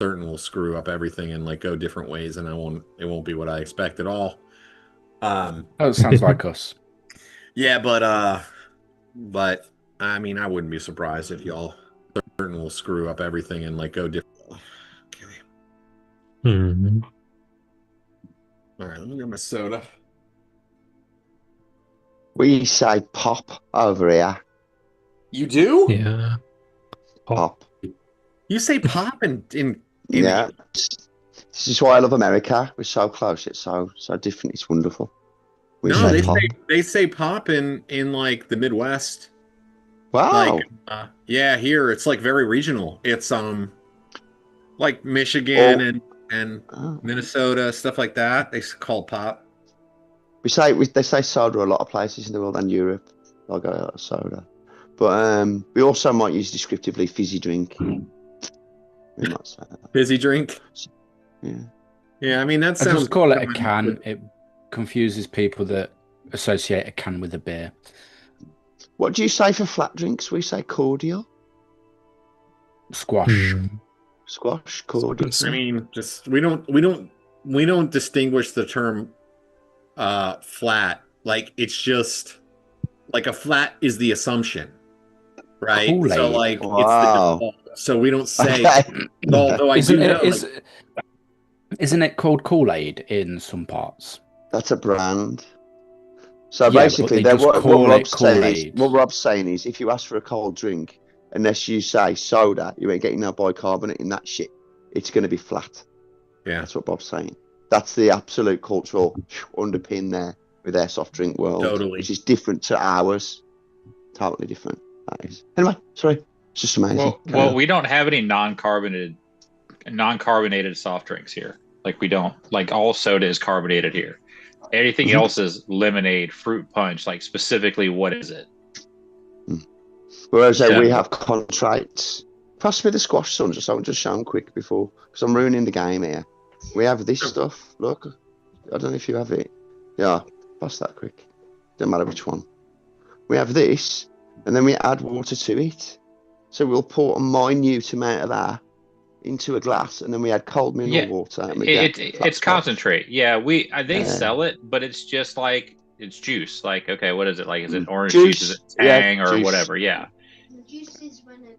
certain will screw up everything and like go different ways, and it won't be what I expect at all. Oh, it sounds like us. Yeah, but I mean, I wouldn't be surprised if y'all certain will screw up everything and like go different. Okay. Hmm. All right, let me get my soda. We say pop over here. You do? Yeah. Pop. You say pop in Yeah. This is why I love America. We're so close, it's so different. It's wonderful. We no, say Mhm. pop. they say pop in like the Midwest. Like Wow. yeah, here it's like very regional. It's like Michigan Oh, and oh. Minnesota, stuff like that. They call pop. They say soda a lot of places in the world and Europe. I'll go a lot of soda. But we also might use descriptively fizzy drink. We might say that. Fizzy drink. Yeah. Yeah, I mean that I sounds just call it a common. can. It confuses people that associate a can with a beer. What do you say for flat drinks? We say cordial, Squash. squash, cordial. I mean, just we don't distinguish the term flat. Like it's just like a flat is the assumption, right? So Kool-Aid. like it's the Wow. default. So we don't say, Okay. although I Isn't do it know like isn't it called Kool-Aid in some parts? That's a brand. So Yeah, but basically, they just what call it Rob's saying is, Kool-Aid. what Rob's saying is, if you ask for a cold drink, unless you say soda, you ain't getting no bicarbonate in that shit. It's going to be flat. yeah. That's what Bob's saying. That's the absolute cultural underpin there with their soft drink world, Totally. which is different to ours. Totally different. That is. Anyway, sorry. It's just amazing. Well, we don't have any non-carbonated soft drinks here. Like we don't like all soda is carbonated here. Anything Mhm. else is lemonade, fruit punch. Like specifically, what is it? Whereas Yeah. we have contracts. Pass me the squash, son, just so just show them quick before, because I'm ruining the game here. We have this stuff. Look, I don't know if you have it. Yeah, pass that quick. Don't matter which one. We have this, and then we add water to it. So we'll pour a minute amount of that into a glass, and then we add cold mineral Yeah, water, and we get flat it's squash. concentrate. Yeah, we they Yeah. sell it, but it's just like it's juice. Like okay, what is it like? Is it orange Juice, juice? Is it yeah, Tang or juice. whatever? Yeah,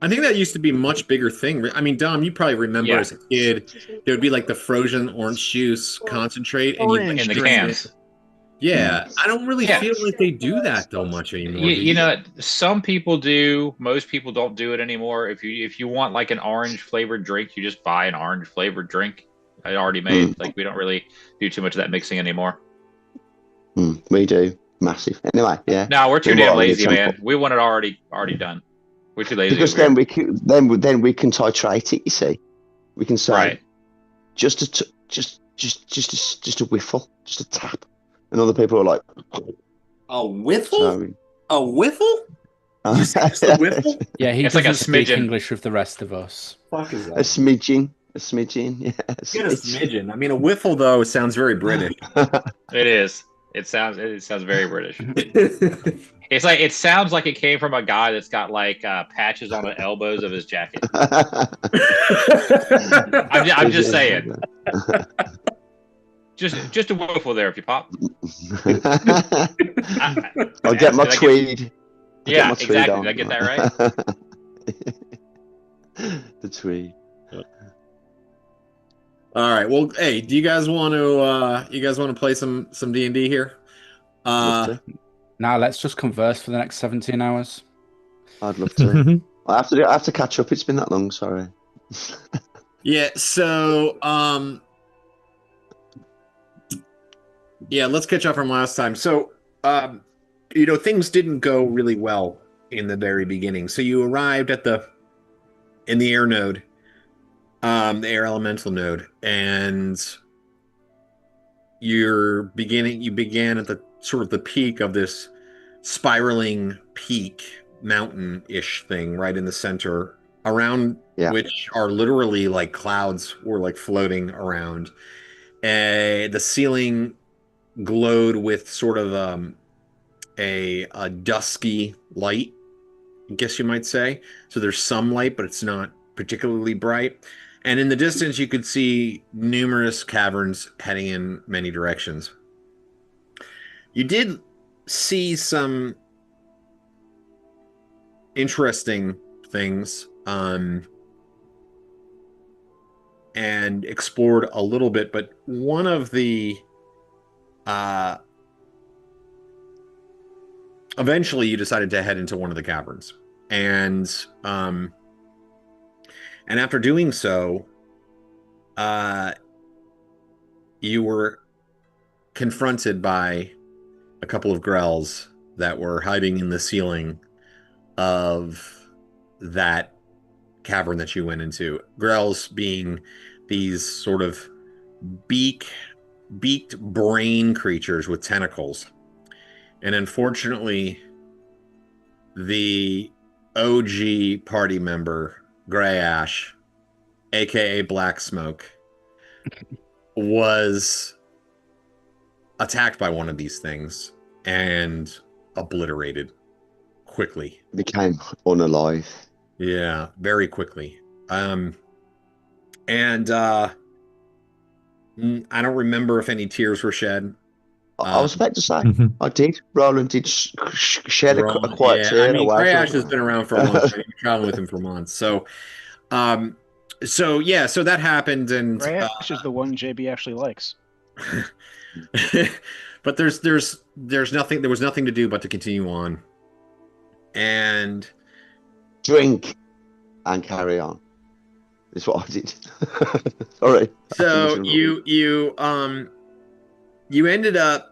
I think that used to be a much bigger thing. I mean, Dom, you probably remember Yeah. as a kid, there would be like the frozen orange juice concentrate, and you in the drink it. cans. Yeah, I don't really Yeah. feel like they do that though much anymore. Do You you? know, some people do. Most people don't do it anymore. If you want like an orange flavored drink, you just buy an orange flavored drink. I already made. Like we don't really do too much of that mixing anymore. We do. Massive. Anyway, yeah. No, we're too Meanwhile, damn we need lazy, some- man. We want it already done. We're too lazy Because over here. then we can titrate it. You see, we can say Right. just a whiffle, just a tap, and other people are like, A whiffle? so, A whiffle? You say just a whiffle? Yeah, he It's like a doesn't speak smidgen. English with the rest of us. Fuck is a that? smidgen, yeah. Get a smidgen. I mean, a whiffle though sounds very British. It is. It sounds very British. It's like it sounds like it came from a guy that's got like patches on the elbows of his jacket. I'm just saying. Just a whiffle there if you pop. I'll get my Did I tweed. I'll Yeah, get my tweed exactly. on. Did I get that right? The tweed. All right. Well, hey, do you guys want to play some D&D here? Love to. Now let's just converse for the next 17 hours. I'd love to. I have to catch up. It's been that long. Sorry. Yeah, so yeah, let's catch up from last time. So things didn't go really well in the very beginning. So you arrived in the air node, the air elemental node, and you began at the sort of the peak of this spiraling peak mountain-ish thing right in the center, around which are literally like clouds were like floating around. The ceiling glowed with sort of a dusky light, I guess you might say. So there's some light, but it's not particularly bright. And in the distance, you could see numerous caverns heading in many directions. You did see some interesting things, and explored a little bit, but one of the eventually you decided to head into one of the caverns, and after doing so, you were confronted by a couple of grells that were hiding in the ceiling of that cavern that you went into. Grells being these sort of beaked brain creatures with tentacles. And unfortunately, the OG party member, Grey Ash, aka Black Smoke, was attacked by one of these things and obliterated quickly. Became unalive. Yeah, very quickly. I don't remember if any tears were shed. I was about to say, I did. Roland did shed a quiet tear. I mean, Grey Ash has been around for a long time. I've been traveling with him for months. So that happened, and Grey Ash is the one JB actually likes. But there's nothing. There was nothing to do but to continue on, and drink and carry on. Is what I did. All right. So you ended up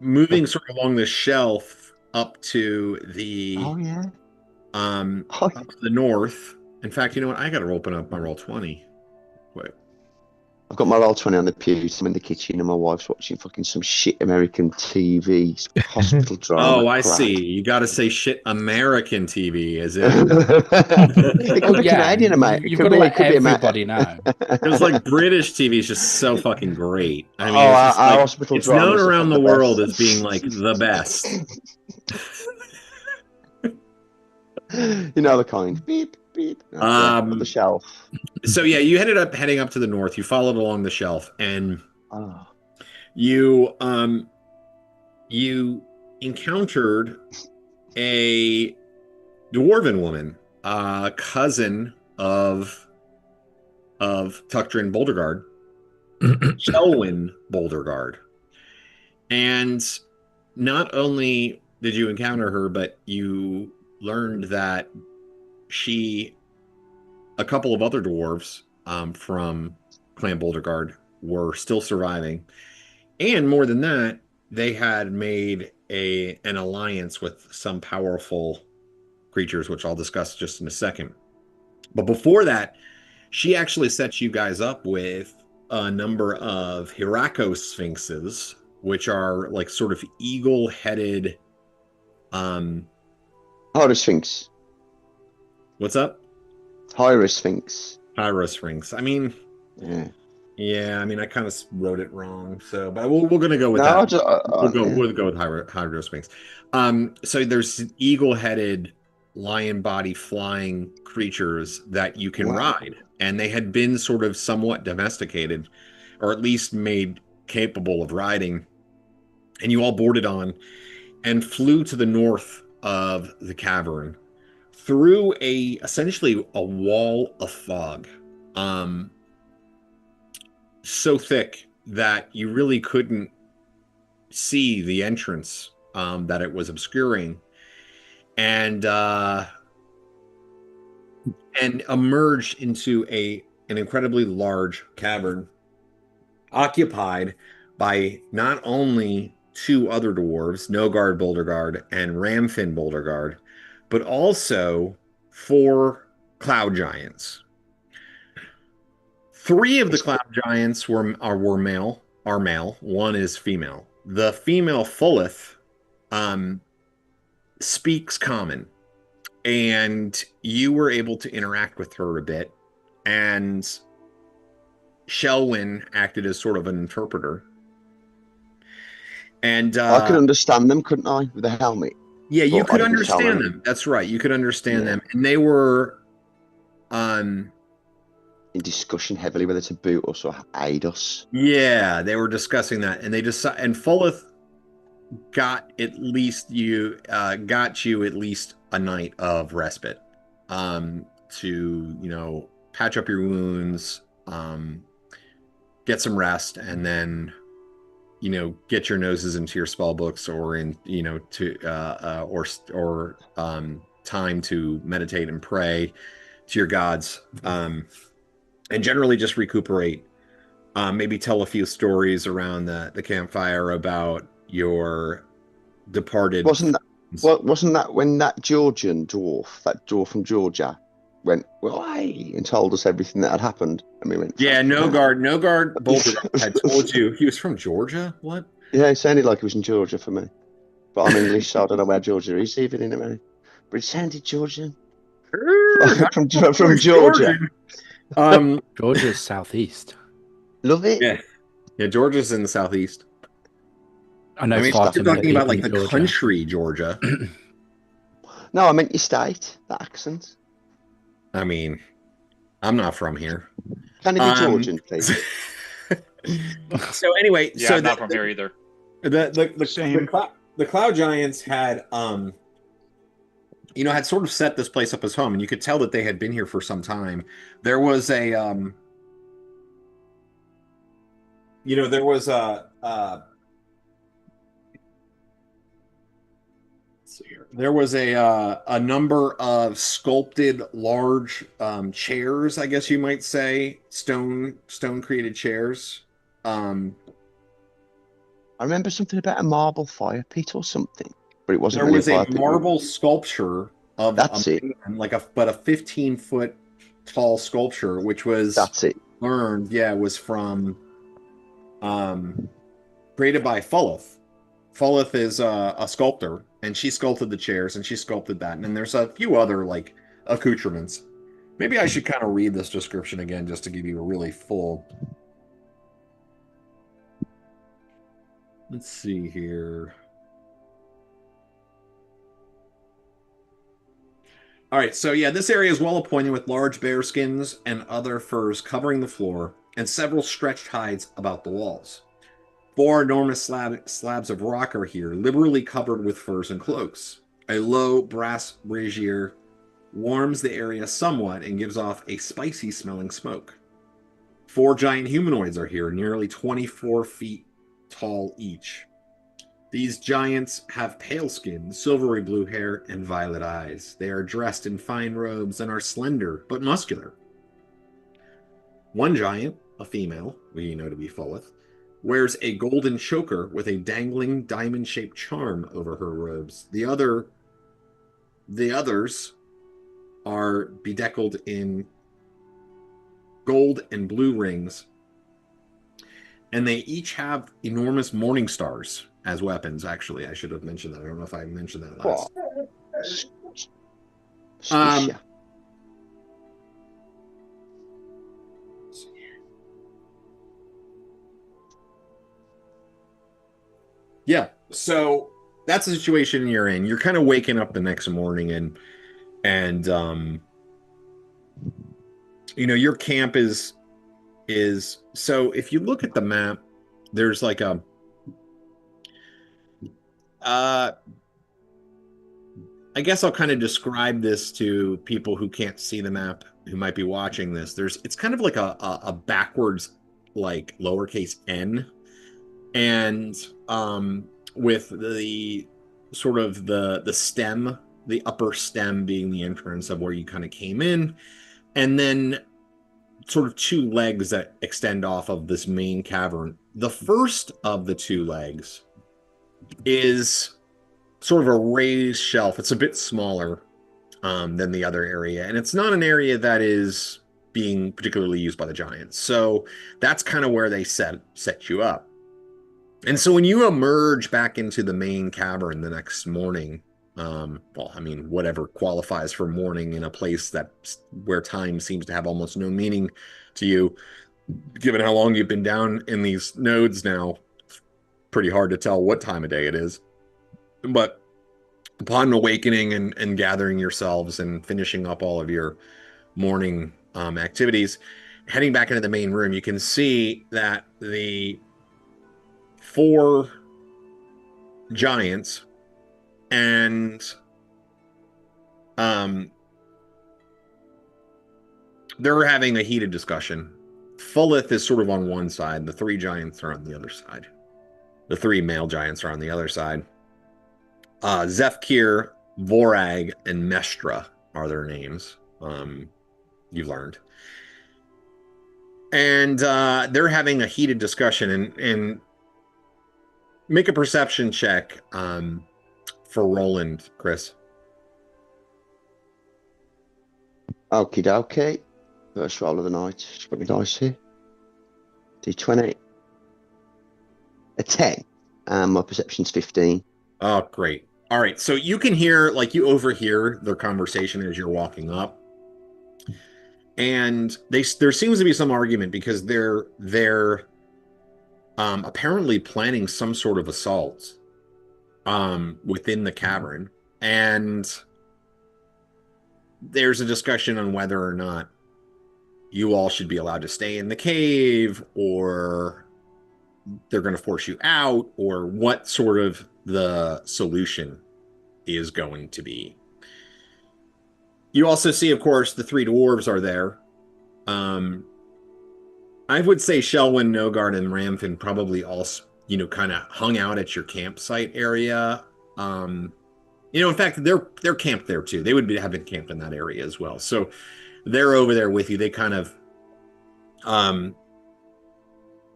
moving sort of along the shelf up to the up to the north. In fact, you know what? I got to open up my Roll20. Wait. I've got my Roll20 on the pew. I'm in the kitchen, and my wife's watching fucking some shit American TV, hospital drama. Oh, I see. You got to say shit American TV, is it? It could be Canadian, mate. You've got to let everybody know. It was like British TV is just so fucking great. I mean, our hospital it's known around the world as being like the best. You know the kind. Beep. On the shelf. So yeah, you ended up heading up to the north. You followed along the shelf, and you encountered a dwarven woman, cousin of Tuctrin Boulderguard, Shelwyn Boulderguard. And not only did you encounter her, but you learned that a couple of other dwarves from Clan Boulderguard were still surviving. And more than that, they had made an alliance with some powerful creatures, which I'll discuss just in a second. But before that, she actually set you guys up with a number of Hirako Sphinxes, which are like sort of eagle-headed... Sphinx. What's up? Sphinx. Sphinx. I mean, yeah. I mean, I kind of wrote it wrong. So, but we're gonna go with that. We'll go with Sphinx. So there's eagle-headed, lion body flying creatures that you can ride, and they had been sort of somewhat domesticated, or at least made capable of riding. And you all boarded on and flew to the north of the cavern, through essentially a wall of fog, so thick that you really couldn't see the entrance that it was obscuring, and emerged into an incredibly large cavern, occupied by not only two other dwarves, Nogard Boulderguard and Ramfin Boulderguard, but also 4 cloud giants. 3 of the cloud giants are male. 1 is female. The female Fulleth speaks common, and you were able to interact with her a bit, and Shelwyn acted as sort of an interpreter. And I could understand them, couldn't I, with the helmet? Yeah, you could understand them. That's right. You could understand them. And they were in discussion heavily whether to boot us or aid us. Yeah, they were discussing that, and they decided, and Fulleth got you at least a night of respite, to patch up your wounds, get some rest, and then get your noses into your spell books or in time to meditate and pray to your gods, and generally just recuperate. Maybe tell a few stories around the campfire about your departed. Wasn't that when that dwarf from Georgia, went and told us everything that had happened, and we went. Yeah, Nogard Boulder had told you he was from Georgia. What? Yeah, it sounded like he was in Georgia for me, but I'm English, so I don't know where Georgia is even in America. But it sounded Georgian. from Georgia. Georgia's southeast. Love it. Yeah, Georgia's in the southeast. I know. You're talking about like the country, Georgia. No, I meant your state. The accent. I mean, I'm not from here. Can it be Georgian, please? So anyway, yeah, I'm not from here either. The Cloud Giants had had sort of set this place up as home, and you could tell that they had been here for some time. There was a a number of sculpted large chairs, I guess you might say, stone created chairs. I remember something about a marble fire pit or something, but it wasn't. There was a marble sculpture of but a 15-foot tall sculpture, which was was from created by Fulleth. Fulleth is a sculptor, and she sculpted the chairs, and she sculpted that, and then there's a few other like accoutrements. Maybe I should kind of read this description again just to give you a really full. Let's see here. All right, so yeah, this area is well appointed with large bear skins and other furs covering the floor, and several stretched hides about the walls. 4 enormous slabs of rock are here, liberally covered with furs and cloaks. A low brass brazier warms the area somewhat and gives off a spicy-smelling smoke. 4 giant humanoids are here, nearly 24 feet tall each. These giants have pale skin, silvery blue hair, and violet eyes. They are dressed in fine robes and are slender but muscular. 1 giant, a female, we know to be Fulleth, wears a golden choker with a dangling diamond-shaped charm over her robes. The others are bedeckled in gold and blue rings, and they each have enormous morning stars as weapons. Actually, I should have mentioned that. I don't know if I mentioned that last. Yeah, so that's the situation you're in. You're kind of waking up the next morning, and your camp is so if you look at the map, there's like a I guess I'll kind of describe this to people who can't see the map, who might be watching this. It's kind of like a backwards, like lowercase n, and with the sort of the stem, the upper stem being the entrance of where you kind of came in, and then sort of 2 legs that extend off of this main cavern. The first of the 2 legs is sort of a raised shelf. It's a bit smaller than the other area, and it's not an area that is being particularly used by the giants. So that's kind of where they set you up. And so when you emerge back into the main cavern the next morning, whatever qualifies for morning in a place where time seems to have almost no meaning to you, given how long you've been down in these nodes now, it's pretty hard to tell what time of day it is. But upon awakening and gathering yourselves and finishing up all of your morning activities, heading back into the main room, you can see that the 4 giants and they're having a heated discussion. Fulleth is sort of on one side. The 3 giants are on the other side. The 3 male giants are on the other side. Zefkir, Vorag, and Mestra are their names. You've learned. And they're having a heated discussion. And make a perception check for Roland, Chris. Okie dokie. First roll of the night. Just got me dice here. D20. A 10. And my perception's 15. Oh, great. All right. So you can hear, like, you overhear their conversation as you're walking up. And there seems to be some argument because they're apparently planning some sort of assault within the cavern. And there's a discussion on whether or not you all should be allowed to stay in the cave, or they're going to force you out, or what sort of the solution is going to be. You also see, of course, the 3 dwarves are there. I would say Shelwyn, Nogard, and Ramfin probably all, kind of hung out at your campsite area. In fact, they're camped there too. They would have been camped in that area as well. So they're over there with you. They kind of,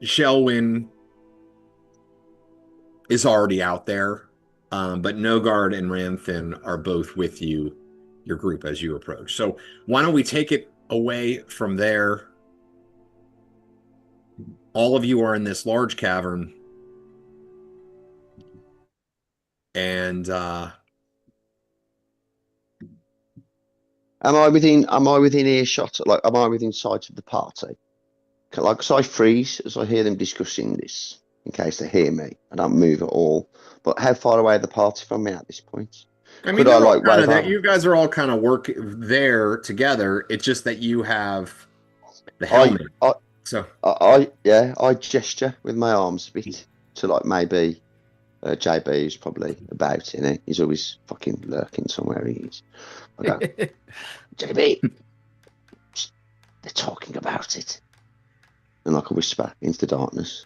Shelwyn is already out there, but Nogard and Ramfin are both with you, your group, as you approach. So why don't we take it away from there? All of you are in this large cavern, and Am I within earshot? Like, am I within sight of the party? Like, so I freeze as I hear them discussing this, in case they hear me. I don't move at all. But how far away are the party from me at this point? I mean, you guys are all kind of work there together. It's just that you have the helmet. I gesture with my arms a bit to, like, maybe JB is probably about in it. He's always fucking lurking somewhere. He is. I go, JB, they're talking about it. And like a whisper into the darkness.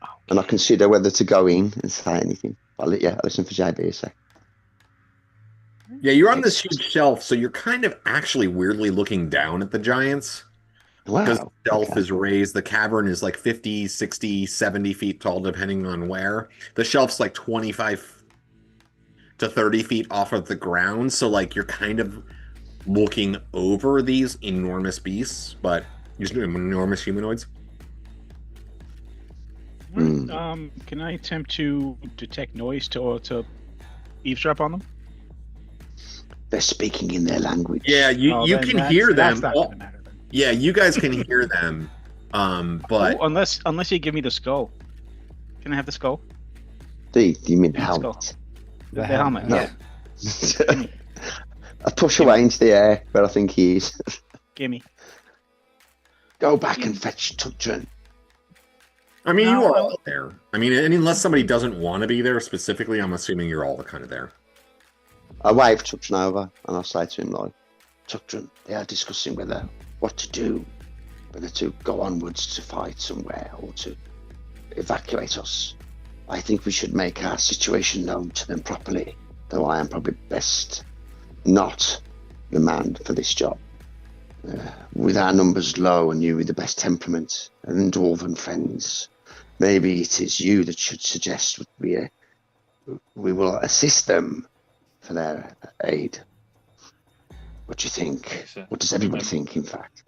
Okay. And I consider whether to go in and say anything. I listen for JB a sec. Yeah, you're on this huge shelf, so you're kind of actually weirdly looking down at the giants. Wow. Because the shelf is raised. The cavern is like 50, 60, 70 feet tall, depending on where. The shelf's like 25 to 30 feet off of the ground. So, like, you're kind of looking over these enormous beasts, but these enormous humanoids. Can I attempt to detect noise to eavesdrop on them? They're speaking in their language. Yeah, you can hear them. That's not gonna matter. Yeah, you guys can hear them, but unless you give me the skull. Can I have the skull? Do you mean the helmet? The helmet. No. Yeah. I push away into the air where I think he is. Gimme. Go back and fetch Tutran. I mean, you are all there. I mean, unless somebody doesn't want to be there specifically, I'm assuming you're all kind of there. I wave Tutran over and I say to him, like, Tutran, they are discussing what to do, whether to go onwards to fight somewhere or to evacuate us. I think we should make our situation known to them properly, though I am probably best not the man for this job. With our numbers low and you with the best temperament and dwarven friends, maybe it is you that should suggest we will assist them for their aid. What do you think? What does everybody think, in fact?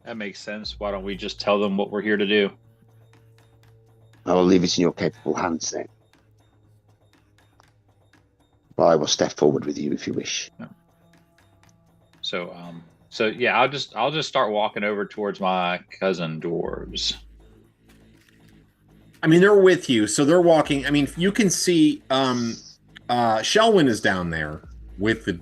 That makes sense. Why don't we just tell them what we're here to do? I will leave it in your capable hands then. But I will step forward with you if you wish. Yeah. So yeah, I'll just start walking over towards my cousin dwarves. I mean, they're with you, so they're walking. I mean, you can see Shelwyn is down there with the,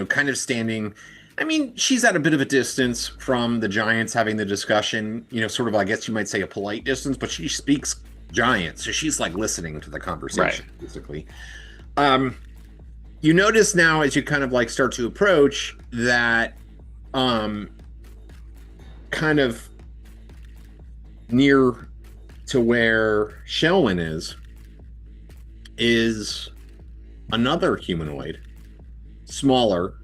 kind of standing. I mean, she's at a bit of a distance from the giants having the discussion, sort of, I guess you might say a polite distance, but she speaks giant, so she's like listening to the conversation, basically. You notice now as you kind of like start to approach that kind of near to where Shelwyn is another humanoid, smaller,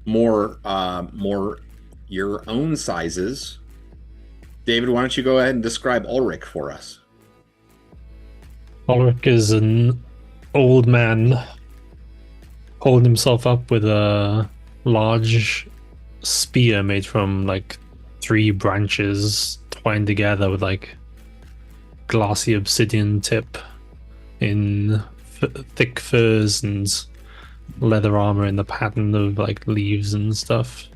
more your own sizes. David, why don't you go ahead and describe Ulrich for us? Ulrich is an old man holding himself up with a large spear made from like 3 branches twined together with like glassy obsidian tip in thick furs and leather armor in the pattern of like leaves and stuff.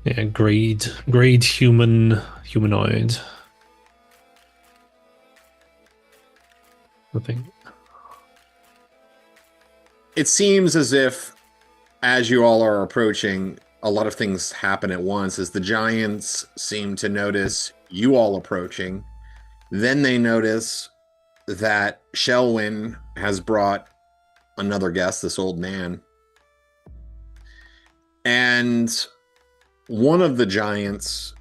Yeah, grade humanoid. I think. It seems as if, as you all are approaching, a lot of things happen at once. As the giants seem to notice you all approaching, then they notice that Shelwyn has brought another guest, this old man. And one of the giants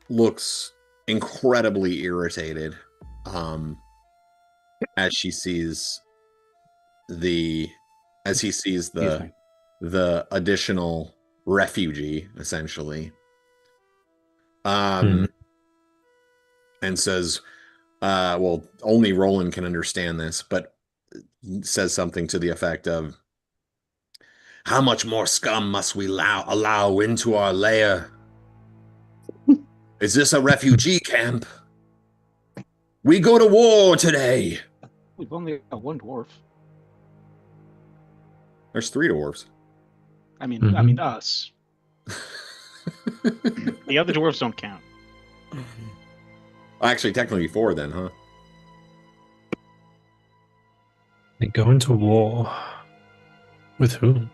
looks incredibly irritated as he sees the additional refugee, essentially, and says, well, only Roland can understand this, but says something to the effect of, "How much more scum must we allow into our lair? Is this a refugee camp? We go to war today." We've only got one dwarf. There's 3 dwarves. I mean us. The other dwarves don't count. Actually, technically 4 then, huh? They go into war. With whom?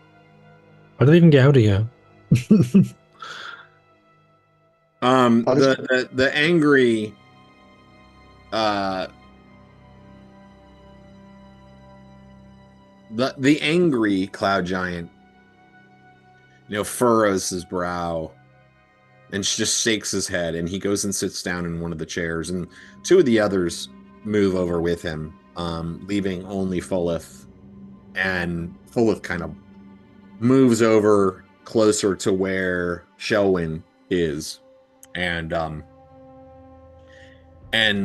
How do they even get out of here? The angry the angry cloud giant, furrows his brow and just shakes his head, and he goes and sits down in one of the chairs, and 2 of the others move over with him, leaving only Fullith. And Fullith kind of moves over closer to where Shelwyn is, and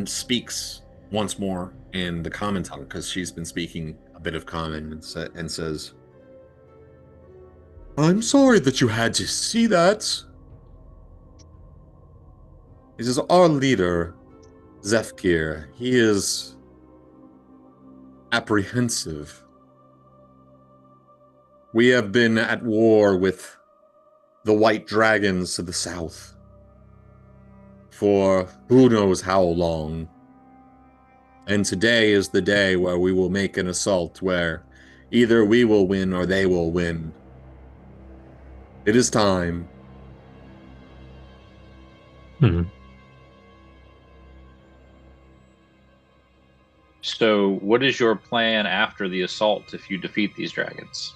speaks once more in the common tongue, because she's been speaking a bit of common, and says, "I'm sorry that you had to see that." He says, "Our leader, Zefkir, he is apprehensive. We have been at war with the white dragons to the south for who knows how long. And today is the day where we will make an assault where either we will win or they will win. It is time." So, what is your plan after the assault if you defeat these dragons?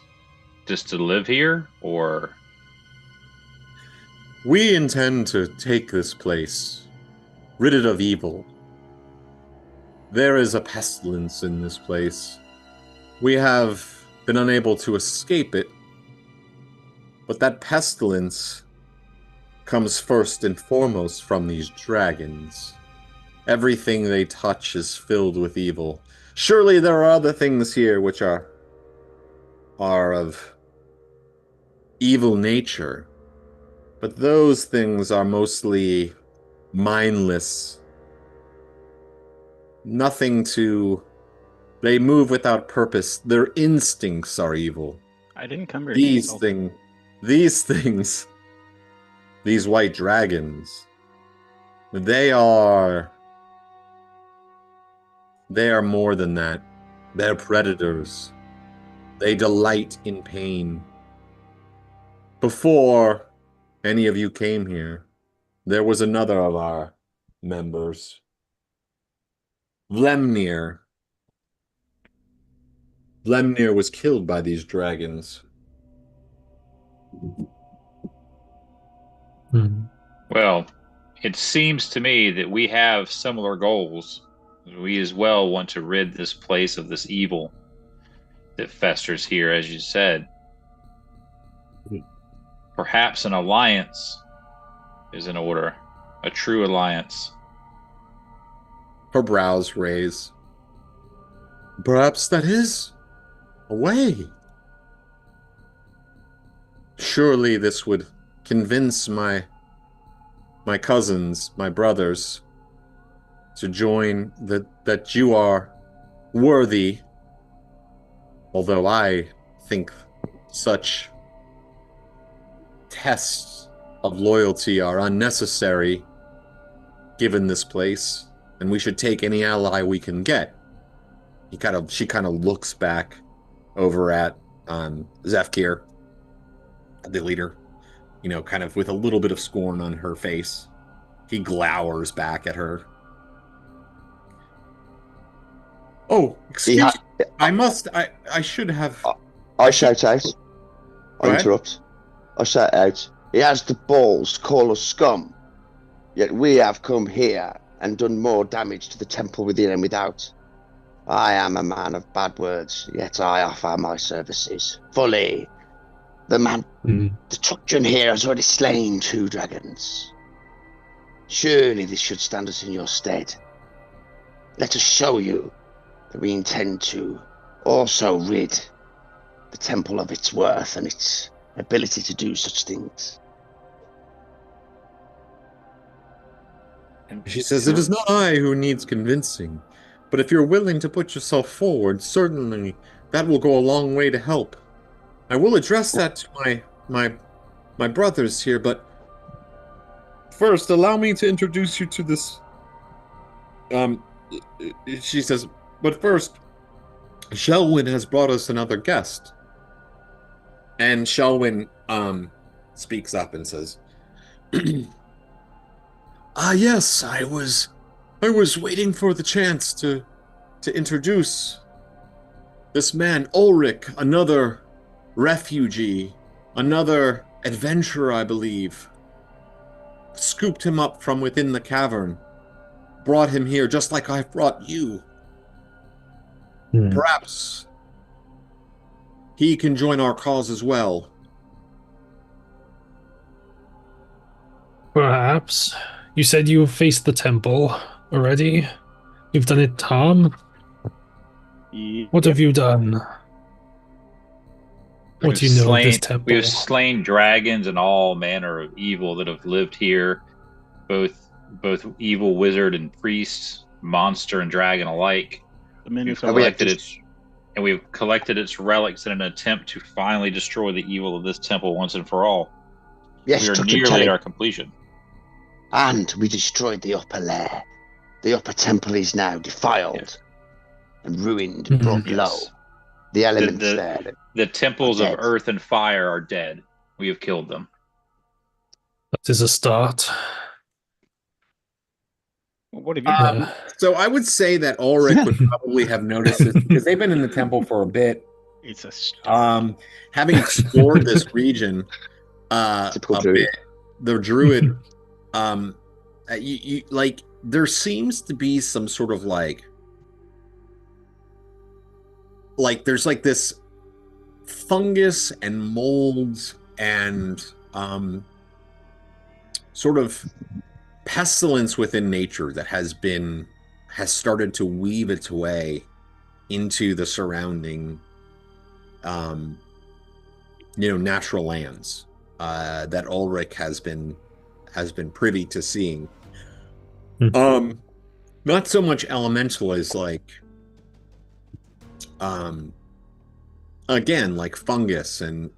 Just to live here, or? We intend to take this place, rid it of evil. There is a pestilence in this place. We have been unable to escape it, but that pestilence comes first and foremost from these dragons. Everything they touch is filled with evil. Surely there are other things here which are of evil nature, but those things are mostly mindless. They move without purpose. Their instincts are evil. I didn't come here. These things, these white dragons, they are more than that. They're predators. They delight in pain. Before any of you came here, there was another of our members, Vlemnir. Vlemnir was killed by these dragons. Well, it seems to me that we have similar goals. We as well want to rid this place of this evil that festers here, as you said. Perhaps an alliance is in order, a true alliance. Her brows raise. Perhaps that is a way. Surely this would convince my cousins, my brothers, to join, that you are worthy. Although I think such tests of loyalty are unnecessary given this place, and we should take any ally we can get. She kind of looks back over at Zefkir, the leader, kind of with a little bit of scorn on her face. He glowers back at her. Oh, excuse me. I should have... I shout out. I interrupt. I shout out. He has the balls to call us scum. Yet we have come here and done more damage to the temple within and without. I am a man of bad words, yet I offer my services fully. The man, the Tuchan here has already slain 2 dragons. Surely this should stand us in your stead. Let us show you that we intend to also rid the temple of its worth and its ability to do such things. She says, it is not I who needs convincing, but if you're willing to put yourself forward, certainly that will go a long way to help. I will address that to my brothers here, but first, allow me to introduce you to this. She says, but first, Shelwyn has brought us another guest. And Shelwyn speaks up and says, yes, I was waiting for the chance to introduce this man, Ulrich, another refugee, another adventurer, I believe. Scooped him up from within the cavern, brought him here just like I've brought you. Perhaps he can join our cause as well. Perhaps. You said you faced the temple already. You've done it, Tom? What have you done? What do you know of this temple? We have slain dragons and all manner of evil that have lived here, both evil wizard and priest, monster and dragon alike. We've collected its relics in an attempt to finally destroy the evil of this temple once and for all. Yes, we are nearly at our completion. And we destroyed the upper lair. The upper temple is now defiled and ruined and brought low. The elements there. The temples of earth and fire are dead. We have killed them. That is a start. What have you done? So I would say that Ulrich would probably have noticed this because they've been in the temple for a bit. It's a start. Having explored this region a bit, the druid, there seems to be some sort of like there's like this fungus and molds and sort of pestilence within nature that has started to weave its way into the surrounding natural lands that Ulrich has been privy to seeing. Not so much elemental as like again, like fungus and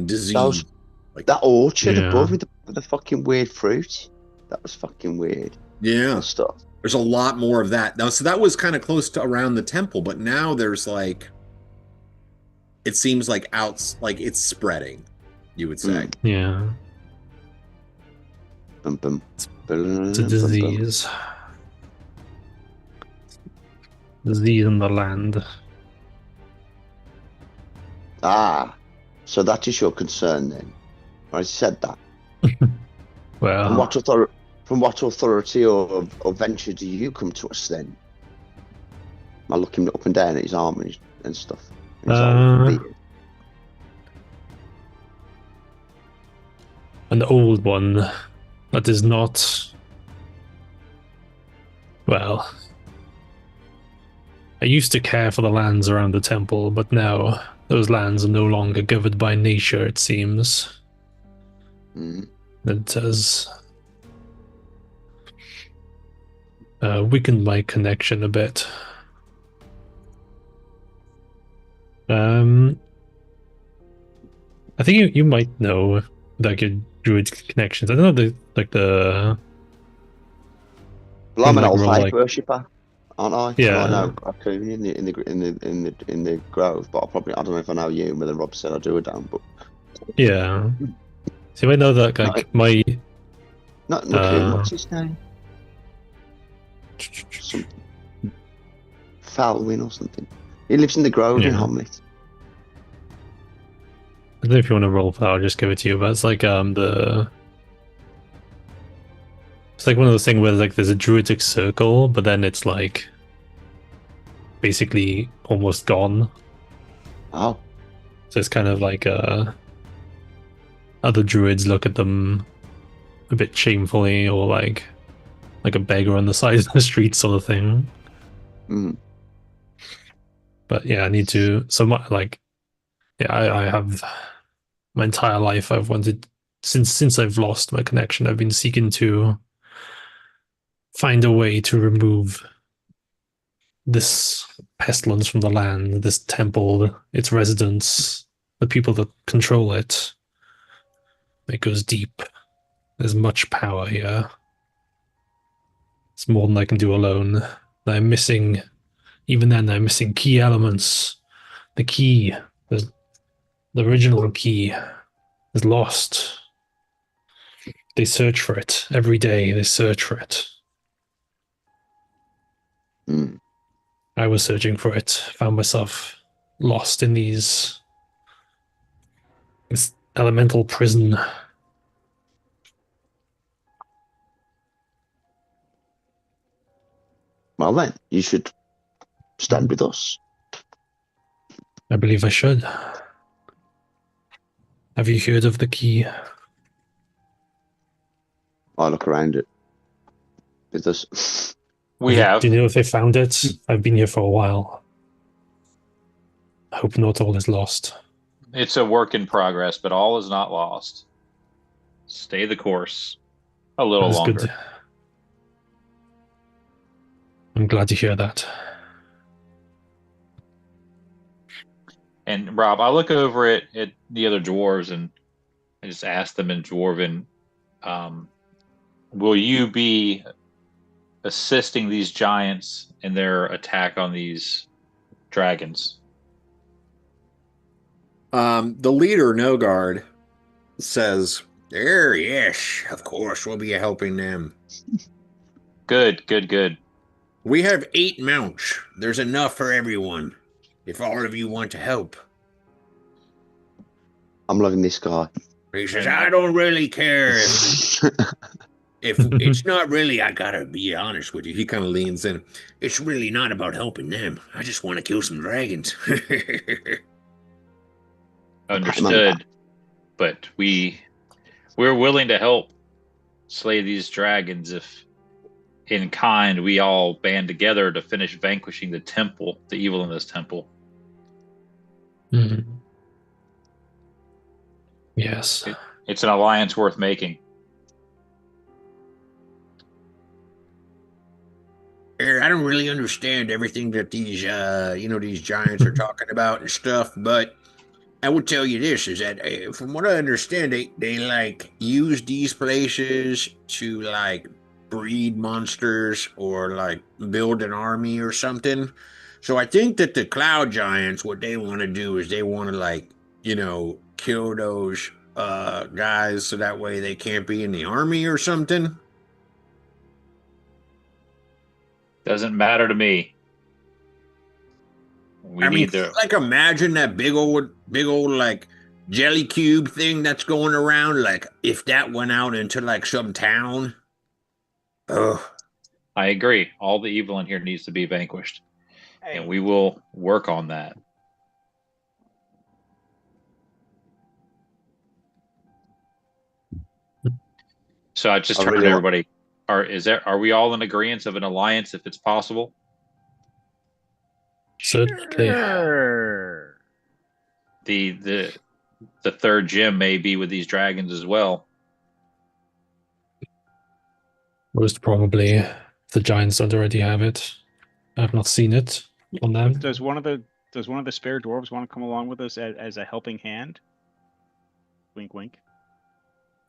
disease. Like that orchard above with the fucking weird fruit. That was fucking weird. Yeah. Stuff. There's a lot more of that now. So that was kind of close to around the temple, but now there's like, it seems like like it's spreading. You would say, Yeah. It's a disease. Disease in the land. Ah, so that is your concern then. I said that. Well, from what authority or venture do you come to us then? Am I looking up and down at his arm and stuff? An old one that is not. Well, I used to care for the lands around the temple, but now those lands are no longer governed by nature, it seems. It has weakened my connection a bit. I think you might know like your druid connections. I don't know the. Well, I'm an old like, faith worshipper, aren't I? Yeah. I know Raccoon in the grove, but I don't know if I know you. Whether Rob said I do a damn, but yeah. See, I know that like my. Not Raccoon. What's his name? Something. Falwin or something. He lives in the grove in Hommlet. I don't know if you want to roll for that, I'll just give it to you, but it's like it's like one of those things where like there's a druidic circle, but then it's like basically almost gone. Oh. So it's kind of like other druids look at them a bit shamefully, or like a beggar on the side of the street sort of thing. But yeah, I need to I have my entire life I've wanted since I've lost my connection, I've been seeking to find a way to remove this pestilence from the land, this temple, its residents, the people that control it. It goes deep. There's much power here. It's more than I can do alone. I'm missing key elements. The key, the original key, is lost. They search for it every day. They search for it. I was searching for it. Found myself lost in this elemental prison. Well then, you should stand with us. I believe I should. Have you heard of the key? I look around it. With us. We have. Do you know if they found it? I've been here for a while. I hope not all is lost. It's a work in progress, but all is not lost. Stay the course a little longer. Good. I'm glad to hear that. And Rob, I look over at the other dwarves and I just ask them in Dwarven, will you be assisting these giants in their attack on these dragons? The leader, Nogard, says, yes, of course, we'll be helping them. Good. We have 8 mounts. There's enough for everyone, if all of you want to help. I'm loving this guy. He says, I don't really care if it's not really, I gotta be honest with you. He kind of leans in. It's really not about helping them. I just want to kill some dragons. Understood. But we're willing to help slay these dragons if in kind we all band together to finish vanquishing the temple, the evil in this temple. Yes. It's an alliance worth making. I don't really understand everything that these these giants are talking about and stuff, but I would tell you this, is that from what I understand, they like use these places to like breed monsters or like build an army or something. So I think that the cloud giants, what they want to do is they want to like, kill those guys so that way they can't be in the army or something. Doesn't matter to me. Like imagine that big old like jelly cube thing that's going around. Like if that went out into like some town. Ugh. I agree. All the evil in here needs to be vanquished, and we will work on that. So I just turned to everybody. Are we all in agreement of an alliance if it's possible? Certainly. Sure. The third gym may be with these dragons as well. Most probably, the giants don't already have it. I have not seen it on them. Does one of the spare dwarves want to come along with us as a helping hand? Wink, wink.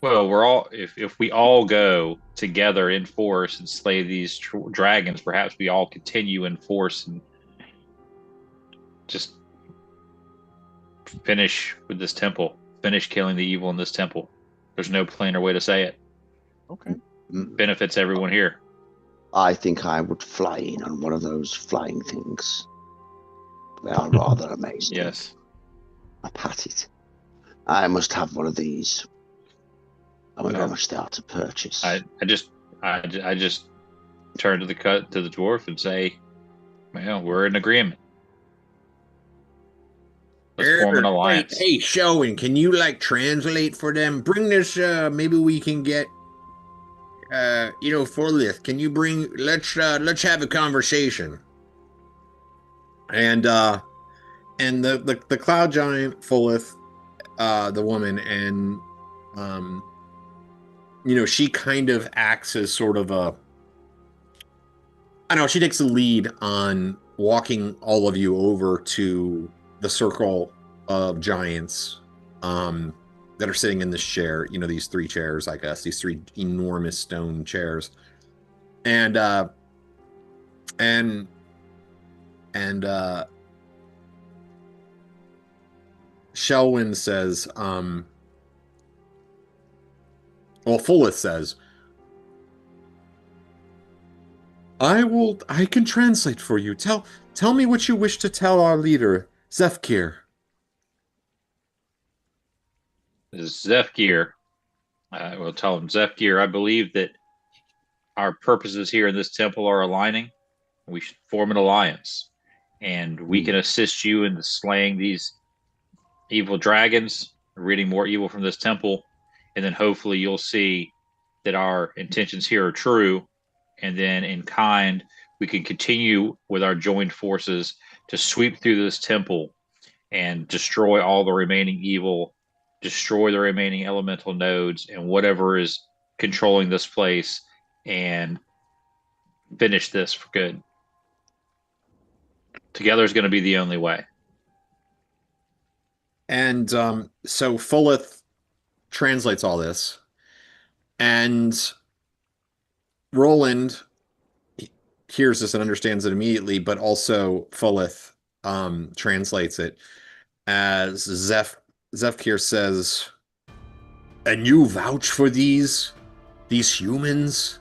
Well, if we all go together in force and slay these dragons, perhaps we all continue in force and just finish with this temple. Finish killing the evil in this temple. There's no plainer way to say it. Okay. Benefits everyone here. I think I would fly in on one of those flying things. They are rather amazing. Yes. I pat it. I must have one of these. I wonder how much they are to purchase. I just turn to the dwarf and say, well, we're in agreement. Let's form an alliance. Hey, Shelwyn, can you like translate for them? Bring this. Maybe we can get. Forlith, can you bring? Let's have a conversation. And the cloud giant Forlith, the woman, and she kind of acts as sort of she takes the lead on walking all of you over to the circle of giants that are sitting in this chair, these three chairs, I guess, these three enormous stone chairs. And Shelwyn says, Fullith says, I can translate for you. Tell me what you wish to tell our leader, Zefkir. Zefkir. I will tell him, Zefkir, I believe that our purposes here in this temple are aligning. We should form an alliance, and we can assist you in slaying these evil dragons, ridding more evil from this temple, and then hopefully you'll see that our intentions here are true, and then in kind, we can continue with our joined forces to sweep through this temple and destroy all the remaining evil, destroy the remaining elemental nodes and whatever is controlling this place, and finish this for good. Together is going to be the only way. And so Fullith translates all this, and Roland hears this and understands it immediately, but also Fullith translates it as Zefkir says, and you vouch for these humans?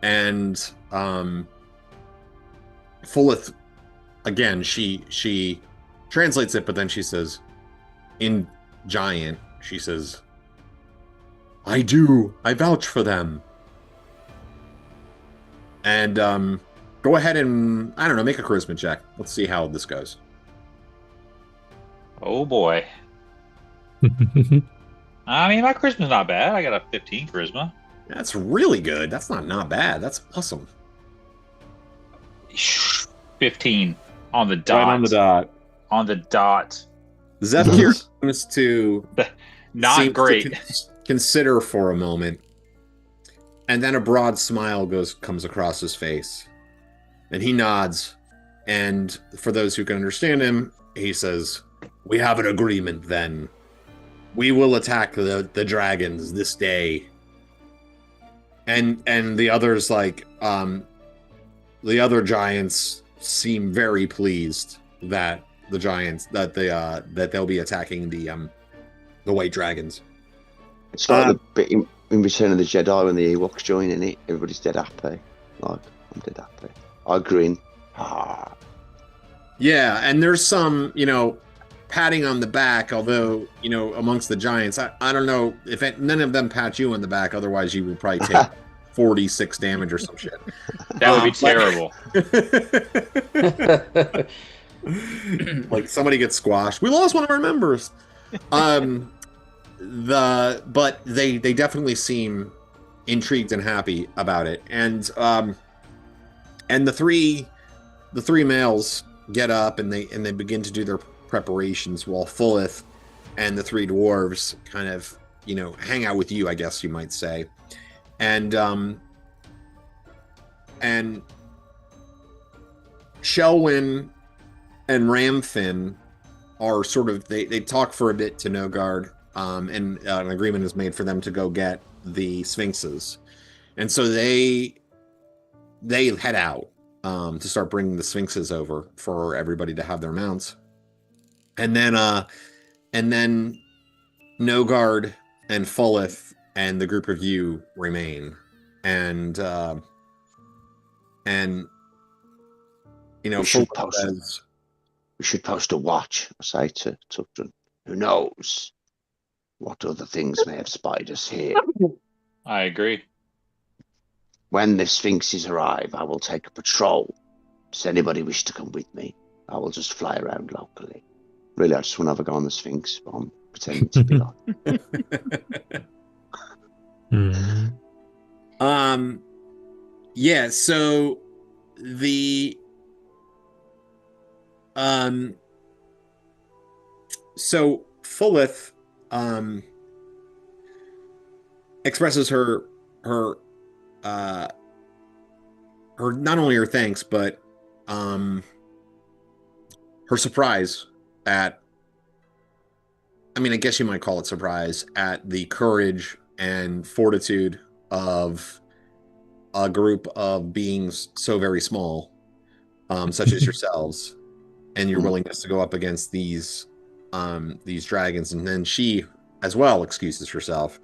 And Fullith, again, she translates it, but then she says, in giant, she says, I vouch for them. And go ahead and, I don't know, make a charisma check. Let's see how this goes. Oh boy. I mean, my charisma's not bad. I got a 15 charisma. That's really good. That's not bad. That's awesome. 15 on the dot. Right on the dot. On the dot. Zefkir seems to not great. Consider for a moment, and then a broad smile comes across his face, and he nods. And for those who can understand him, he says, "We have an agreement. Then we will attack the dragons this day." And the others, like the other giants, seem very pleased that the giants that they'll be attacking the white dragons. It's like the bit in Return of the Jedi when the Ewoks join in it. Everybody's dead happy. Like, I'm dead happy. I grin. Yeah, and there's some, patting on the back, although, amongst the giants, I don't know if none of them pat you on the back, otherwise you would probably take 46 damage or some shit. That would be terrible. Like somebody gets squashed. We lost one of our members. But they definitely seem intrigued and happy about it. And the three males get up and they begin to do their preparations while Fulleth and the three dwarves kind of, hang out with you, I guess you might say. And Shelwyn and Ramfin are sort of they talk for a bit to Nogard, and an agreement is made for them to go get the Sphinxes, and so they head out to start bringing the Sphinxes over for everybody to have their mounts, and then Nogard and Fulleth and the group of you remain, and we should post a watch, I say to Tugden. Who knows what other things may have spied us here? I agree. When the Sphinxes arrive, I will take a patrol. Does anybody wish to come with me? I will just fly around locally. Really, I just want to have a go on the Sphinx, but I'm pretending to be like. Yeah, so the so Fulleth expresses her not only her thanks, but her surprise at, I mean, I guess you might call it surprise at the courage and fortitude of a group of beings so very small, such as yourselves, and your willingness to go up against these dragons. And then she as well excuses herself,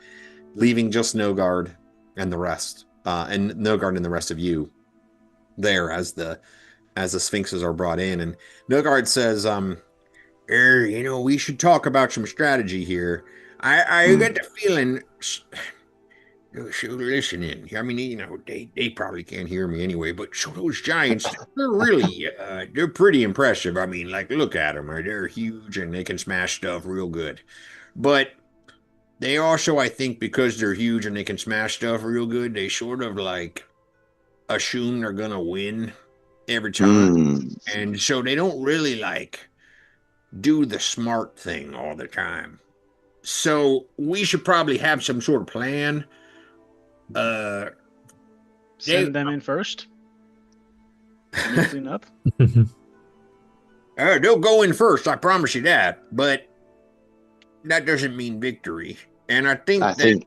leaving just Nogard and the rest, and Nogard and the rest of you there as the Sphinxes are brought in. And Nogard says, we should talk about some strategy here. I get the feeling, so listening, I mean, they probably can't hear me anyway, but so those giants, they're really, they're pretty impressive. I mean, like, look at them. They're huge and they can smash stuff real good. But they also, I think, because they're huge and they can smash stuff real good, they sort of, like, assume they're gonna win every time. And so they don't really, like, do the smart thing all the time. So we should probably have some sort of plan. Send them in first. Clean up. They'll go in first, I promise you that. But that doesn't mean victory. And I think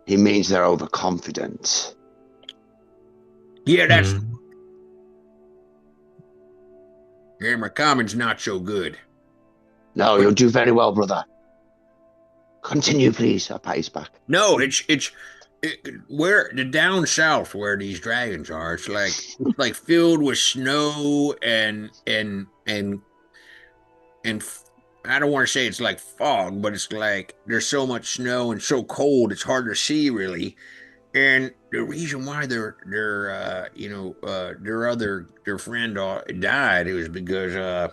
he means they're overconfident. Yeah, that's. Yeah, my common's not so good. No, you'll do very well, brother. Continue, please. I pat his back. No, it's where the down south where these dragons are. It's like filled with snow and I don't want to say it's like fog, but it's like there's so much snow and so cold it's hard to see really. And the reason why their friend died, it was because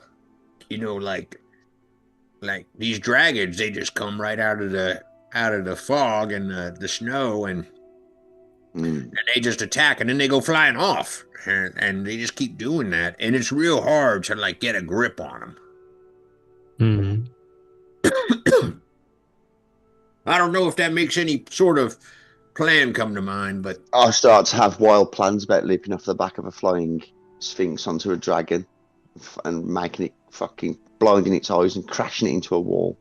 like these dragons, they just come right out of the fog and the snow and they just attack and then they go flying off and they just keep doing that, and it's real hard to like get a grip on them. I don't know if that makes any sort of plan come to mind, but I start to have wild plans about leaping off the back of a flying sphinx onto a dragon and making it fucking blinding its eyes and crashing it into a wall,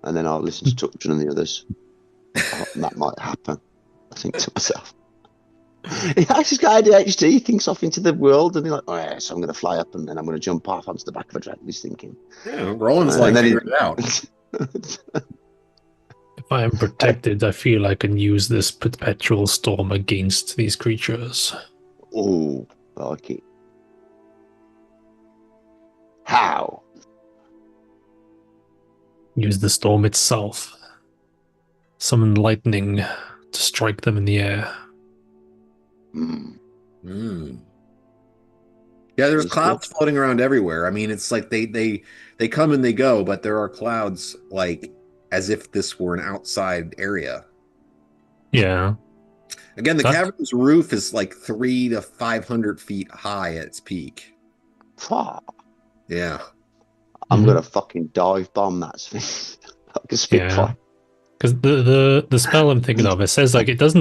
and then I'll listen to Tuchton and the others. That might happen, I think to myself. He's got ADHD. He thinks off into the world, and he's like, "Oh yeah, so I'm going to fly up, and then I'm going to jump off onto the back of a dragon." He's thinking. Yeah, Roland's like figured it out. If I am protected, I feel I can use this perpetual storm against these creatures. Oh, like it. How? Use the storm itself. Summon lightning to strike them in the air. Yeah, there's clouds floating around everywhere. I mean, it's like they come and they go, but there are clouds like as if this were an outside area. Yeah. Again, the cavern's roof is like 300 to 500 feet high at its peak. Yeah. I'm gonna fucking dive bomb that thing. Like a spitfire. Because the spell I'm thinking of, it says like it says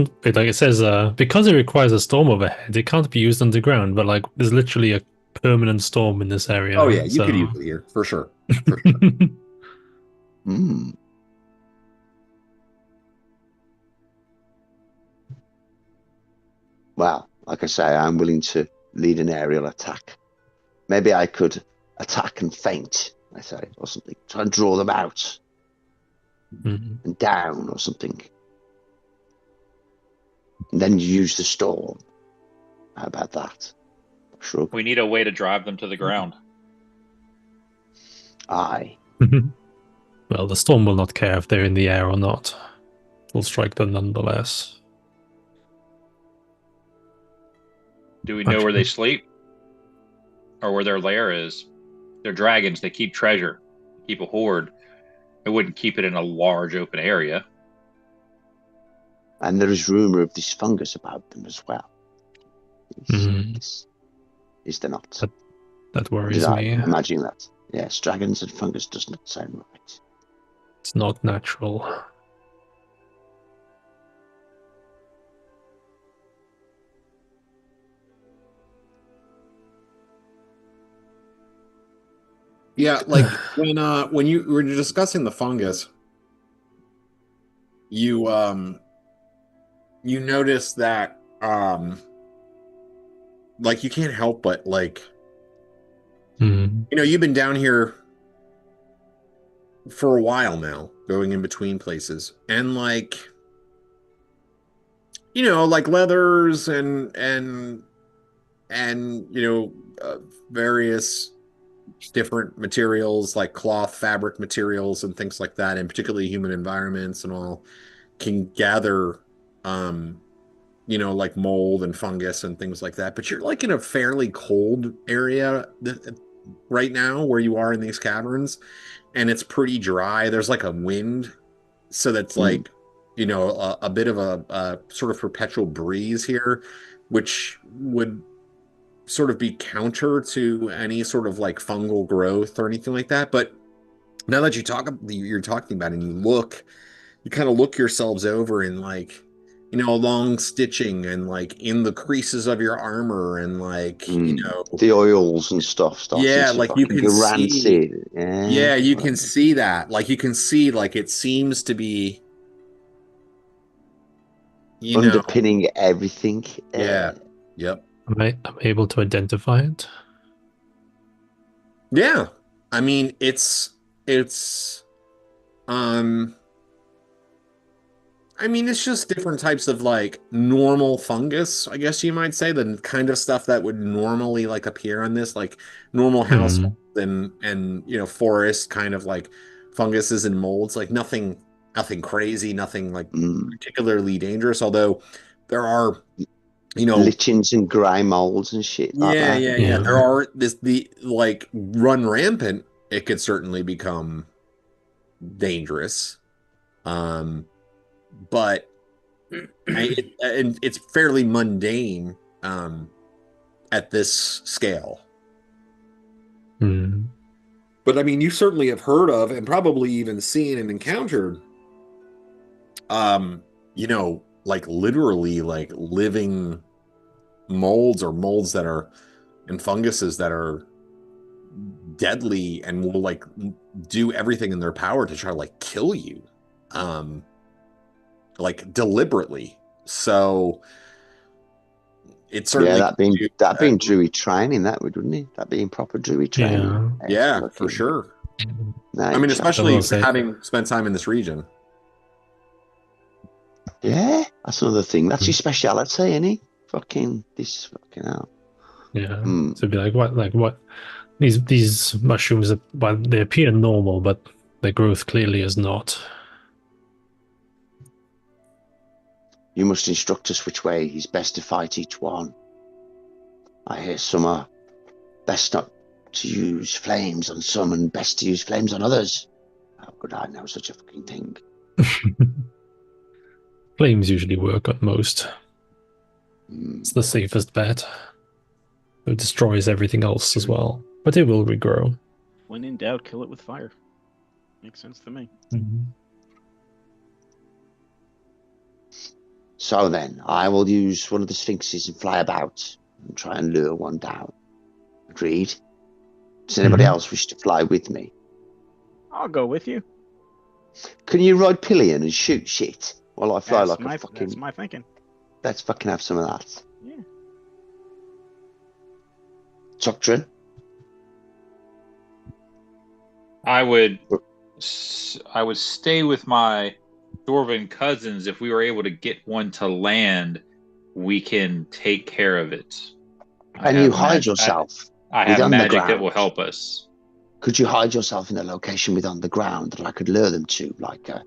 because it requires a storm overhead, it can't be used underground. But like there's literally a permanent storm in this area. Oh yeah, you could use it here for sure. For sure. Well, like I say, I'm willing to lead an aerial attack. Maybe I could attack and feint, I say, or something. Try and draw them out. And down or something. And then use the storm. How about that? Shrug. We need a way to drive them to the ground. Aye. Well, the storm will not care if they're in the air or not. It'll strike them nonetheless. Do we know where they sleep? Or where their lair is? They're dragons. They keep treasure. Keep a hoard. It wouldn't keep it in a large open area. And there is rumor of this fungus about them as well. Is there not? That worries me. Imagine that. Yes, dragons and fungus does not sound right. It's not natural. Yeah, like when you were discussing the fungus, you notice that like you can't help but like you've been down here for a while now, going in between places, and like like leathers and various different materials like cloth, fabric materials, and things like that, and particularly human environments and all, can gather like mold and fungus and things like that. But you're like in a fairly cold area right now where you are in these caverns, and it's pretty dry. There's like a wind, so that's like a bit of a sort of perpetual breeze here, which would sort of be counter to any sort of like fungal growth or anything like that. But now that you're talking about it, and you kind of look yourselves over in like long stitching and like in the creases of your armor and like the oils and stuff. Like you can see. Yeah, you can see that. Like you can see like it seems to be underpinning everything. Yep. I'm able to identify it. Yeah, I mean it's just different types of like normal fungus, I guess you might say, the kind of stuff that would normally like appear on this, like normal house and forest kind of like funguses and molds, like nothing crazy, nothing like particularly dangerous, although there are lichens and grey molds and shit like that. Yeah. There are the like run rampant, it could certainly become dangerous. But it's fairly mundane at this scale. But I mean, you certainly have heard of and probably even seen and encountered like literally like living molds or molds that are and funguses that are deadly and will like do everything in their power to try to like kill you like deliberately. So It certainly that being druid training, that wouldn't it? That being proper druid training. Yeah, for sure. I mean, especially having spent time in this region. Yeah, that's another thing. That's your speciality, isn't it? Fucking hell. Yeah. So it'd be like what? These mushrooms, well, they appear normal, but their growth clearly is not. You must instruct us which way is best to fight each one. I hear some are best not to use flames on some and best to use flames on others. How could I know such a fucking thing? Flames usually work on most. It's the safest bet. It destroys everything else as well, but it will regrow. When in doubt, kill it with fire. Makes sense to me. So then, I will use one of the sphinxes and fly about and try and lure one down. Agreed? Does anybody else wish to fly with me? I'll go with you. Can you ride pillion and shoot shit while I fly That's a fucking... That's my thinking. Let's fucking have some of that. Yeah. Doctrine? I would stay with my Dwarven cousins. If we were able to get one to land, we can take care of it. And you hide yourself. I have magic that will help us. Could you hide yourself in a location within the ground that I could lure them to?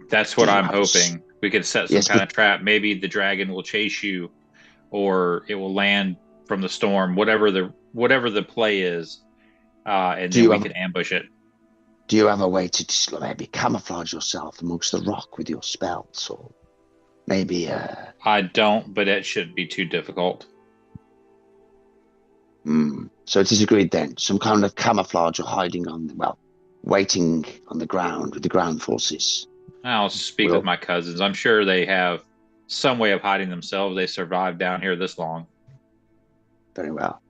That's what I'm hoping. We could set some kind of trap. Maybe the dragon will chase you, or it will land from the storm. Whatever the play is, and then we can ambush it. Do you have a way to maybe camouflage yourself amongst the rock with your spells, or maybe? I don't, but it shouldn't be too difficult. So it is agreed then. Some kind of camouflage or hiding waiting on the ground with the ground forces. I'll speak with my cousins. I'm sure they have some way of hiding themselves. They survived down here this long. Very well.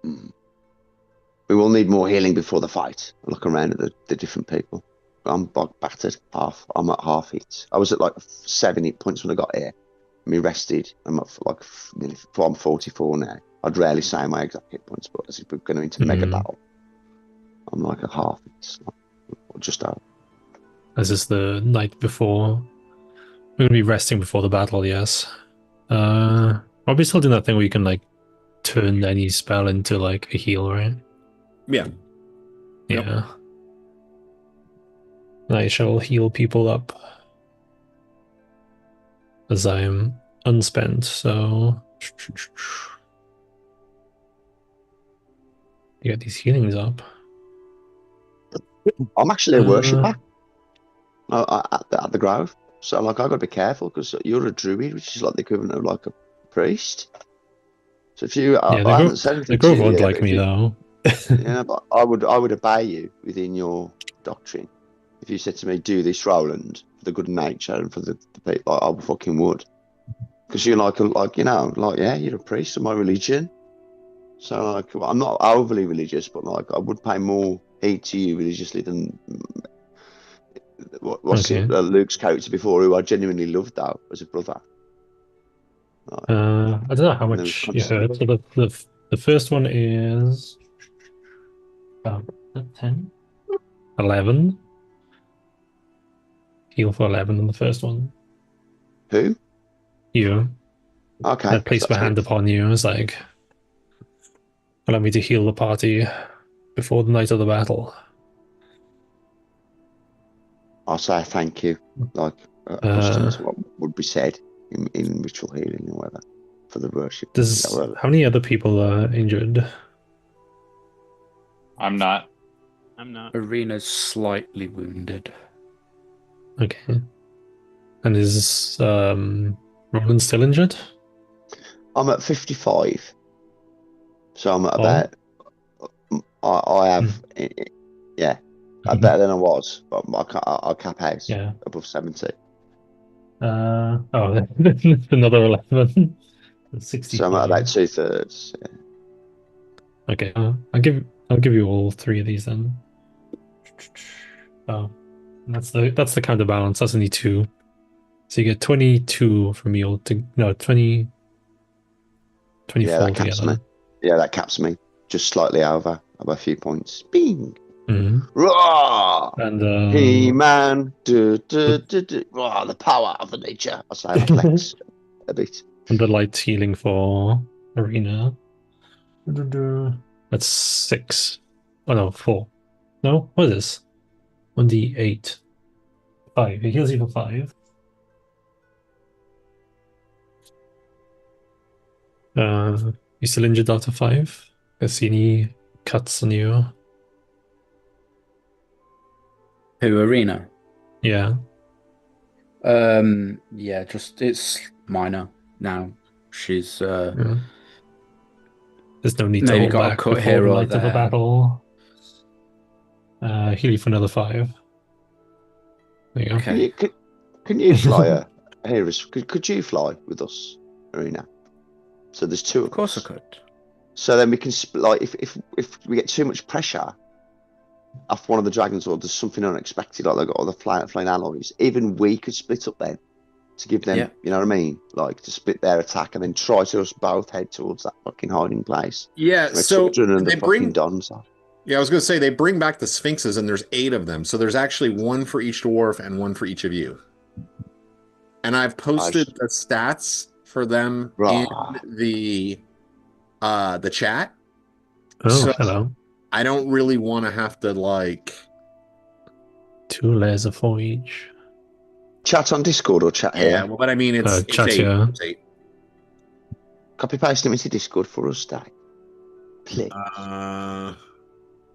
We will need more healing before the fight. I look around at the different people. I'm battered. I'm at half hit. I was at 7 hit points when I got here. Me rested. I'm at I'm 44 now. I'd rarely say my exact hit points, but as if we're going into mega battle, I'm at half hit. Or just out. This is the night before. We're going to be resting before the battle, yes. I'll be still doing that thing where you can turn any spell into a heal, right? Yeah. Yeah. I shall heal people up as I am unspent, so you get these healings up. I'm actually a worshipper at the grove, so I got to be careful because you're a druid, which is the equivalent of a priest. So if you, the grove won't like me though. Yeah, but I would obey you within your doctrine. If you said to me, "Do this, Roland, for the good of nature and for the people," I fucking would. Because you're you're a priest of my religion. So I'm not overly religious, but I would pay more heed to you religiously than Luke's character before, who I genuinely loved though as a brother. I don't know how much you heard. So the first one is 10, 11. Heal for 11 on the first one. Who? You. Okay. I placed my hand upon you. I was allow me to heal the party before the night of the battle. I'll say thank you. Customers, what would be said in ritual healing or whatever for the worship. How many other people are injured? I'm not. Arena's slightly wounded. Okay. And is Roland still injured? I'm at 55. So I'm at about... I have... Yeah. I'm better than I was, but I'll cap out above 70. Another 11. 65. So I'm at about 2/3. Yeah. Okay, I'll give you all 3 of these then. Oh, that's the counterbalance. That's only 2. So you get 22 from you. 20. 24 that caps together. me. Yeah, that caps me. Just slightly over a few points. Bing! Mm-hmm. Roar! And He-Man! Roar, the power of the nature. I'll say I flex a bit. and the light healing for Arena. That's 6. Oh no, 4. No, what is this? 1d8. 5. He heals you for 5. You still injured after 5? I see any cuts on you? Who, Arena? Yeah. Yeah, just it's minor now. She's Yeah. There's no need to maybe hold got a back cut before here the or light of a there. battle. Heal you for another 5. There you go. Okay. Can you fly Harris? Could you fly with us, Arena? So there's 2 of us. Of course I could. So then we can like if we get too much pressure off one of the dragons, or there's something unexpected, like they've got all the flying alloys, even we could split up then to give them, you know what I mean? Like to split their attack and then try to us both head towards that fucking hiding place. Yeah, so they bring Dons. Yeah, I was going to say they bring back the Sphinxes, and there's 8 of them. So there's actually 1 for each dwarf and 1 for each of you. And I've posted the stats for them in the chat. Oh, so hello. I don't really want to have to like 2 layers of 4 each. Chat on Discord or chat here? Yeah, well, but I mean it's chat 8. here. It's 8. Copy paste them into Discord for us, Stack. Please.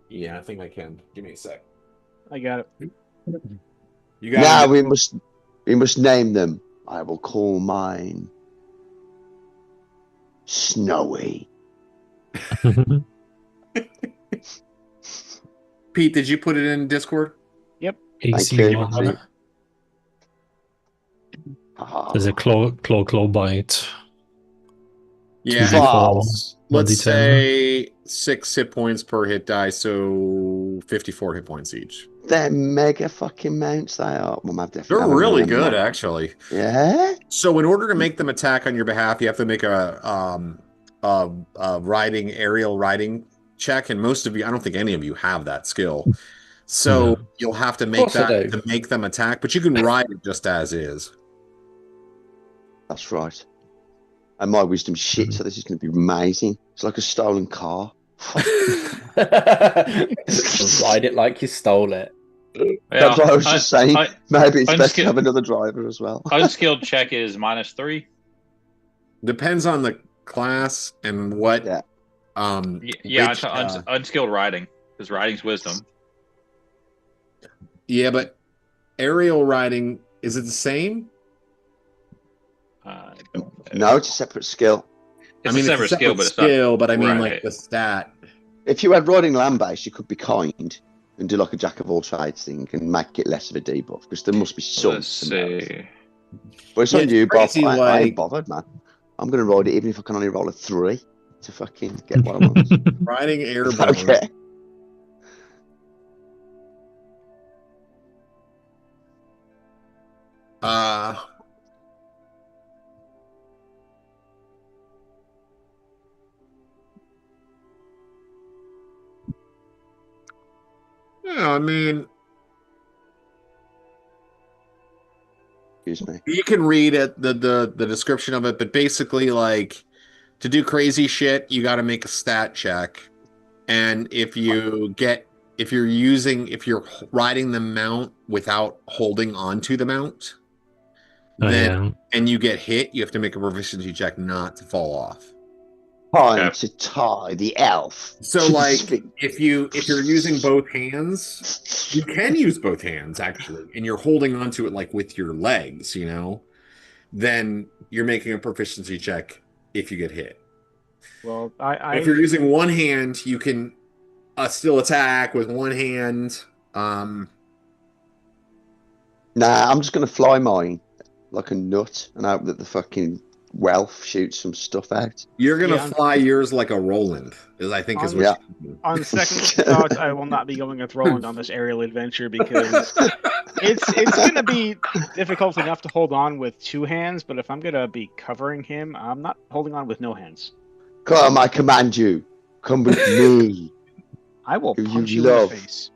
Yeah, I think I can. Give me a sec. I got it. You got now it. we must name them. I will call mine Snowy. Pete, did you put it in Discord? Yep. AC 1. There's a claw bite. Yeah. Let's 1d10. say 6 hit points per hit die, so 54 hit points each. They're mega fucking mounts, they are. Well, they're really good, actually. Yeah? So in order to make them attack on your behalf, you have to make a aerial riding check, and most of you, I don't think any of you have that skill. So you'll have to make that to make them attack, but you can ride it just as is. That's right. And my wisdom's shit, so this is going to be amazing. It's like a stolen car. Ride it like you stole it. Yeah, that's what I was just saying. Maybe it's best to have another driver as well. Unskilled check is -3. Depends on the class and what. Yeah. Unskilled riding, because riding's wisdom. Yeah, but aerial riding, is it the same? No, it's a separate skill. It's a separate skill, but it's not. But I mean, like the stat. If you had riding land base, you could be kind and do like a jack of all trades thing and make it less of a debuff, because there must be some. Let's see. But it's on you, Bob. I ain't bothered, man. I'm going to ride it even if I can only roll a 3 to fucking get what I want. Riding airborne. Okay. Yeah, I mean, excuse me. You can read it, the description of it, but basically, like, to do crazy shit, you got to make a stat check, and if you're riding the mount without holding onto the mount, and you get hit, you have to make a proficiency check not to fall off. Time to tie the elf. So, like, if you're using both hands, you can use both hands actually, and you're holding onto it like with your legs, you know, then you're making a proficiency check if you get hit. Well, if you're using one hand, you can still attack with one hand. Nah, I'm just gonna fly mine like a nut and hope that the fucking Welf shoots some stuff out. You're gonna fly yours like a Roland, I think is what. On second thought, I will not be going with Roland on this aerial adventure because it's gonna be difficult enough to hold on with 2 hands. But if I'm gonna be covering him, I'm not holding on with no hands. Come, I command you. Come with me. I will Who punch you you in love. the face.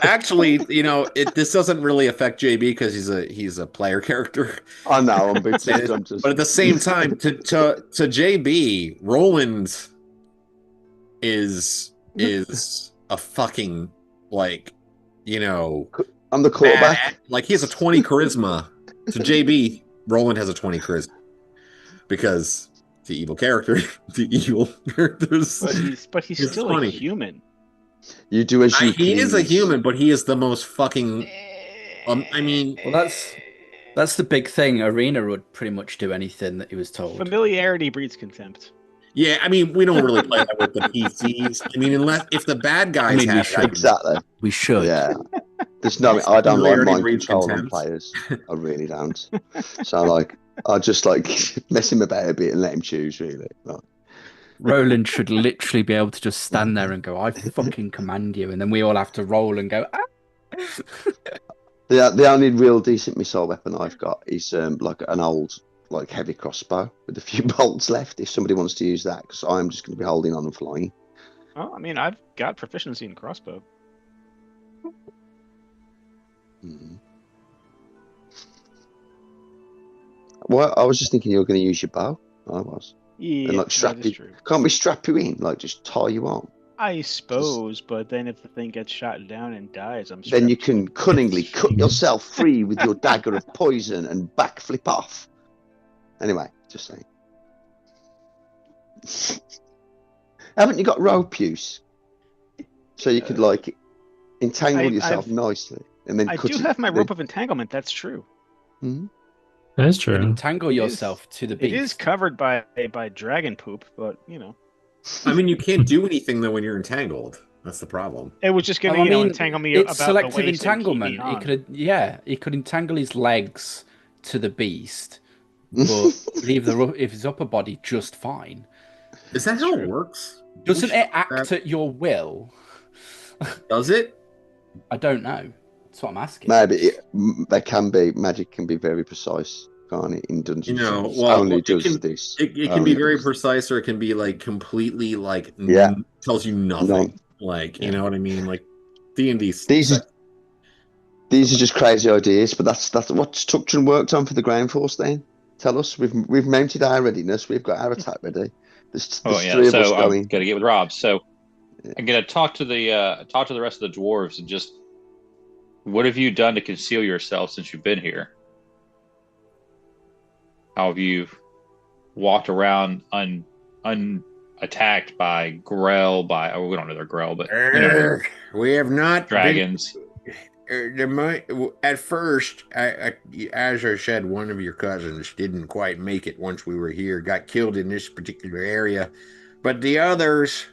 Actually, this doesn't really affect JB because he's a player character. I know, I'm But just. at the same time, to JB, Roland is a fucking like, I'm the quarterback. like he has a 20 charisma. To JB, Roland has a 20 charisma because the evil character, the evil characters. But he's still funny. a human. You do as you He please. is a human, but he is the most fucking. I mean, well, that's the big thing. Arena would pretty much do anything that he was told. Familiarity breeds contempt. Yeah, I mean, we don't really play that with the PCs. I mean, if the bad guys we have should. Exactly. We should. Yeah. There's no. I don't like Familiarity mind breeds control on contempt. players. I really don't. So I just mess him about a bit and let him choose. Really. Like, Roland should literally be able to just stand there and go, "I fucking command you," and then we all have to roll and go. Ah. The only real decent missile weapon I've got is like an old heavy crossbow with a few bolts left. If somebody wants to use that, because I'm just going to be holding on and flying. Well, I mean, I've got proficiency in crossbow. Well, I was just thinking you were going to use your bow. I was. Yeah, And strap that you. is true. Can't we strap you in? Just tie you on. I suppose, but then if the thing gets shot down and dies, I'm. Then you strapped can to it. cunningly cut yourself free with your dagger of poison and backflip off. Anyway, just saying. Haven't you got rope use? So you could entangle yourself nicely and then I cut do it, have my then- rope of entanglement. That's true. That's You can true. entangle yourself to the beast. It is covered by dragon poop, but I mean, you can't do anything though when you're entangled. That's the problem. it was just gonna entangle me it's about selective the waist entanglement. And keep He could entangle his legs to the beast, but leave if his upper body just fine. Is that how it works? Doesn't it act at your will? Does it? I don't know. That's what I'm asking. Maybe magic can be very precise, can't it? In Dungeons, only does this. It can be very precise, or it can be completely tells you nothing. You know what I mean? Like D&D. These are just crazy ideas, but that's what Structure worked on for the ground force. Then tell us, we've mounted our readiness, we've got our attack ready. There's three of us going. I'm gonna get with Rob. So I'm gonna talk to the rest of the dwarves and just, what have you done to conceal yourself since you've been here? How have you walked around unattacked by Grell? We don't know they're Grell, but we have not dragons. At first, as I said, one of your cousins didn't quite make it once we were here. Got killed in this particular area, but the others,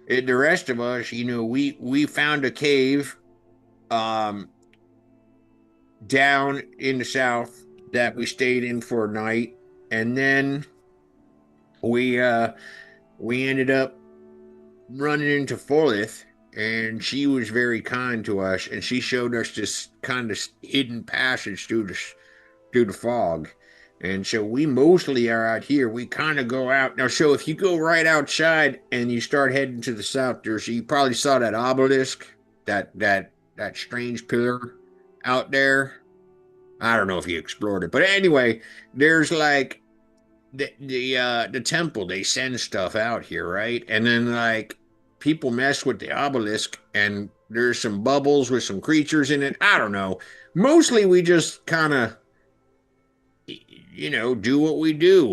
the rest of us, we found a cave, down in the south that we stayed in for a night, and then we ended up running into Forlith, and she was very kind to us, and she showed us this kind of hidden passage through the fog. And so we mostly are out here. We kind of go out now. So if you go right outside and you start heading to the south, you probably saw that obelisk, that strange pillar out there. I don't know if you explored it, but anyway, there's the temple. They send stuff out here, right? And then people mess with the obelisk, and there's some bubbles with some creatures in it. I don't know. Mostly we just kind of, do what we do.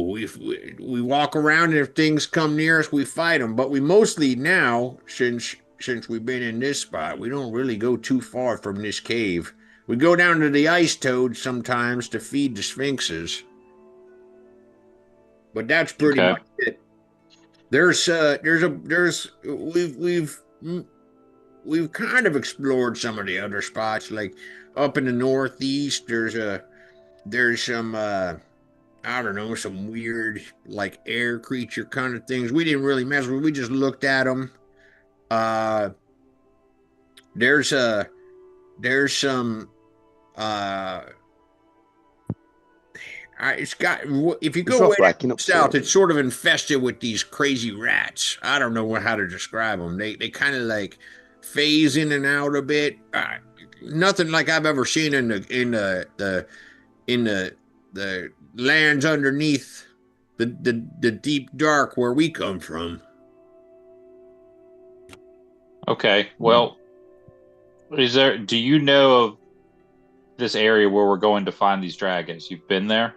We walk around, and if things come near us, we fight them. But we mostly now, since we've been in this spot, we don't really go too far from this cave. We go down to the ice toads sometimes to feed the sphinxes. But that's pretty much it. We've kind of explored some of the other spots, like up in the northeast. There's some I don't know, some weird air creature kind of things. We didn't really mess with. We just looked at them. There's some It's got. If you It's go not way breaking down up south, soon. it's sort of infested with these crazy rats. I don't know how to describe them. They kind of like phase in and out a bit. Nothing like I've ever seen in the lands underneath the deep dark where we come from. Okay. Well, do you know of this area where we're going to find these dragons? You've been there?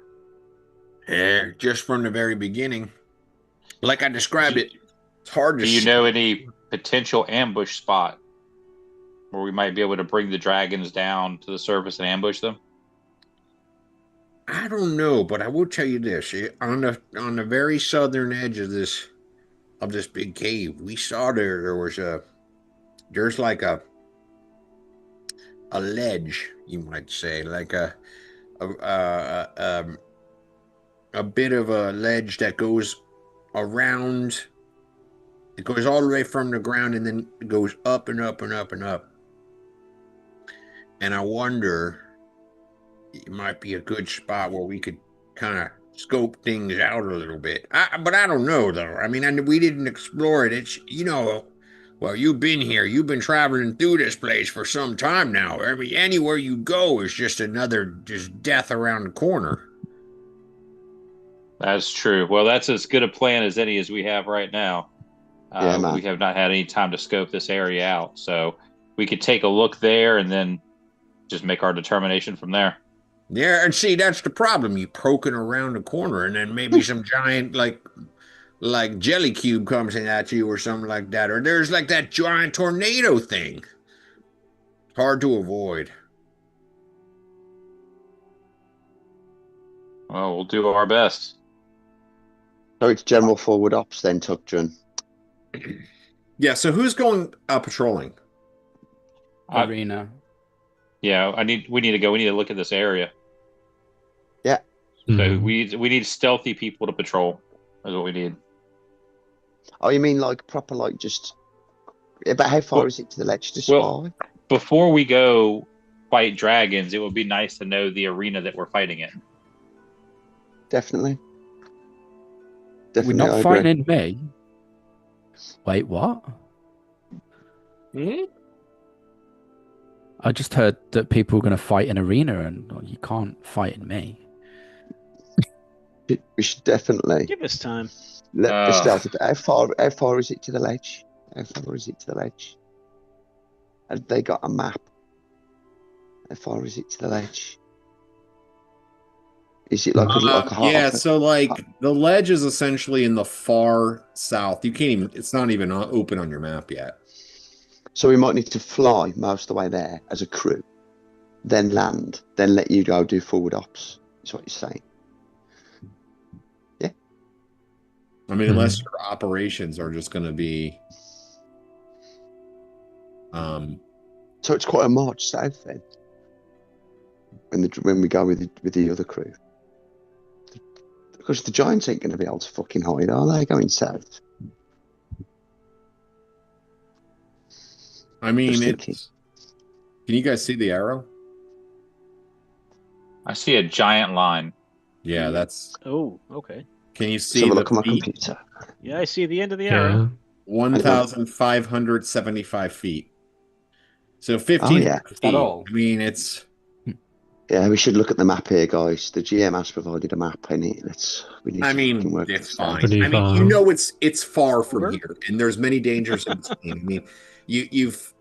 Yeah, just from the very beginning. Like I described it, it's hard to Do you see. know any potential ambush spot where we might be able to bring the dragons down to the surface and ambush them? I don't know, but I will tell you this: on the very southern edge of this big cave, we saw there's like a ledge, you might say, like a a, a, a bit of a ledge that goes around. It goes all the way from the ground and then it goes up and up and up and up. And I wonder, it might be a good spot where we could kind of scope things out a little bit. But I don't know, though. I mean, we didn't explore it. It's, well, you've been here. You've been traveling through this place for some time now. I mean, anywhere you go is just just death around the corner. That's true. Well, that's as good a plan as any as we have right now. We have not had any time to scope this area out. So we could take a look there and then just make our determination from there. Yeah, and see, that's the problem. You poking around the corner and then maybe some giant, like jelly cube comes in at you or something like that. Or there's like that giant tornado thing. Hard to avoid. Well, we'll do our best. So it's general forward ops then, Tukjun. Yeah, so who's going patrolling? Arena. Yeah, we need to go. We need to look at this area. Yeah. So we need stealthy people to patrol. Is what we need. Oh, you mean like proper, like just about how far is it to the ledge to spy? Well, before we go fight dragons, it would be nice to know the arena that we're fighting in. Definitely. We're not fighting in May. Wait, what? I just heard that people were going to fight in arena, and you can't fight in May. We should definitely give us time. Let the stealth. How far is it to the ledge? How far is it to the ledge? Have they got a map? How far is it to the ledge? Is it like a yeah, so like the ledge is essentially in the far south. You can't even, it's not even open on your map yet. So we might need to fly most of the way there as a crew, then land, then let you go do forward ops. That's what you're saying. Yeah. I mean, unless your operations are just going to be. So it's quite a march south then. When we go with the other crew. Because the Giants ain't going to be able to fucking hide, are they? Going south. I mean, can you guys see the arrow? I see a giant line. Yeah, that's. Oh, okay. Can you see the look at my computer? Yeah, I see the end of the arrow. 1,575 feet. So 15 feet. I mean, it's. Yeah, we should look at the map here, guys. The GM has provided a map, and it's fine. I mean, you know, it's far from here, and there's many dangers in between. I mean, you've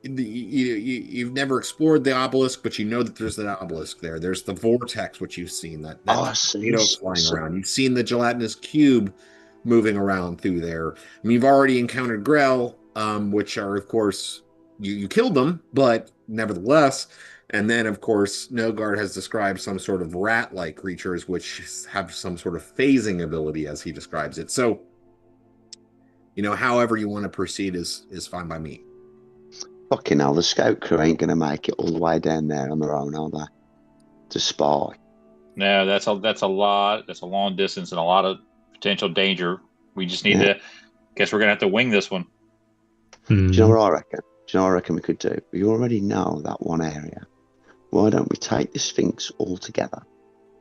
never explored the obelisk, but you know that there's an obelisk there. There's the vortex, which you've seen that tornado flying around. You've seen the gelatinous cube moving around through there. I mean, you've already encountered Grell, which are, of course, you killed them, but nevertheless. And then, of course, Nogard has described some sort of rat-like creatures which have some sort of phasing ability, as he describes it. So, however you want to proceed is fine by me. Fucking hell, the scout crew ain't going to make it all the way down there on their own, are they? To spy. No, that's a lot. That's a long distance and a lot of potential danger. We just need to. Guess we're going to have to wing this one. Do you know what I reckon? Do you know what I reckon we could do? We already know that one area. Why don't we take the Sphinx all together,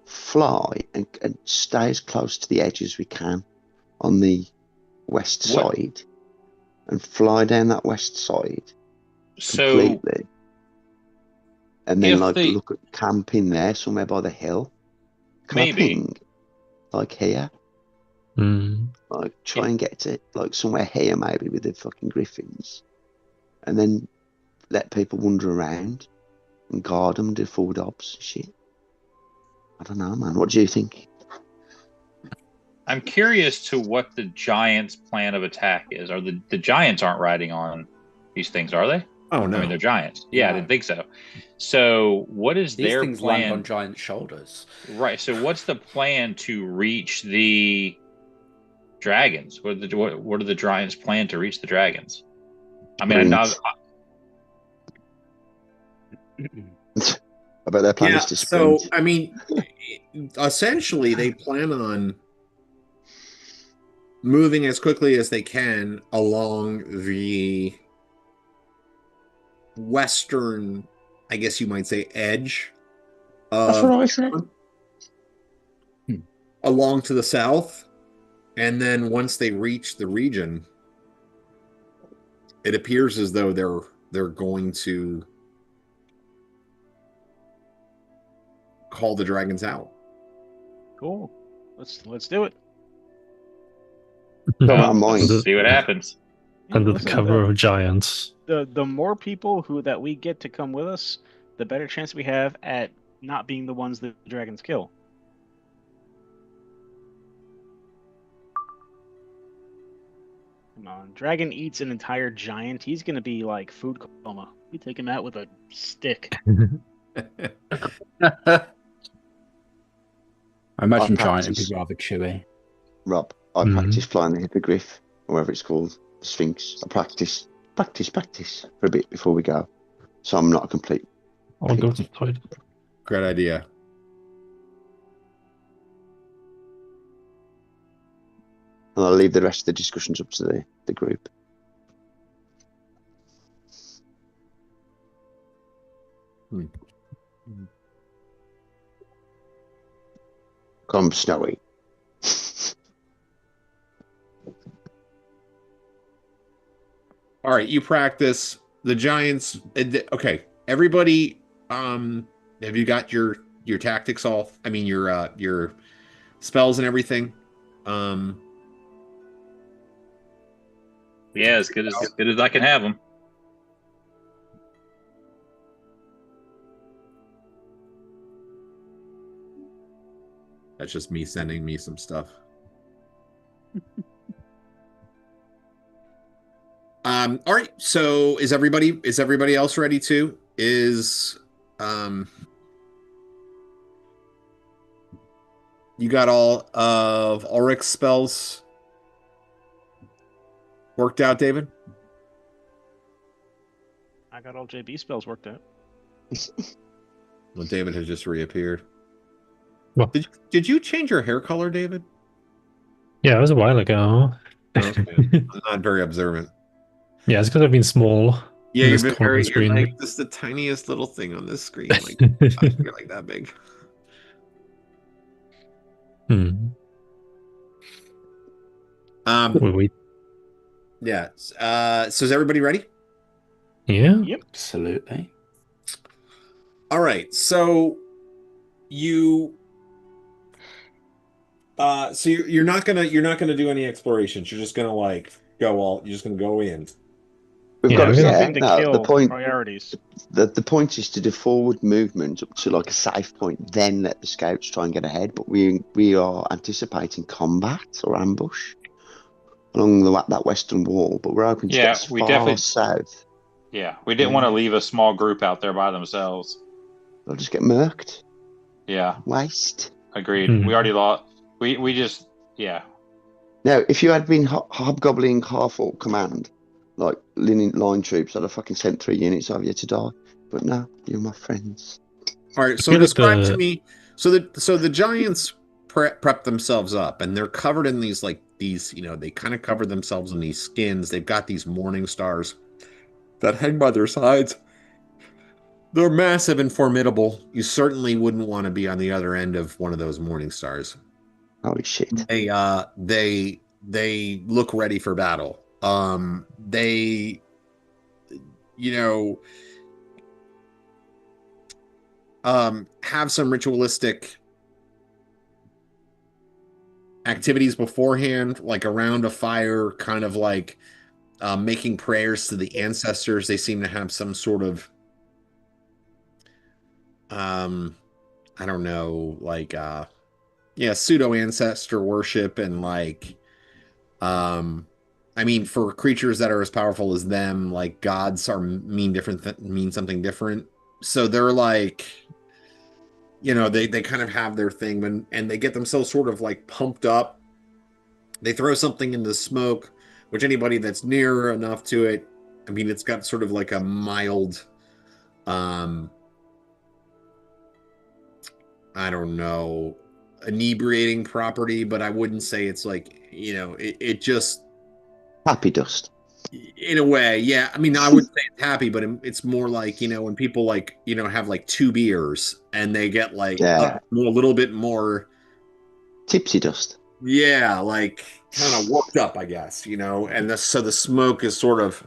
fly and stay as close to the edge as we can on the west side, and fly down that west side completely. And then look at camping there somewhere by the hill. Camping like here. Like try and get to like somewhere here maybe with the fucking griffins. And then let people wander around and guard them, do forward ops shit. I don't know, man. What do you think? I'm curious to what the giants' plan of attack is. Are the giants aren't riding on these things, are they? Oh no, I mean they're giants. Yeah, I didn't think so. So what is these their things plan? land on giant shoulders, right? So what's the plan to reach the dragons? What are the giants' plan to reach the dragons? I mean, I bet their plan is to sprint. So I mean, essentially, they plan on moving as quickly as they can along the western, I guess you might say, edge. That's what I said. Along to the south, and then once they reach the region, it appears as though they're going to call the dragons out. Cool. Let's do it. Let's see what happens. Under the cover of giants. The more people that we get to come with us, the better chance we have at not being the ones that the dragons kill. Come on, dragon eats an entire giant. He's gonna be like food coma. We take him out with a stick. I imagine giant would be rather chewy. Rob, I practice flying the hippogriff, or whatever it's called, the Sphinx. I practice for a bit before we go, so I'm not a complete. I'll go to the toilet. Great idea. And I'll leave the rest of the discussions up to the group. Come, Snowy. All right, you practice the giants. Okay, everybody. Have you got your tactics all? I mean, your spells and everything. Yeah, as good as I can have them. That's just me sending me some stuff. All right. So is everybody else ready too? You got all of Ulrich's spells worked out, David? I got all JB spells worked out. Well, David has just reappeared. What? Did you change your hair color, David? Yeah, it was a while ago. Okay. I'm not very observant. Yeah, it's because I've been small. Yeah, you've been very. You're like this, the tiniest little thing on this screen. Like you're like that big. Wait. Yeah. So is everybody ready? Yeah. Yep. Absolutely. All right. So you. So you're not gonna do any explorations. You're just gonna like go all. You're just gonna go in. We've got something to kill the point. Priorities. The point is to do forward movement up to like a safe point, then let the scouts try and get ahead. But we are anticipating combat or ambush along that western wall. But we're hoping to get far south. Yeah, we didn't want to leave a small group out there by themselves. They'll just get murked. Yeah. Waste. Agreed. We already lost. We just Now, if you had been hobgoblin half-orc command, like line troops, I'd have fucking sent 3 units over you to die. But no, you're my friends. All right, so describe to me. So the giants prep themselves up, and they're covered in these they kind of cover themselves in these skins. They've got these morning stars that hang by their sides. They're massive and formidable. You certainly wouldn't want to be on the other end of one of those morning stars. Holy shit. They look ready for battle. They, have some ritualistic activities beforehand, like around a fire, kind of like making prayers to the ancestors. They seem to have some sort of I don't know, like pseudo ancestor worship, and like I mean, for creatures that are as powerful as them, like gods mean something different. So they're like, they kind of have their thing, and they get themselves sort of like pumped up. They throw something in the smoke, which anybody that's near enough to it, I mean, it's got sort of like a mild, I don't know, inebriating property, but I wouldn't say it's like, it just... Happy dust. In a way, yeah. I mean, I would say it's happy, but it's more like, when people like, have like 2 beers and they get like a little bit more... Tipsy dust. Yeah, like kind of worked up, I guess, and so the smoke is sort of,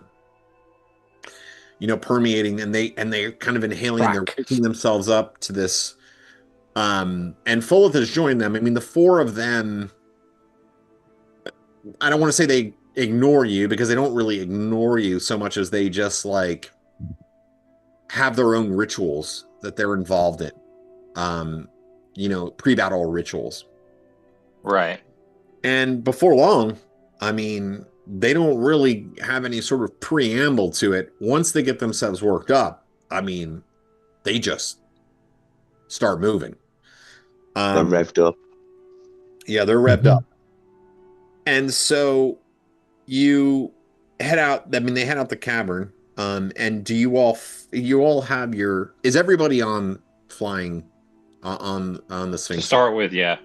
permeating, and they're kind of inhaling, and they're picking themselves up to this. And Foleth has joined them. I mean, the 4 of them, I don't want to say they ignore you, because they don't really ignore you so much as they just like have their own rituals that they're involved in, pre-battle rituals. Right. And before long, I mean, they don't really have any sort of preamble to it. Once they get themselves worked up, I mean, they just start moving. They're revved up. Yeah, they're revved up. And so you head out. I mean, they head out the cavern. And do you all have your? Is everybody on flying on the Sphinx? To start with, yeah.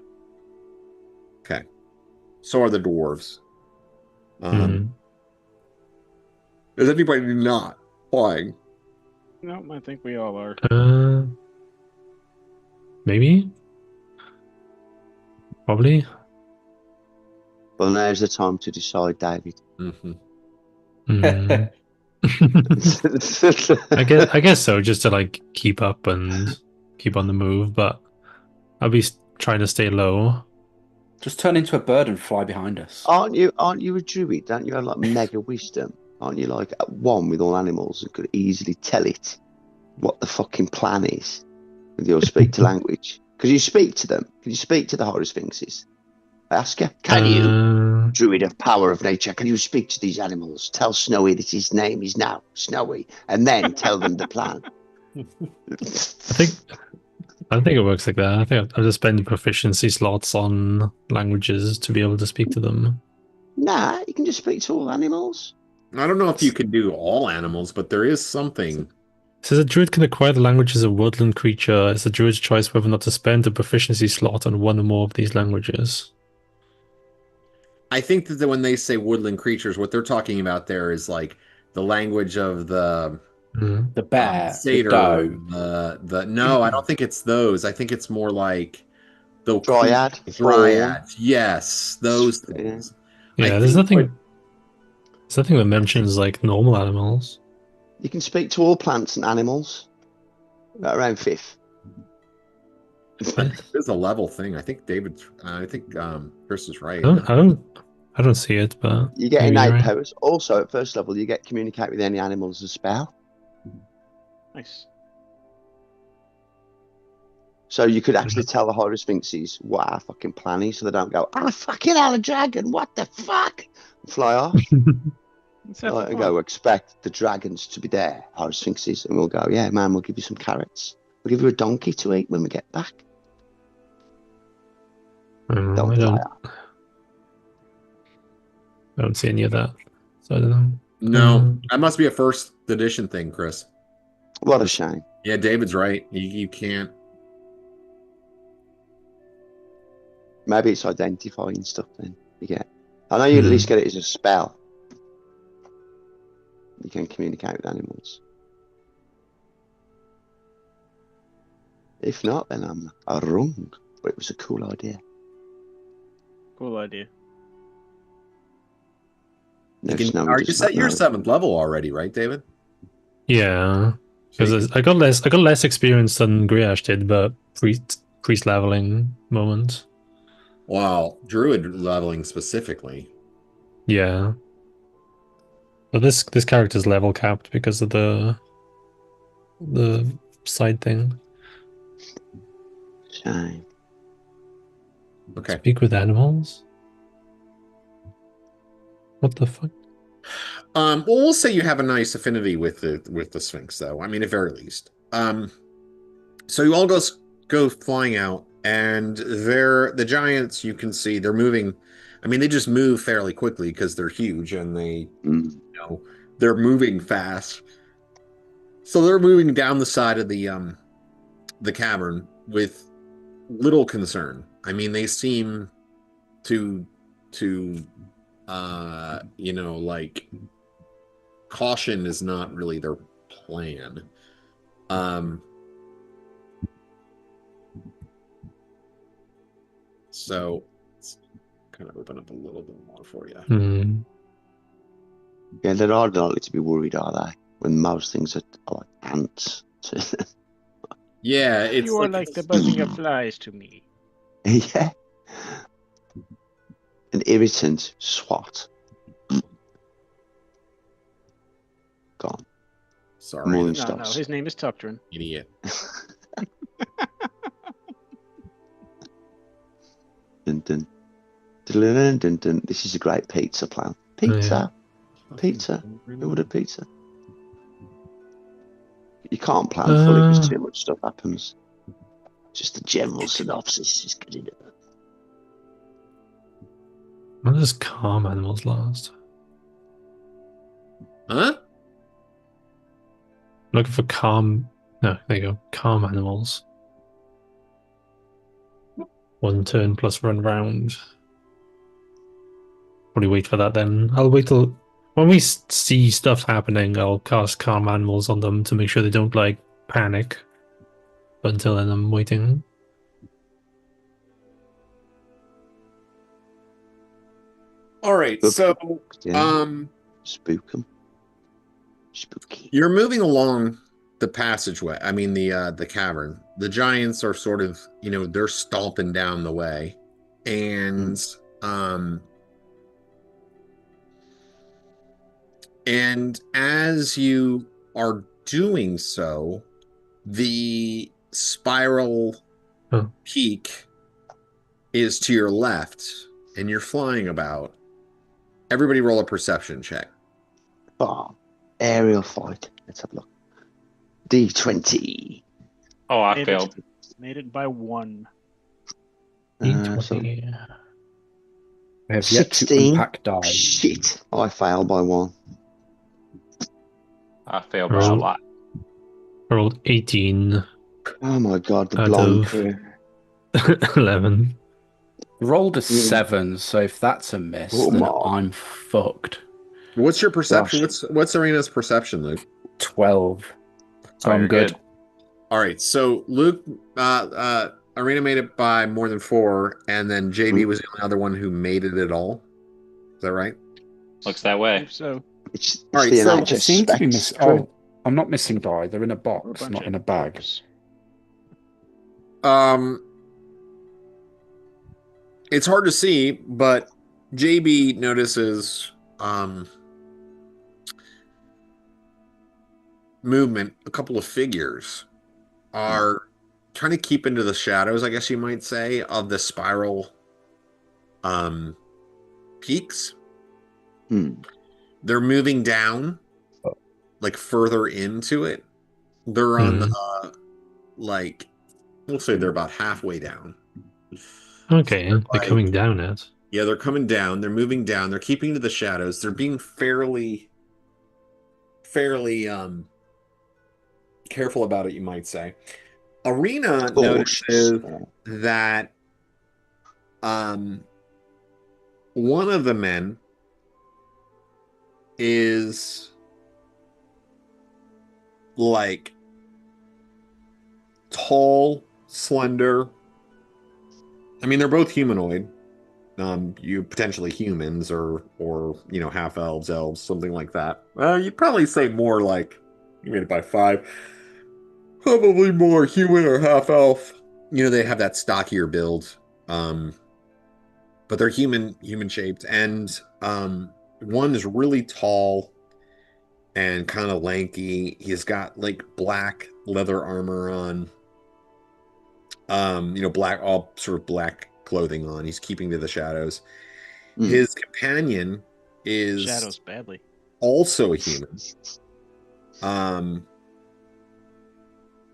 Okay. So are the dwarves. Is anybody not flying? No, I think we all are. Maybe. Probably. Well, now's the time to decide, David. I guess so, just to like keep up and keep on the move, but I'll be trying to stay low. Just turn into a bird and fly behind us. Aren't you a druid? Don't you have like mega wisdom? Aren't you like at one with all animals and could easily tell it what the fucking plan is with your speak to language? Because you speak to them. Can you speak to the horror sphinxes? I ask you, can you, druid of power of nature, can you speak to these animals? Tell Snowy that his name is now Snowy, and then tell them the plan. I don't think it works like that. I think I'll just spend proficiency slots on languages to be able to speak to them. Nah, you can just speak to all animals. I don't know if you can do all animals, but there is something. It says a druid can acquire the languages of a woodland creature. It's a druid's choice whether or not to spend a proficiency slot on one or more of these languages. I think that when they say woodland creatures, what they're talking about there is like the language of the bear, satyr, the no, I don't think it's those. I think it's more like the dryad. Yes, those things. Yeah, there's nothing that mentions like normal animals. You can speak to all plants and animals. Around 5th. There's a level thing. I think Chris is right. I don't see it, but you get innate powers. Also, at first level, you get communicate with any animal as a spell. Nice. So you could actually tell the horror sphinxes what our fucking plan is, so they don't go, fucking hell, a dragon, what the fuck? And fly off. And go, expect the dragons to be there, horror sphinxes, and we'll go, yeah, man, we'll give you some carrots. We'll give you a donkey to eat when we get back. I don't see any of that, so I don't know. No, that must be a first edition thing, Chris. What a shame. Yeah, David's right. You can't. Maybe it's identifying stuff then. You get. I know you at least get it as a spell. You can communicate with animals. If not, then I'm wrong. But it was a cool idea. Cool idea. No You snow. are you set your 7th level already, right, David? Yeah, because I got less experience than Griash did, but priest leveling moment. Wow, druid leveling specifically. Yeah, but this character's level capped because of the side thing. Shame. Okay. Speak with animals. What the fuck? Well, we'll say you have a nice affinity with the Sphinx, though. I mean, at very least. So you all go flying out, and the giants. You can see they're moving. I mean, they just move fairly quickly because they're huge, and they're moving fast. So they're moving down the side of the cavern with little concern. I mean, they seem to like caution is not really their plan. So let's kind of open up a little bit more for you. Yeah, they're hardly likely to be worried, are they? When most things are like ants. Yeah, it's you are like the buzzing of flies to me. Yeah. An irritant swat. Gone. Sorry. More No, stuffs. his name is Tuctrin. Idiot. Dun, dun. Dun, dun, dun. This is a great pizza plan. Pizza. Yeah. Pizza. Who would have pizza? You can't plan fully because too much stuff happens. Just the general synopsis is good enough. When does calm animals last? Huh? Looking for calm. No, there you go. Calm animals. 1 turn plus run round. Probably wait for that then. I'll wait till when we see stuff happening. I'll cast calm animals on them to make sure they don't like panic. But until then, I'm waiting. All right. So, spook them. Spooky. You're moving along the passageway. I mean, the cavern. The giants are sort of, they're stomping down the way, and and as you are doing so, the spiral peak is to your left, and you're flying about. Everybody roll a perception check. Oh, aerial fight. Let's have a look. D20. Oh, I failed. Made it by 1. D20. We have 16. yet to unpack die. Shit. I failed by 1. I failed by a lot. I rolled 18. Oh my god, the blonde crew. 11. Rolled a 7, so if that's a miss, then I'm fucked. What's your perception? What's Arena's perception, Luke? 12. So I'm good. All right, so Luke, Arena made it by more than 4, and then JB was the only other one who made it at all. Is that right? Looks that way. So it's all right. The so I seem to be missing. Oh, I'm not missing die. They're in a box, not in a bag. It's hard to see, but JB notices movement. A couple of figures are trying to keep into the shadows, I guess you might say, of the spiral peaks. They're moving down, like further into it. They're on we'll say they're about halfway down. Okay, so they're coming down it. Yeah, they're coming down. They're moving down. They're keeping to the shadows. They're being fairly careful about it, you might say. Arena notices that one of the men is like tall, slender. I mean, they're both humanoid. You potentially humans or half elves, something like that. You'd probably say more like you made it by 5. Probably more human or half elf. They have that stockier build, but they're human shaped, and one is really tall and kind of lanky. He's got like black leather armor on. Black, all sort of black clothing on. He's keeping to the shadows. His companion is shadows badly. Also a human.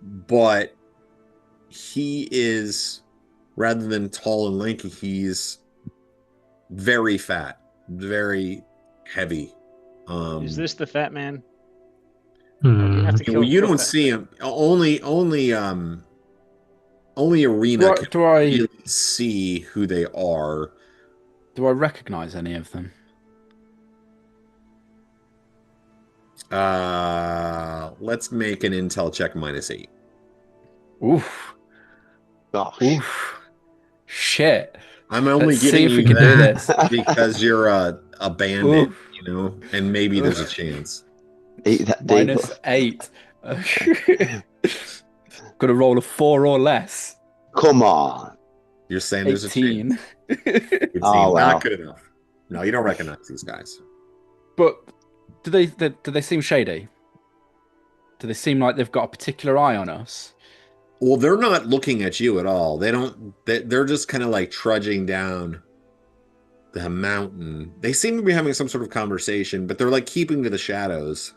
But he is, rather than tall and lanky, he's very fat, very heavy. Is this the fat man? You don't see him. Only Arena can really see who they are. Do I recognize any of them? Let's make an intel check -8. Oof. Gosh. Oof. Shit. I'm only giving you that because you're a bandit, and maybe there's a chance. Eat that -8. Gotta roll a 4 or less. Come on. You're saying there's 18. a chance. Oh, wow. Not good enough. No, you don't recognize these guys. But do they seem shady? Do they seem like they've got a particular eye on us? Well, they're not looking at you at all. They're just kind of like trudging down the mountain. They seem to be having some sort of conversation, but they're like keeping to the shadows.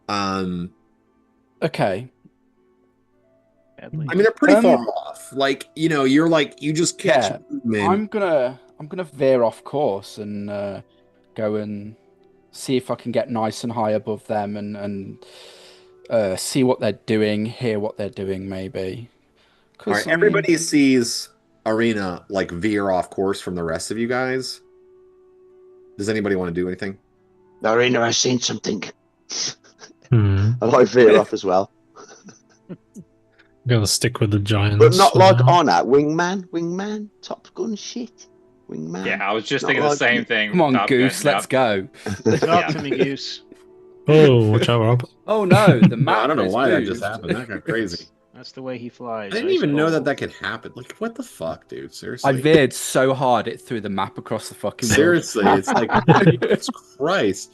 Okay. I mean, they're pretty far off. Like, you're like, you just catch movement. I'm gonna veer off course and go and see if I can get nice and high above them and see what they're doing, hear what they're doing, maybe. All right, everybody sees Arena like veer off course from the rest of you guys. Does anybody want to do anything? Arena, I've seen something. I like veer off as well. I'm gonna stick with the giants. But not like Honor. Wingman? Top Gun shit. Wingman. Yeah, I was just thinking the same thing. Come on, Goose, let's go. Talk to me, Goose. Oh, watch out, Rob. Oh no, the map. I don't know why moved. that just happened. That got crazy. That's the way he flies. I didn't even know that could happen. Like, what the fuck, dude? Seriously. I veered so hard it threw the map across the fucking world. Seriously, it's like, Jesus Christ.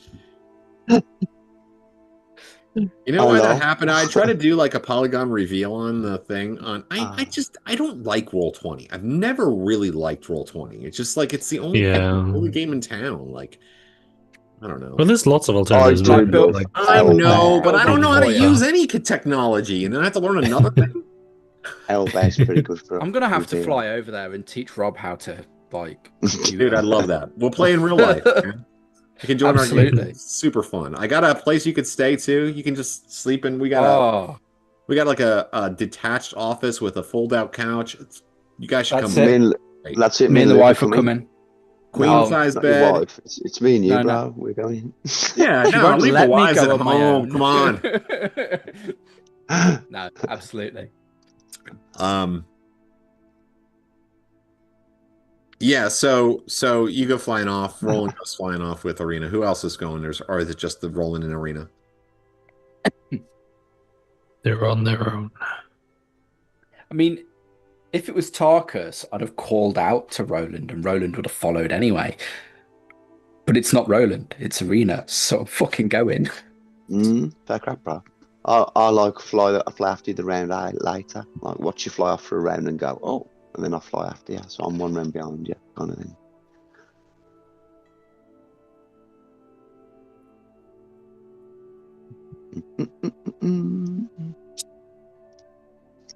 You know why that happened? I tried to do like a polygon reveal on the thing. I don't like Roll20. I've never really liked Roll20. It's just like it's the only game in town. Like, I don't know. Well, there's lots of alternatives. I know, but I don't know how to use any technology, and then I have to learn another thing. Hellbear's pretty good for. I'm gonna have to fly over there and teach Rob how to like. Dude, I'd love that. We'll play in real life. Man. You can join our game. It's super fun. I got a place you could stay too. You can just sleep in. We got like a detached office with a fold-out couch. You guys should come. That's it. Me and the wife are coming. Queen size bed. It's me and you, bro. We're going. Yeah, no, leave the wives at home. Come on. No, absolutely. Yeah, so you go flying off. Roland goes flying off with Arena. Who else is going? Or is it just the Roland and Arena? They're on their own. I mean, if it was Tarkus, I'd have called out to Roland, and Roland would have followed anyway. But it's not Roland; it's Arena. So I'm fucking going. Fair crap, bro. I like fly after you the round later. Like watch you fly off for a round and go, oh. And then I fly after you, so I'm one round behind you, kind of thing.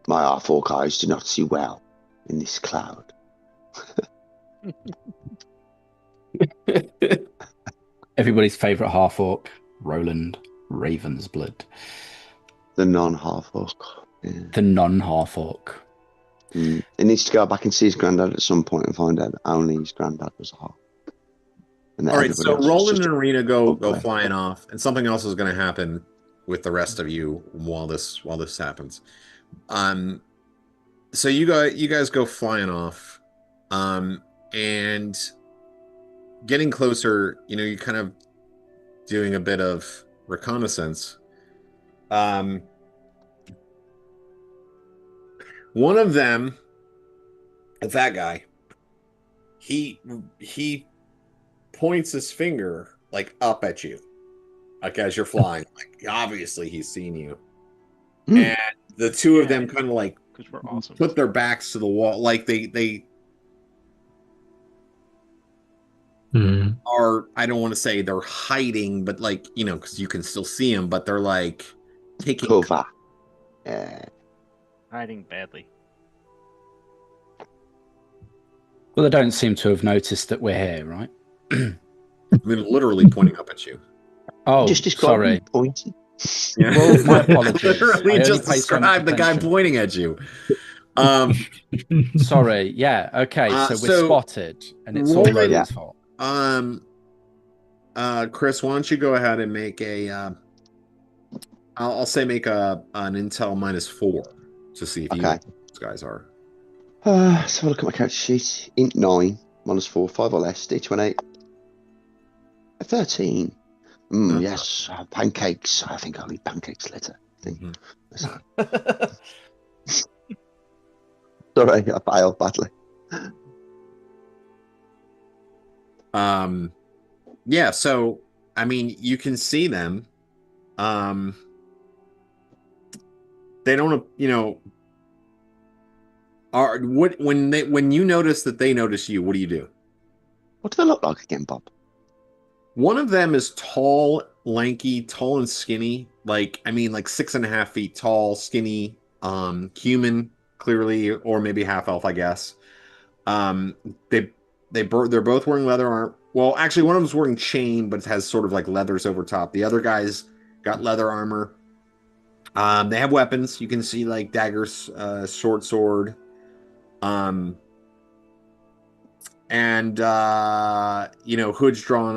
My R4 eyes do not see well in this cloud. Everybody's favourite half-orc, Roland Ravensblood. The non-half-orc. Yeah. The non-half-orc. He needs to go back and see his granddad at some point and find out only his granddad was a half. All right, so Roland and Arena go flying off, and something else is going to happen with the rest of you while this happens. So you guys go flying off, and getting closer. You're kind of doing a bit of reconnaissance. One of them, the fat guy, he points his finger like up at you, like as you're flying. Like obviously he's seen you, and the two of them kind of like because we're awesome. put their backs to the wall, like they are. I don't want to say they're hiding, but like because you can still see them, but they're like taking cover. Hiding badly. Well, they don't seem to have noticed that we're here, right? I mean, literally pointing up at you. Oh, Just sorry. Pointing. Yeah. Well, my apologies. Literally just described the guy pointing at you. Sorry. Yeah. Okay. So we're spotted, and it's all Roland's fault. Chris, why don't you go ahead and make a? I'll say make an intel -4 to see if these guys are. Let's have a look at my character sheet. Int 9, -4, 5 or less, D28. 13. Yes, pancakes. I think I'll eat pancakes later. Sorry, I failed badly. Yeah, so I mean, you can see them. They don't, are when you notice that they notice you, what do you do? What do they look like again, Bob? One of them is tall, lanky, tall and skinny. Like 6.5 feet tall, skinny, human, clearly, or maybe half elf, I guess. They're both wearing leather armor. Well, actually, one of them's wearing chain, but it has sort of like leathers over top. The other guy's got leather armor. They have weapons. You can see like daggers, short sword. And hood's drawn,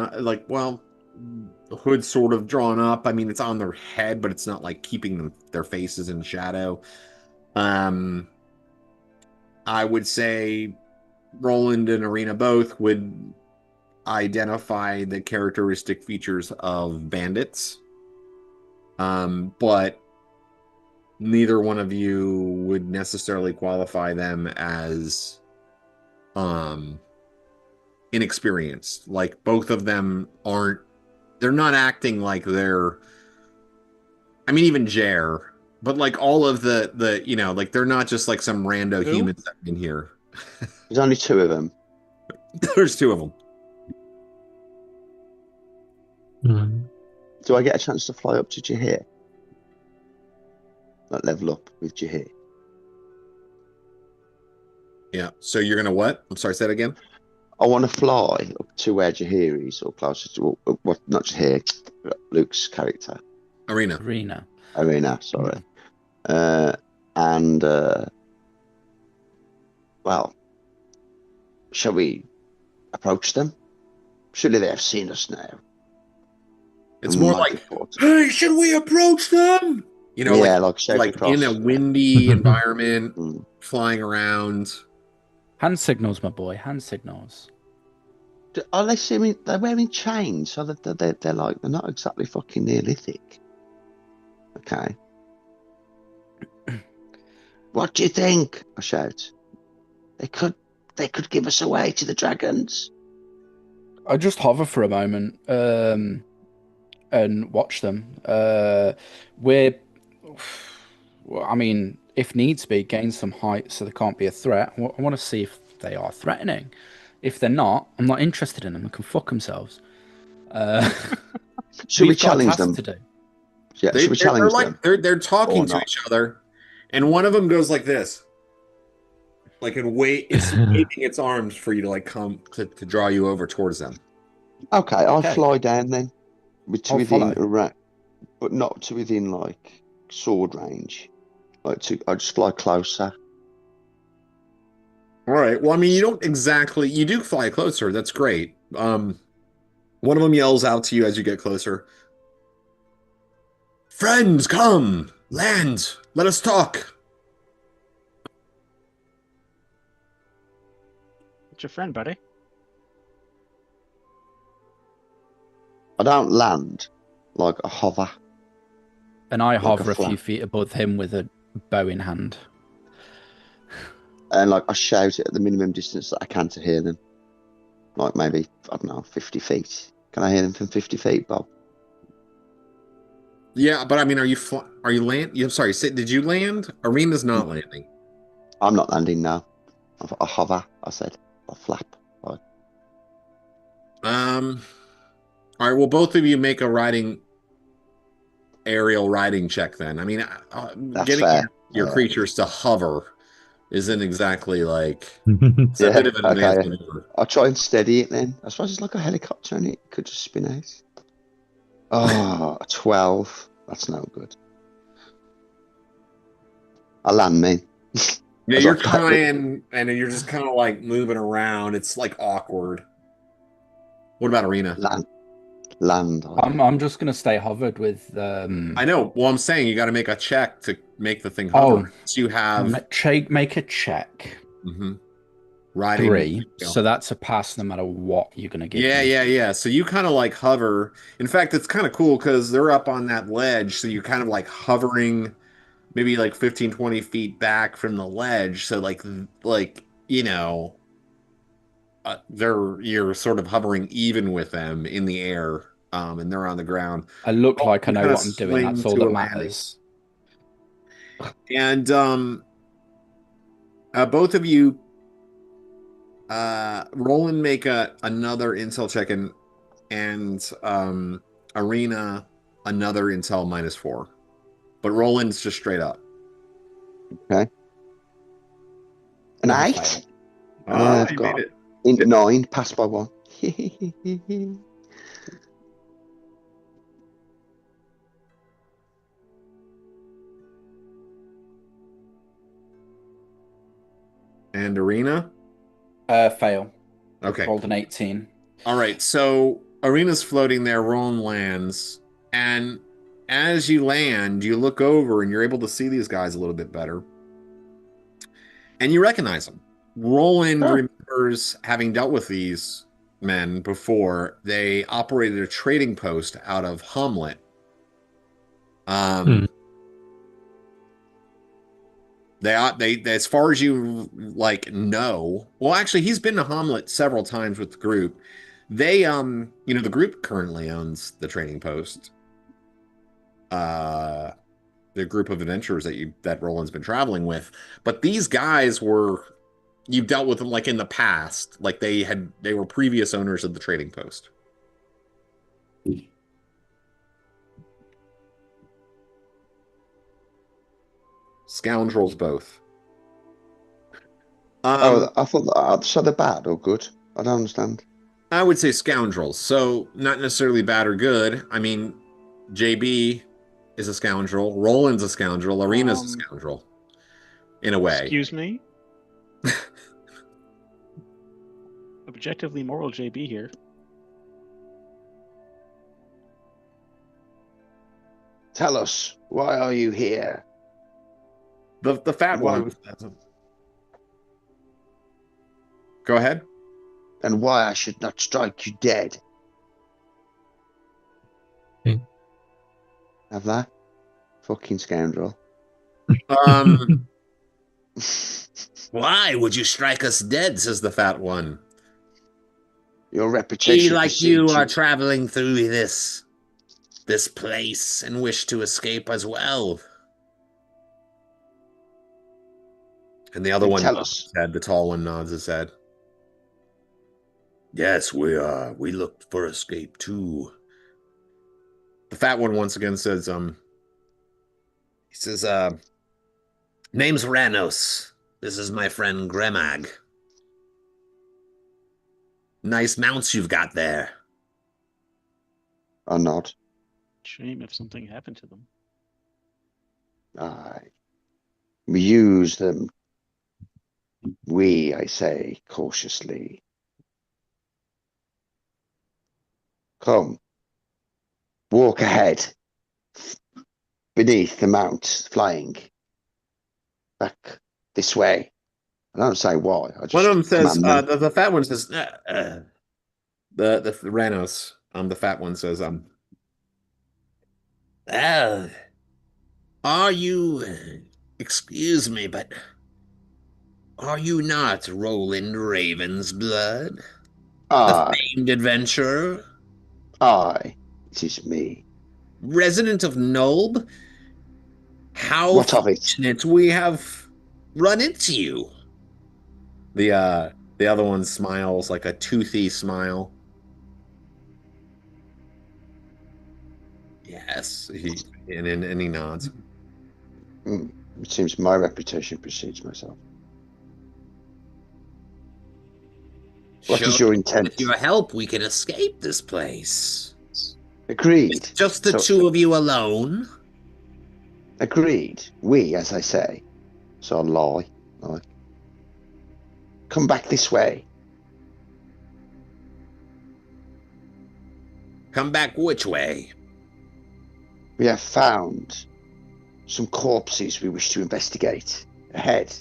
the hood's sort of drawn up. I mean, it's on their head, but it's not like keeping their faces in shadow. I would say Roland and Arena both would identify the characteristic features of bandits. But neither one of you would necessarily qualify them as inexperienced. Like both of them they're not acting like they're, I mean, even Jer, but like all of the like they're not just like some rando humans that in here. There's only 2 of them. There's 2 of them. Do I get a chance to fly up to Jahir? Like level up with Jahir? Yeah. So you're gonna what? I'm sorry, say that again. I want to fly up to where Jahir is, or closer to not Jahir, Luke's character. Arena. Sorry. Well, shall we approach them? Surely they have seen us now. It's more like, hey, should we approach them? Like in a windy environment, flying around. Hand signals, my boy. Hand signals. Are they seeming? They're wearing chains, so that they're not exactly fucking Neolithic. Okay. What do you think? I shout. They could give us away to the dragons. I just hover for a moment and watch them. If needs be, gain some height so they can't be a threat. I want to see if they are threatening. If they're not, I'm not interested in them. They can fuck themselves. Should we challenge them? To do. Yeah, should we challenge them? They're talking to each other, and one of them goes like this. Like it's waving its arms for you to like come to draw you over towards them. Okay, I'll fly down then, to within, but not to within like sword range. I'll just fly closer. All right. Well, I mean, you do fly closer. That's great. One of them yells out to you as you get closer. Friends, come, land, let us talk. It's your friend, buddy. I don't land like a hover. And I Like hover a flap. few feet above him with a bow in hand. And like I shout it at the minimum distance that I can to hear them. Like maybe, I don't know, 50 feet. Can I hear them from 50 feet, Bob? Yeah, but I mean, are you land? I'm sorry. Did you land? Arena's not landing. I'm not landing now. I hover. I said I flap. All right. Well, both of you make a aerial riding check then. I mean, That's getting fair. your creatures to hover isn't exactly like it's Yeah, a bit of an okay. advancement. I'll try and steady it then. I suppose it's like a helicopter and it could just spin out. Oh, a 12. That's no good. I land me. Yeah, As you're I flap it. trying, and you're just kind of like moving around. It's like awkward. What about Arena? Land. I'm just gonna stay hovered with. I know. Well, I'm saying you got to make a check to make the thing hover. So you have make a check. Riding 3. So that's a pass no matter what you're gonna get. Yeah. So you kind of like hover. In fact, it's kind of cool because they're up on that ledge. So you're kind of like hovering maybe like 15, 20 feet back from the ledge. So like you know, you're sort of hovering even with them in the air, and they're on the ground. I look like I know what I'm doing. swing That's all to that a matters. And both of you, roll and make another intel check, and Arena another intel -4. But Roland's just straight up. Okay. An Never 8. fail. Ah, I've you got made it. in 9, passed by 1. And Arena? Fail. Okay. Rolled an 18. All right. So Arena's floating there, Roland lands, and as you land, you look over and you're able to see these guys a little bit better. And you recognize them. Roland remembers having dealt with these men before. They operated a trading post out of Hommlet. They as far as you like know. Well, actually, he's been to Hommlet several times with the group. They the group currently owns the trading post. The group of adventurers that Roland's been traveling with. But these guys you've dealt with them like in the past. Like they were previous owners of the trading post. Scoundrels both. I thought so they're bad or good? I don't understand. I would say scoundrels. So not necessarily bad or good. I mean, JB is a scoundrel. Roland's a scoundrel. Arena's a scoundrel. In a way. Excuse me? Objectively moral JB here. Tell us, why are you here? The fat one. Go ahead. And why I should not strike you dead. Have that? Fucking scoundrel. Why would you strike us dead, says the fat one. Your reputation. We, like you, are traveling through this place and wish to escape as well. And the other one nods his head. The tall one nods his head. Yes, we are. We looked for escape too. The fat one once again says, he says, name's Ranos. This is my friend Gremag. Nice mounts you've got there. I nod. Shame if something happened to them. Aye. We use them. I say, cautiously. Come. Walk ahead. Beneath the mount, flying. Back this way. I don't say why. I just one of them says, command them. the fat one says, the Ranos, the fat one says, well, are you, excuse me, but are you not Roland Ravensblood, the Aye, famed adventurer, aye, it is me. resident of Nulb? How What of it? fortunate we have run into you. The other one smiles like a toothy smile. Yes, and he nods. It seems my reputation precedes myself. What is your intent? With your help, we can escape this place. Agreed. It's just the two of you alone. Agreed. We, as I say. So I lie. Come back this way. Come back which way? We have found some corpses we wish to investigate. Ahead.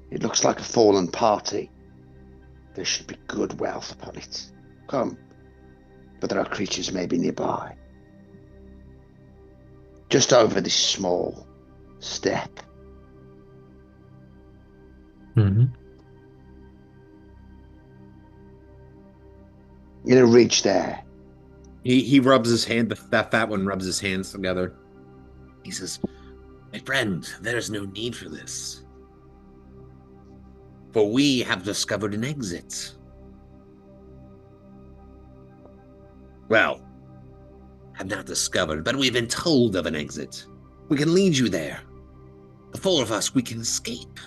It looks like a fallen party. There should be good wealth upon it. Come. But there are creatures maybe nearby. Just over this small step. Mm-hmm. In a ridge there. He rubs his hand, that fat one rubs his hands together. He says, my friend, there's no need for this. For we have discovered an exit. Well, have not discovered, but we've been told of an exit. We can lead you there. The four of us, we can escape.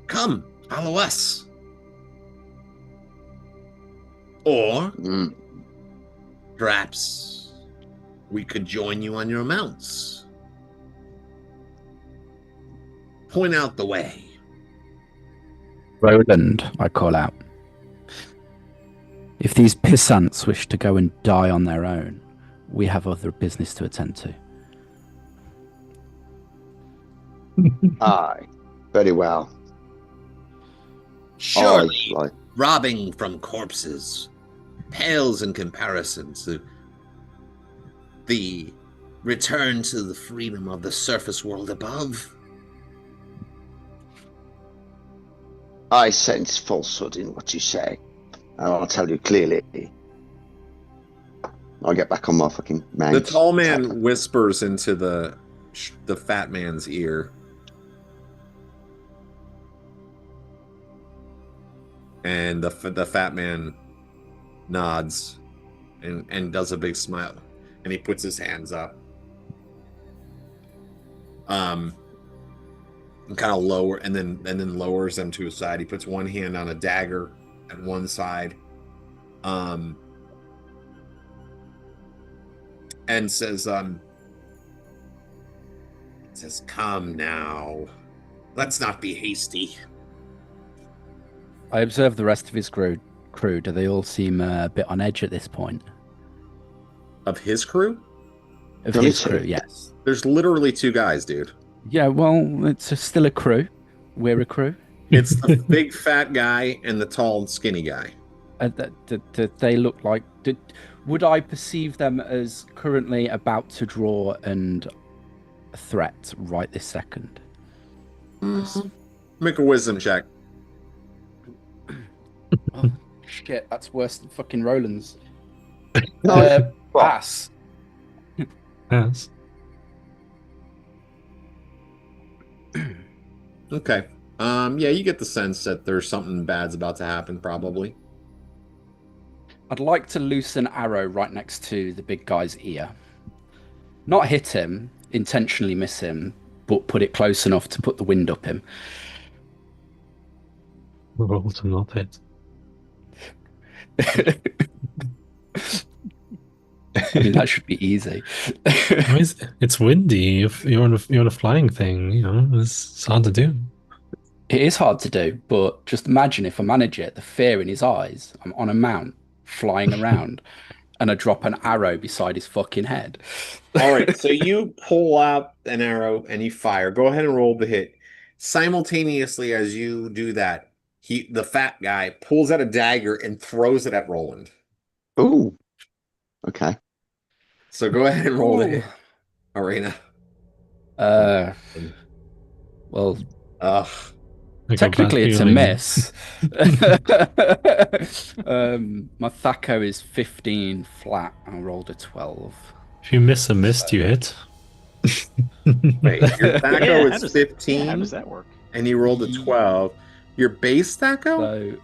Come, follow us. Or perhaps we could join you on your mounts. Point out the way. Roland, I call out. If these pissants wish to go and die on their own, we have other business to attend to. Aye. Very well. Surely, robbing from corpses pales in comparison to the return to the freedom of the surface world above. I sense falsehood in what you say, and I'll tell you clearly. I'll get back on my fucking mount. The tall man whispers into the fat man's ear. And the fat man nods and does a big smile, and he puts his hands up, and kind of lower, and then lowers them to his side. He puts one hand on a dagger at one side, and says, "Come now, let's not be hasty." I observe the rest of his crew. Do they all seem a bit on edge at this point? Of his crew? Of his crew, yes. There's literally two guys, dude. Yeah, well, it's still a crew. We're a crew. It's the big fat guy and the tall skinny guy. Do they look like... Would I perceive them as currently about to draw and a threat right this second? Make a wisdom check. Oh, shit, that's worse than fucking Roland's. Pass. Pass. Okay. Yeah, you get the sense that there's something bad's about to happen, probably. I'd like to loose an arrow right next to the big guy's ear. Not hit him, intentionally miss him, but put it close enough to put the wind up him. Roll to not hit. I mean, that should be easy. It's windy. If you're on a flying thing, it's hard to do. It is hard to do, but just imagine if I manage it, the fear in his eyes. I'm on a mount, flying around. and I drop an arrow beside his fucking head. All right, so you pull out an arrow and you fire. Go ahead and roll the hit. Simultaneously, as you do that, the fat guy pulls out a dagger and throws it at Roland. Ooh. Okay. So go ahead and roll the hit, Arena. Well, Technically, it's a miss. My THAC0 is 15 flat. I rolled a 12. If you miss a mist, you hit. Wait, your THAC0 is 15? How does that work? And you rolled a 12. Your base THAC0?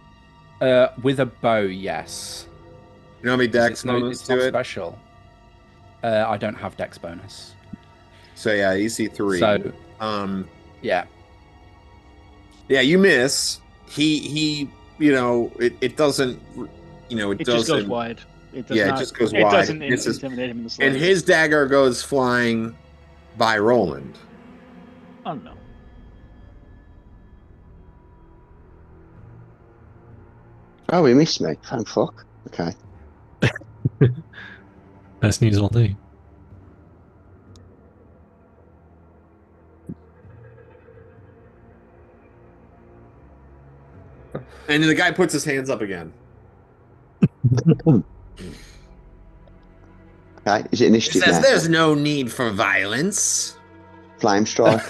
So, with a bow, yes. You know how many dex bonus to it? Special. I don't have dex bonus. So yeah, EC3. So, yeah. Yeah, you miss. He it doesn't, it just goes wide. It just goes wide. It doesn't intimidate him in the slightest. And his dagger goes flying by Roland. Oh, no. Oh, he missed me. Thank fuck. Okay. Best news all day. And then the guy puts his hands up again. Okay, is it initiative? He says, now? "There's no need for violence." Flame strike.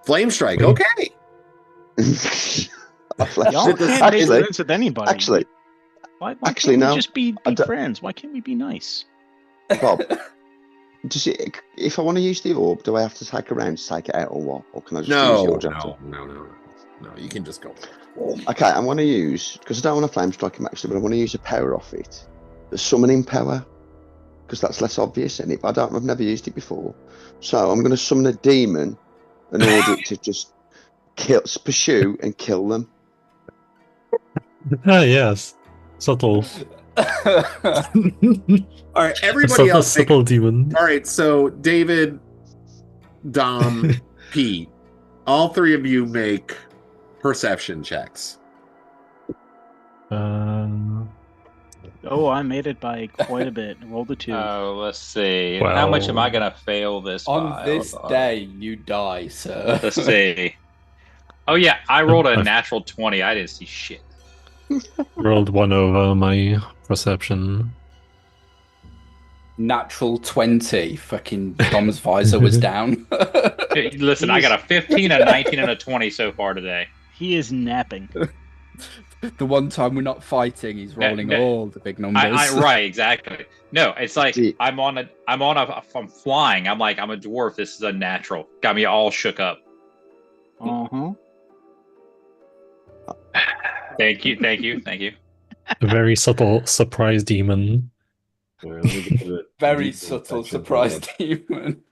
Flame strike. Okay. Y'all can't make friends with anybody. Actually, why can't we just be friends? Why can't we be nice? Bob, if I want to use the orb, do I have to take a round to take it out or what? Or can I just use your job? No, you can just go. Okay, I want to use, because I don't want to flame strike him actually, but I want to use a power off it. The summoning power, because that's less obvious in it, but I've never used it before. So I'm going to summon a demon in order to just pursue and kill them. Ah, yes. Subtle. All right, everybody else. Subtle demon. All right, so David, Dom, Pete, all three of you make perception checks. Oh, I made it by quite a bit. Rolled a 2. Oh, let's see. Well, how much am I gonna fail this? On this day, you die, sir. Let's see. Oh yeah, I rolled a natural 20. I didn't see shit. Rolled 1 over my perception. Natural 20. Fucking Dom's visor was down. Hey, listen, I got a 15, a 19, and a 20 so far today. He is napping. The one time we're not fighting, he's rolling all the big numbers. Right, exactly. No, it's like I'm flying. I'm like, I'm a dwarf. This is a natural. Got me all shook up. Uh-huh. Thank you. A very subtle surprise demon. Very subtle surprise demon.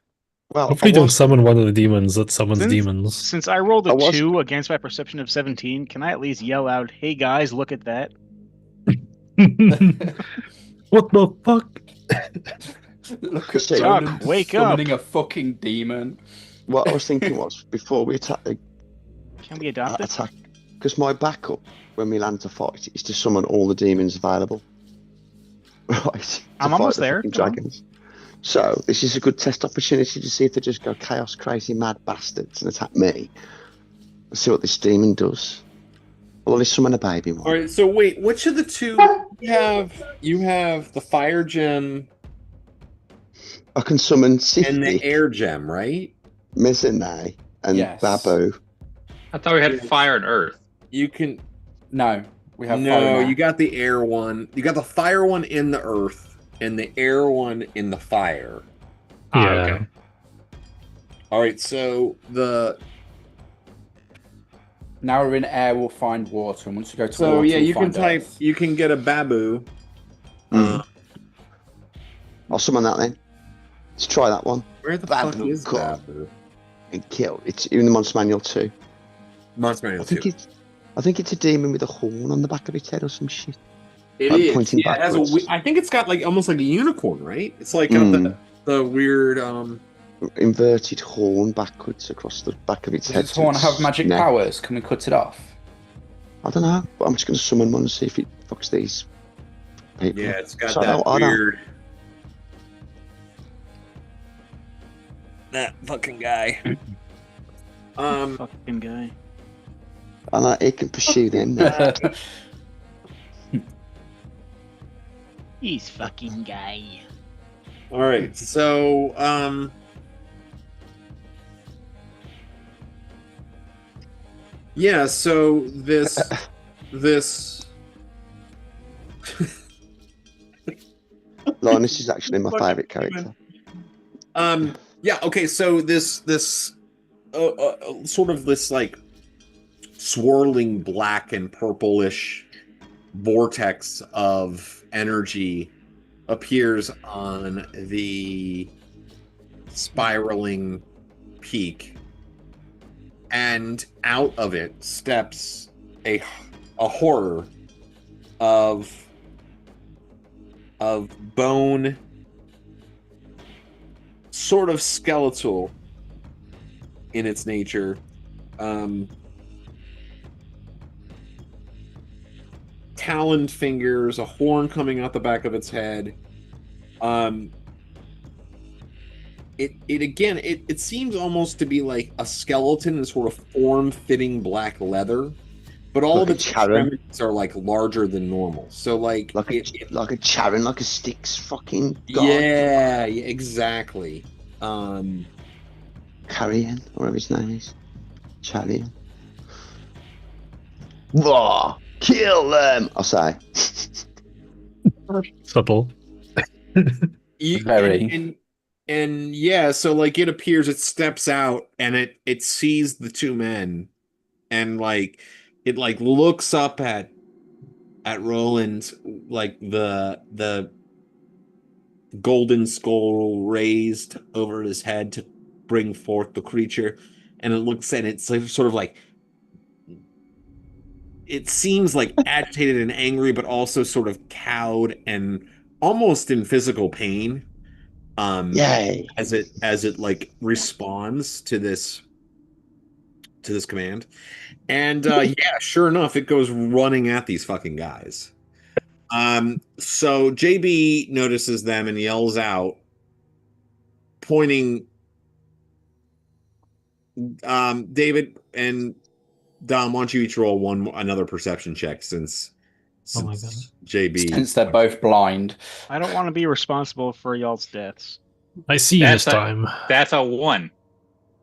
Well, hopefully don't summon one of the demons that summons demons. Since I rolled a 2 against my perception of 17, can I at least yell out, "Hey guys, look at that"? What the fuck? Look at Chuck, wake up! Summoning a fucking demon. What I was thinking was, before we attack, can we adopt it? Because my backup when we land to fight is to summon all the demons available. Right. I'm almost there. Dragons. So this is a good test opportunity to see if they just go chaos crazy mad bastards and attack me. Let's see what this demon does. I'll only summon a baby one. All right. So wait, which of the two you have the fire gem? I can summon Sifty and the air gem, right? Mizane and Babu. I thought we had fire and earth. You can. No, we have. No, you got the air one. You got the fire one in the earth. And the air one in the fire. Yeah. Okay. All right, so now we're in air, we'll find water, and once you go to so water, yeah, you can find type. earth. You can get a babu. I'll summon that then. Let's try that one. Where the Babu fuck is cut. babu? And kill. It's in the Monster Manual 2. Monster Manual 2. I think it's a demon with a horn on the back of its head or some shit. It like is. pointing Yeah, it has I think it's got like almost like a unicorn, right? It's like got the weird inverted horn backwards across the back of its head. Does this horn have magic powers? Can we cut it off? I don't know, but I'm just going to summon one and see if it fucks these people. Yeah, it's got So that I don't- weird. That fucking guy. Fucking guy. I know it can pursue them. Then. He's fucking guy. All right, so yeah, so this Linus is actually my favourite character. Yeah, okay, so this sort of this like swirling black and purplish vortex of energy appears on the spiraling peak, and out of it steps a horror of bone, sort of skeletal in its nature. Taloned fingers, a horn coming out the back of its head. It seems almost to be like a skeleton in sort of form-fitting black leather, but all of its extremities are like larger than normal. So like a Charon, like a Styx fucking god. Yeah, exactly. Carrion, whatever his name is. Charion. Raw! Kill them! I'll say. Subtle. Very. And yeah, so like it appears, it steps out and it sees the two men, and like it like looks up at Roland, like the golden skull raised over his head to bring forth the creature, and it looks at it sort of like, it seems like agitated and angry, but also sort of cowed and almost in physical pain. Yay! As it like responds to this command, and yeah, sure enough, it goes running at these fucking guys. So JB notices them and yells out, pointing. David and Dom, why don't you each roll another perception check since Oh my God. JB, Since they're both blind. I don't want to be responsible for y'all's deaths. I see you this time. That's a 1.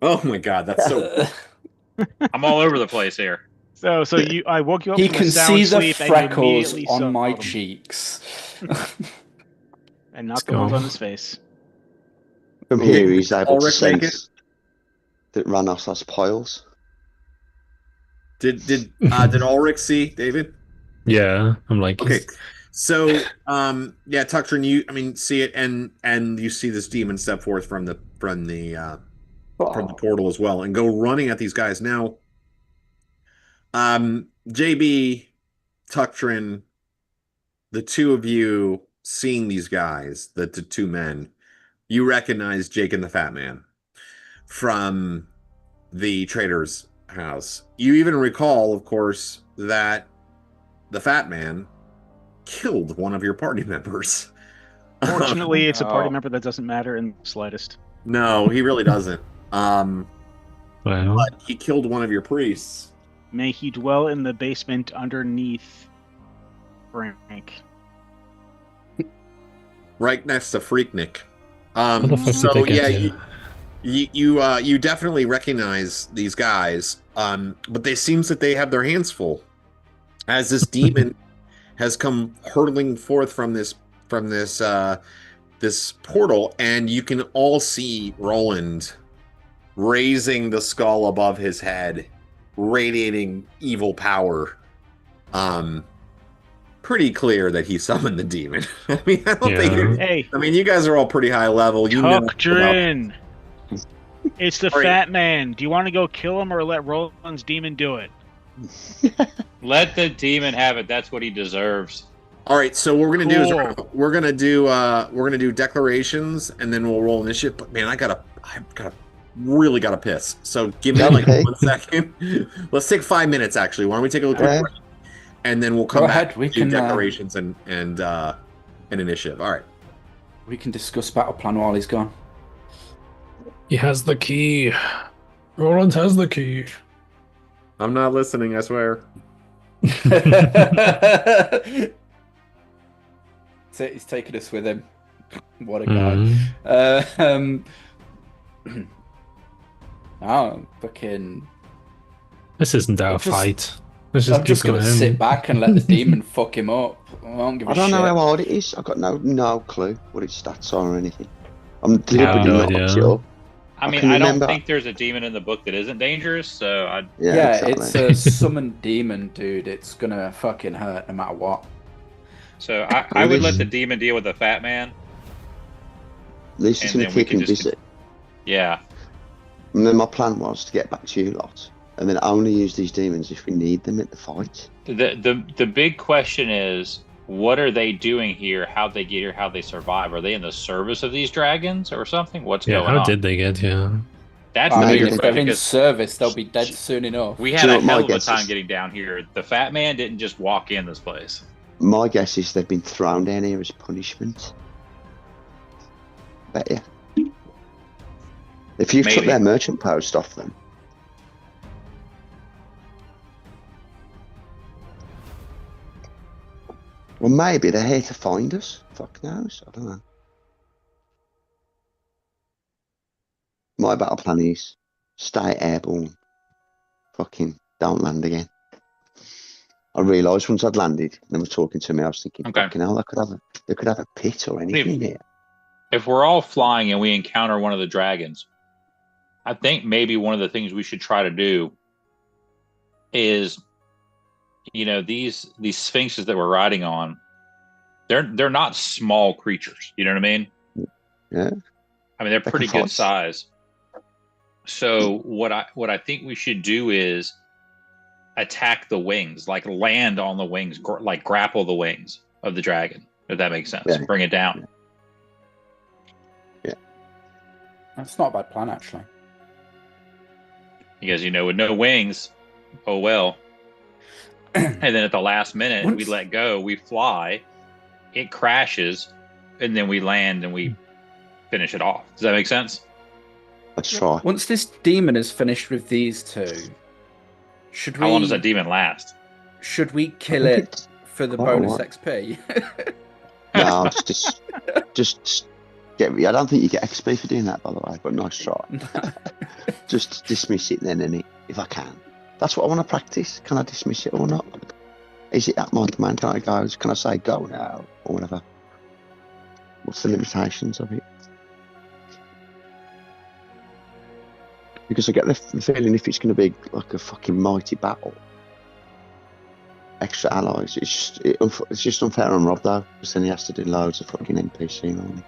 Oh my God, that's so. I'm all over the place here. So I woke you up He from a can sound see the sleep and you freckles immediately on saw my them. cheeks. And not Let's the ones go. on his face. From here, he's able to Ulrich make it? sense that Ranos has piles. Did Ulrich see David? Yeah, I'm like, Okay, so yeah, Tuxtron, you see it, and you see this demon step forth from the portal as well, and go running at these guys now. JB, Tuxtron, the two of you seeing these guys, the two men, you recognize Jake and the Fat Man from the trader's house. You even recall, of course, that the Fat Man killed one of your party members. Fortunately, it's a party Oh. member that doesn't matter in the slightest. No, he really doesn't. well, But he killed one of your priests. May he dwell in the basement underneath Frank. Right next to Freaknik. How the fuck So did they yeah, get here? you definitely recognize these guys, but it seems that they have their hands full, as this demon has come hurtling forth from this portal, and you can all see Roland raising the skull above his head, radiating evil power. Pretty clear that he summoned the demon. I mean, I don't think. Hey, I mean, you guys are all pretty high level. You know about- Tuckdrin! It's the All right. Fat Man. Do you want to go kill him or let Roland's demon do it? Let the demon have it. That's what he deserves. All right, so what we're gonna do is Cool. we're gonna do declarations, and then we'll roll initiative. But man, I really gotta piss. So give me like Okay. 1 second. Let's take 5 minutes actually. Why don't we take a look Okay. at and then we'll come Go back ahead, we to can, declarations and an initiative. All right. We can discuss battle plan while he's gone. He has the key. Roland has the key. I'm not listening, I swear. He's taking us with him. What a guy. Fucking... This isn't our fight. I'm just going to sit back and let the demon fuck him up. I don't know how hard it is. I've got no clue what its stats are or anything. I'm deliberately not looked it up. I mean, I don't think there's a demon in the book that isn't dangerous, so I... Yeah, exactly. It's a summoned demon, dude. It's gonna fucking hurt no matter what. So I would let the demon deal with the fat man. At least it's gonna kick and visit. Yeah. And then my plan was to get back to you lot, and then only use these demons if we need them at the fight. The big question is, what are they doing here? How'd they get here? How'd they survive? Are they in the service of these dragons or something? What's going on? How did they get here? That's the bigger if they're in service, they'll be dead soon enough. We had a hell of a time getting down here. The fat man didn't just walk in this place. My guess is they've been thrown down here as punishment. Bet you. If you took their merchant post off them. Well, maybe they're here to find us. Fuck knows. I don't know. My battle plan is stay airborne. Fucking don't land again. I realised once I'd landed, and they were talking to me, I was thinking, fucking hell, they could have a pit or anything here. If we're all flying and we encounter one of the dragons, I think maybe one of the things we should try to do is, these sphinxes that we're riding on, they're not small creatures. You know what I mean? Yeah. I mean, they're pretty good size. So what I think we should do is attack the wings, like land on the wings, like grapple the wings of the dragon, if that makes sense. Yeah. Bring it down. Yeah. That's not a bad plan, actually. Because, with no wings, oh well. And then at the last minute, we let go, we fly, it crashes, and then we land and we finish it off. Does that make sense? Let's try. Once this demon is finished with these two, should we... How long does that demon last? Should we kill it for the bonus XP? No, just get me. I don't think you get XP for doing that, by the way, but nice try. Just dismiss it then, innit, if I can. That's what I want to practice. Can I dismiss it or not? Is it at my command? Can I say go now or whatever? What's the limitations of it? Because I get the feeling if it's going to be like a fucking mighty battle, extra allies, it's just unfair on Rob though, because then he has to do loads of fucking NPC on it.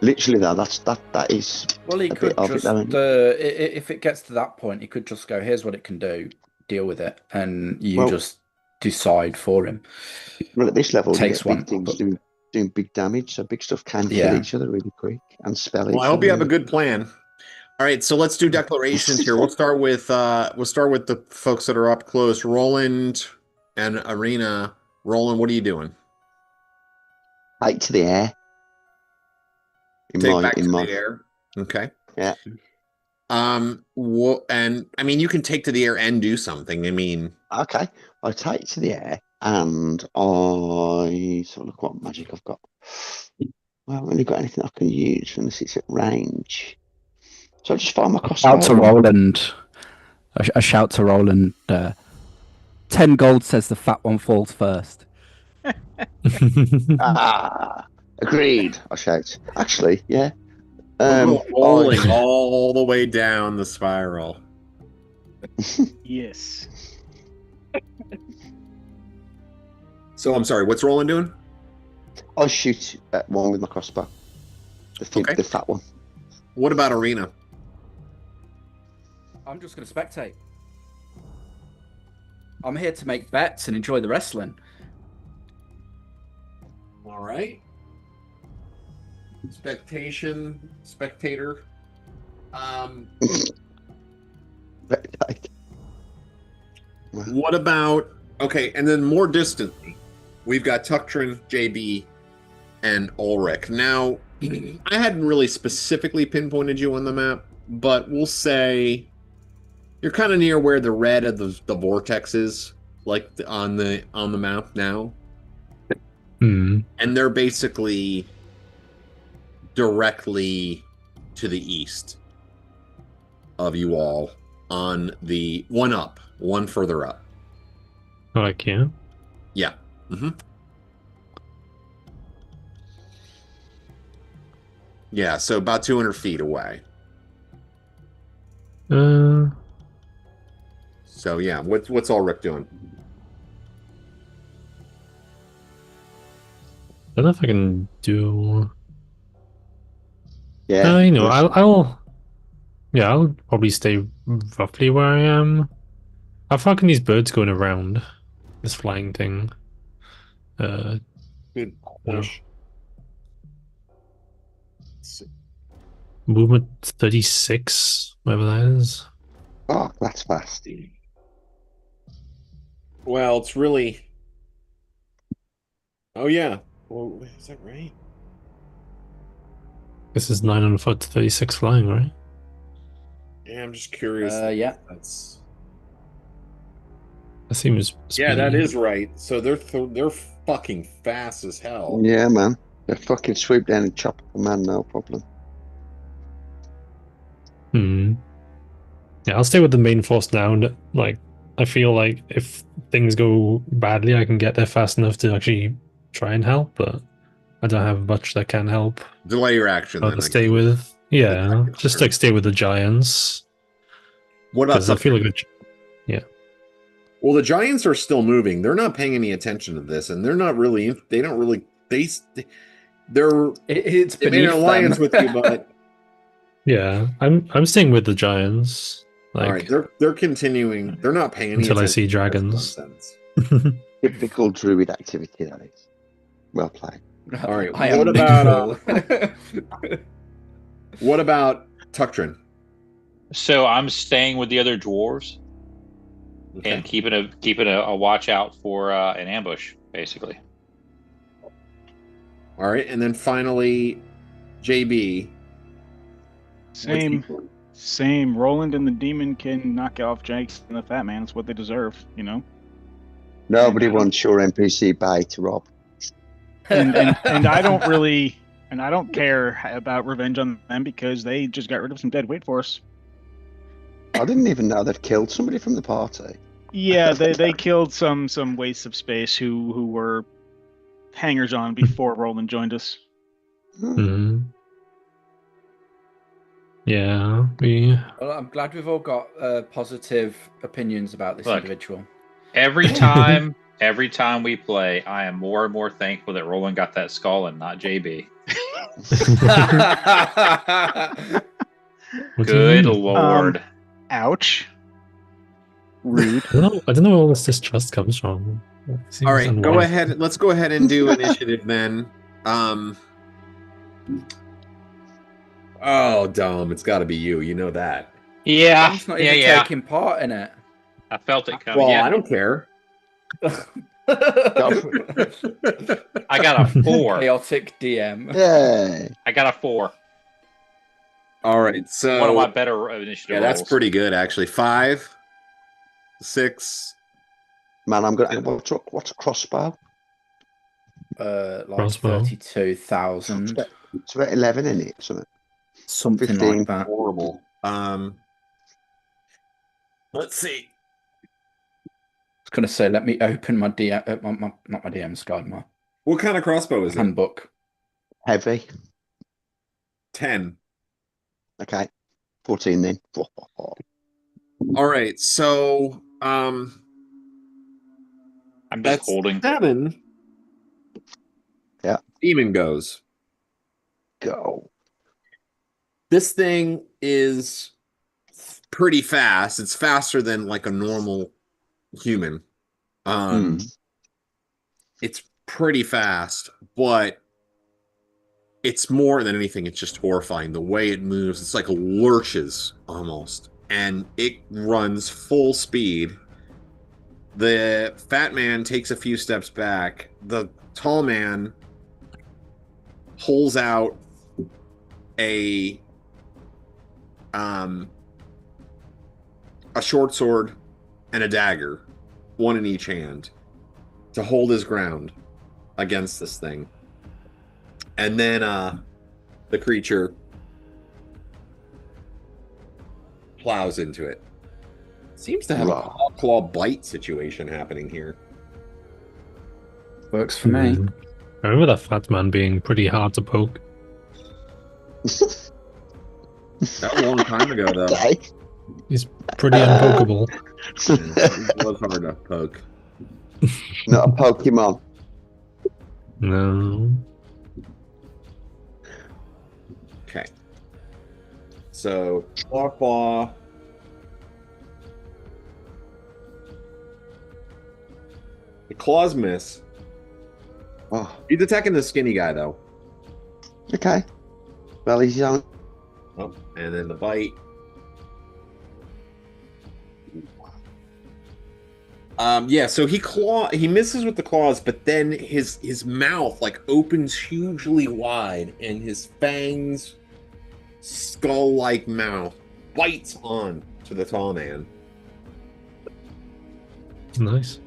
Literally though, that is. Well, he could just if it gets to that point, he could just go, "Here's what it can do, deal with it," and you just decide for him. Well, at this level, takes big things doing big damage, so big stuff can kill each other really quick and spell it. Well, I hope you have a good plan. All right, so let's do declarations here. We'll start with the folks that are up close. Roland and Arena. Roland, what are you doing? Take to the air. Take back to the air. Okay. Yeah. And I mean, you can take to the air and do something. I mean. Okay, I take to the air and I look what magic I've got. Well, I haven't really got anything I can use unless it's at range. So I just fire my crossbow. Shout to Roland. A shout to Roland. 10 gold says the fat one falls first. Agreed. I shout. Actually, yeah. Rolling all the way down the spiral. Yes. So I'm sorry. What's Roland doing? I shoot at one with my crossbow. The fat one. What about Arena? I'm just going to spectate. I'm here to make bets and enjoy the wrestling. All right. Spectator. What about... Okay, and then more distantly, we've got Tuktrin, JB, and Ulrich. Now, I hadn't really specifically pinpointed you on the map, but we'll say you're kind of near where the red of the vortex is, like on the map now. Hmm. And they're basically directly to the east of you all on the one further up. Like, yeah. Yeah. Mm-hmm. Yeah, so about 200 feet away. So yeah, what's Ulrich doing? I don't know if I can do. Yeah. I'll probably stay roughly where I am. How far can these birds going around this flying thing? Good push. Movement 36, whatever that is. Oh, that's fast. Well, it's really. Oh yeah. Well, is that right? This is 900 foot to 36 flying, right? Yeah, I'm just curious. Yeah. That seems. Yeah, that is right. So they're fucking fast as hell. Yeah, man. They fucking swoop down and chop a man, no problem. Yeah, I'll stay with the main force now. And, like, I feel like if things go badly, I can get there fast enough to actually try and help, but I don't have much that can help. Delay your action. I'll stay with, just like stay with the giants. What about? I feel like Well, the giants are still moving. They're not paying any attention to this, and they're not really. They don't really. It's They made an alliance with you, but yeah, I'm staying with the giants. Like, all right, they're continuing. They're not paying any until I attention see to dragons. Typical druid activity, that is. Well played. All right. I What am about neutral. what about Tuctrin? So I'm staying with the other dwarves and keeping a watch out for an ambush, basically. All right, and then finally, JB. Same. Roland and the demon can knock out Jake and the Fat Man. It's what they deserve, you know. Nobody wants your NPC bait to rob. And I don't care about revenge on them because they just got rid of some dead weight for us. I didn't even know they'd killed somebody from the party. Yeah, they killed some wastes of space who were hangers on before Roland joined us. Yeah, Well, I'm glad we've all got positive opinions about this individual. Every time we play, I am more and more thankful that Roland got that skull and not JB. Good Lord. Ouch. Rude. I don't know where all this distrust comes from. All right, go ahead. Let's go ahead and do initiative then. Oh, Dom, it's got to be you. You know that. Yeah. Dom's not even taking part in it. I felt it coming. Well, I don't care. I got a 4. Chaotic DM. Yeah. I got a 4. All right, so one of my better initiative. Yeah, that's rolls. pretty good actually. 5, 6. Man, I'm gonna. What's a crossbow? Like Crossbow. 32,000. It's about 11 in it, isn't it? Something 15. like that. Horrible. Let's see. I was gonna say, let me open my DM, not my DM's guide, my What kind of crossbow is it? handbook. Heavy. 10. Okay. 14 then. All right, so I'm just that's holding. 7. Yeah. Demon goes. Go. This thing is pretty fast. It's faster than like a normal human. It's pretty fast, but it's more than anything, it's just horrifying. The way it moves, it's like lurches almost. And it runs full speed. The fat man takes a few steps back. The tall man pulls out a short sword and a dagger, one in each hand, to hold his ground against this thing. And then the creature plows into it. Seems to have a claw bite situation happening here. Works for me. I remember that fat man being pretty hard to poke. That was a long time ago, though. He's pretty unpokeable. It was hard to poke. Not a Pokemon. No. Okay. So, claw. The claws miss. Oh, He's attacking the skinny guy, though. okay. Well, he's young. Oh, and then the bite. Yeah, so he misses with the claws, but then his mouth like opens hugely wide, and his fangs, skull-like mouth bites on to the tall man. Nice.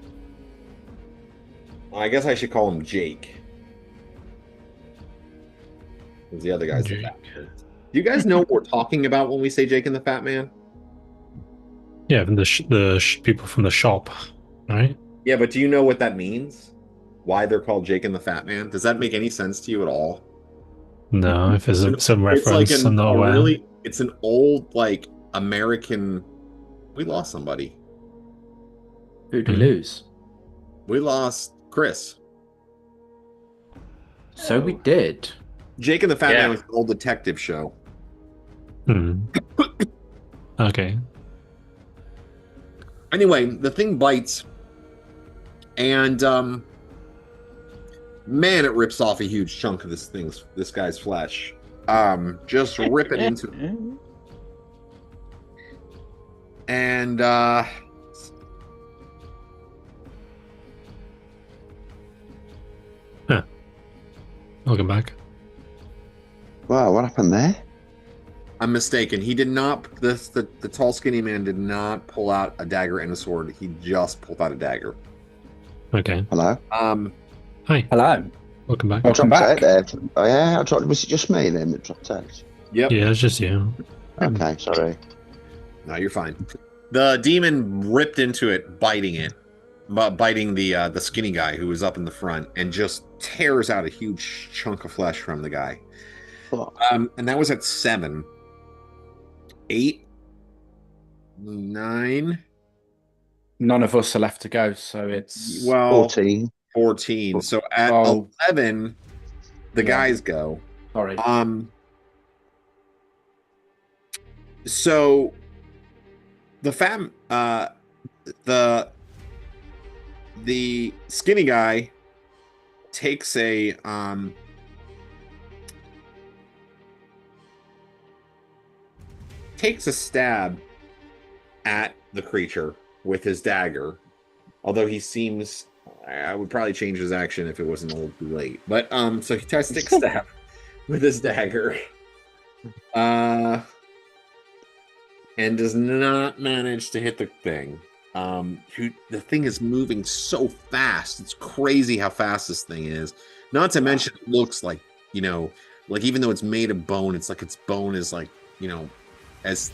I guess I should call him Jake. Because the other guy's the fat man. Do you guys know what we're talking about when we say Jake and the Fat Man? Yeah, from the people from the shop, right? Yeah, but do you know what that means? Why they're called Jake and the Fat Man? Does that make any sense to you at all? No, if there's some reference, it's like I'm not aware. It's an old, like, American... We lost somebody. Who'd we lose? We lost Chris. So we did. Jake and the Fat Man was an old detective show. Okay. Anyway, the thing bites, and man, it rips off a huge chunk of this guy's flesh. Just rip it into it. And Welcome back. Wow, what happened there? I'm mistaken. He did not. The tall, skinny man did not pull out a dagger and a sword. He just pulled out a dagger. Okay. Hello? Hi. Hello. Welcome back. Welcome back. There. Oh, yeah, I dropped. Was it just me then that dropped out? Yep. Yeah, it's just you. Okay, sorry. No, you're fine. The demon ripped into it, biting the skinny guy who was up in the front, and just tears out a huge chunk of flesh from the guy. Oh. And that was at 7, 8, 9. None of us are left to go, so it's 14. 14. So at 11, the guys go. Sorry. So the skinny guy takes a stab at the creature with his dagger. Although he seems, I would probably change his action if it wasn't a little too late. But so he tries to take a stab with his dagger. And does not manage to hit the thing. The thing is moving so fast. It's crazy how fast this thing is. Not to mention, it looks like, like even though it's made of bone, it's like its bone is like, as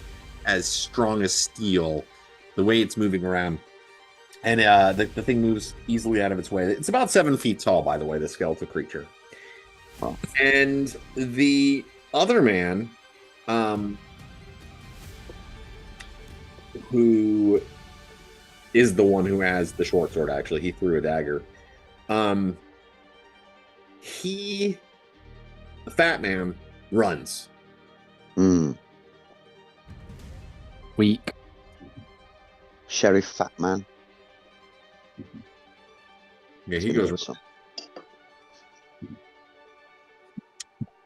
strong as steel. The way it's moving around. And the thing moves easily out of its way. It's about 7 feet tall, by the way, the skeletal creature. Oh. And the other man, who is the one who has the short sword, actually. He threw a dagger. The fat man runs. Weak. Sheriff Fat Man. Yeah, he goes.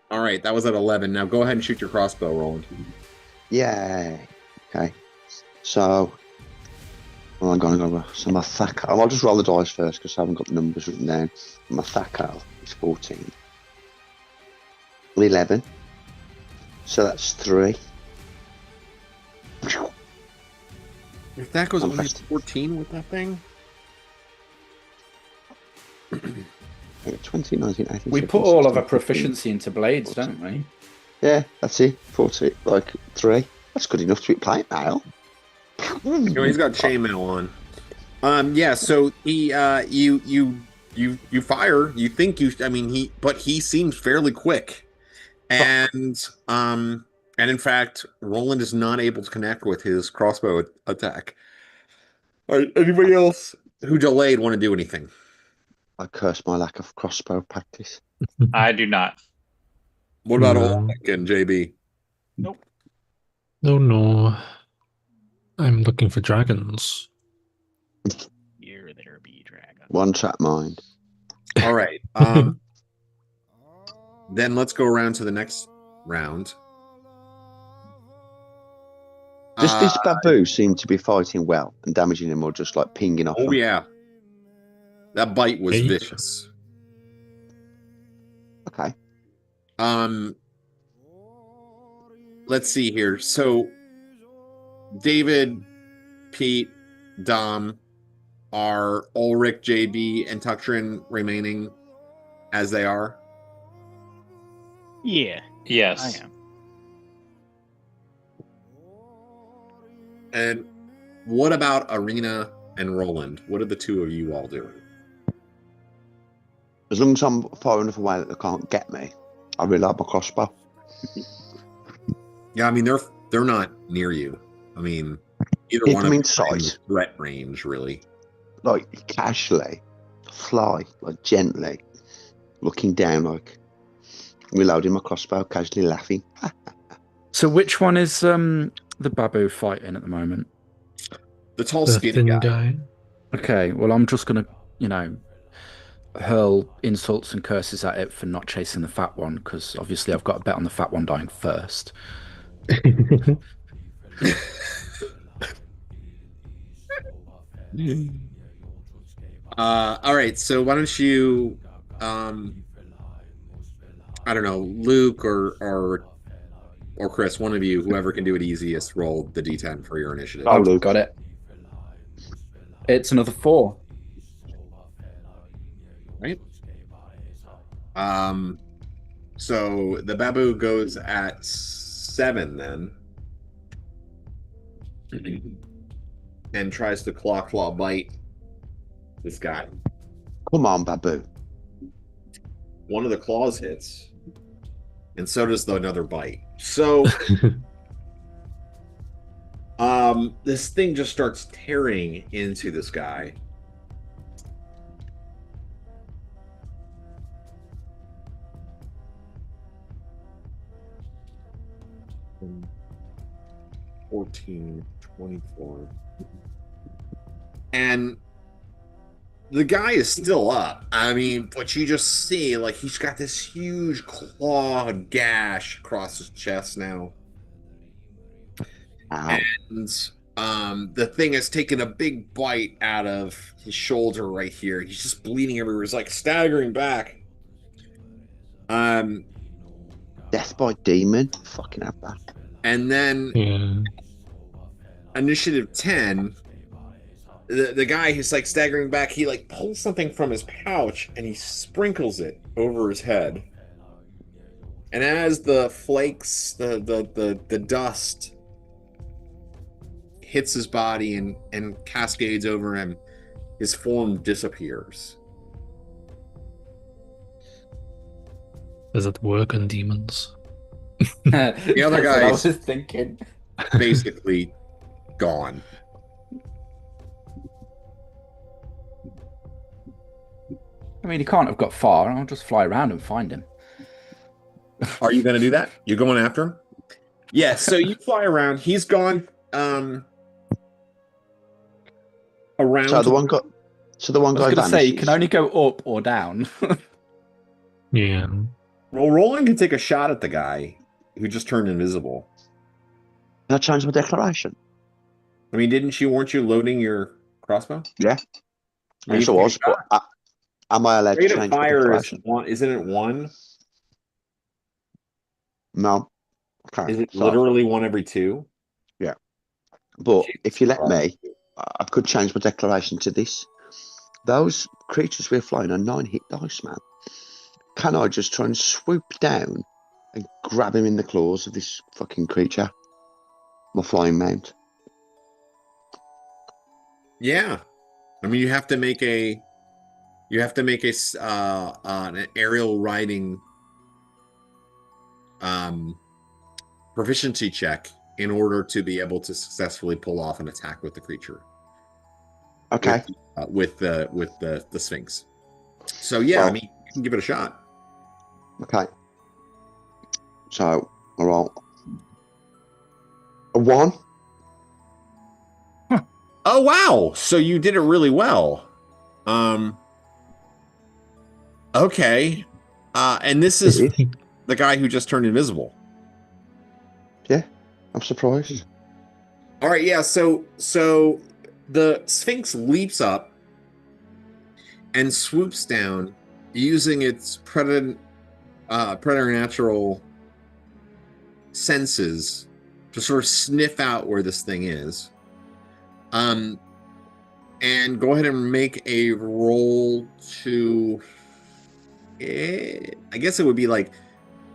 All right, that was at 11. Now go ahead and shoot your crossbow, Roland. Yeah. Okay. So, I'm going to go. So my attack. I'll just roll the dice first because I haven't got the numbers written down. My attack is 14. 11. So that's 3. If that goes I'm only fast. 14 with that thing, 20, 19, 18, We 17, put all of 16, our proficiency into blades, don't we? Yeah, that's it. 40, like 3. That's good enough to be playing now. he's got chainmail on. Yeah. So he, you fire. You think you? I mean, he seems fairly quick, and in fact, Roland is not able to connect with his crossbow attack. All right, anybody else who delayed want to do anything? I curse my lack of crossbow practice. I do not. What about No. Olek and JB? Nope. No. I'm looking for dragons. Here there be dragon. One track mind. All right. Then let's go around to the next round. Does this baboo seem to be fighting well and damaging him, or just like pinging off? Oh him? yeah, that bite was Hey. vicious. Okay. Let's see here. So, David, Pete, Dom, are Ulrich, JB, and Tuktrin remaining as they are? Yeah, Yes. I am. And what about Arena and Roland? What are the two of you all doing? As long as I'm far enough away that they can't get me, I really like my crossbow. Yeah, I mean they're not near you. I mean, either Hit one them of in them are in sight. threat range, really. Like casually, fly, like gently, looking down, like reloading my crossbow, casually laughing. So which one is the baboo fighting at the moment? The tall, The skinny thin guy. guy. Okay, well I'm just gonna, hurl insults and curses at it for not chasing the fat one, because obviously I've got a bet on the fat one dying first. All right, so why don't you, I don't know, Luke or Chris, one of you, whoever can do it easiest, roll the D10 for your initiative. Oh, I've Luke. got it. It's another 4. Right. So the baboo goes at 7 then, and tries to claw bite this guy. Come on, baboo. One of the claws hits, and so does another bite. So, this thing just starts tearing into this guy. Um, 14, 24. And the guy is still up. I mean, but you just see, like, he's got this huge claw gash across his chest now. Ow. And the thing has taken a big bite out of his shoulder right here. He's just bleeding everywhere. He's like staggering back. Death by demon. Fucking have that. And then Yeah. initiative 10, the guy who's like staggering back, he like pulls something from his pouch and he sprinkles it over his head. And as the flakes, the dust hits his body and cascades over him, his form disappears. Does it work on demons? The other That's what I guy's was thinking. basically gone. I mean, he can't have got far. I'll just fly around and find him. Are you going to do that? You're going after him? Yeah, so you fly around. He's gone around. So the one guy. So the one I guy was going to say, you vanishes. can only go up or down. Yeah. Well, Roland can take a shot at the guy who just turned invisible. Can I change my declaration? I mean, weren't you loading your crossbow? Yeah. Yeah, Yes, you I can was. take a But am I allowed to Rate of change my fire is declaration? one, isn't it 1? No. Okay. Is it literally one every two? Yeah. But Jesus if you let Christ. me, I could change my declaration to this. Those creatures we're flying are 9 hit dice, man. Can I just try and swoop down and grab him in the claws of this fucking creature? My flying mount. Yeah. I mean, you have to make an aerial riding proficiency check in order to be able to successfully pull off an attack with the creature. Okay. With the Sphinx. So yeah, Well, I mean, you can give it a shot. Okay. So, all right. A 1. Oh wow! So you did it really well. Okay. And this is the guy who just turned invisible. Yeah, I'm surprised. All right, yeah. So the Sphinx leaps up and swoops down using its preternatural senses to sort of sniff out where this thing is. And go ahead and make a roll to. I guess it would be like.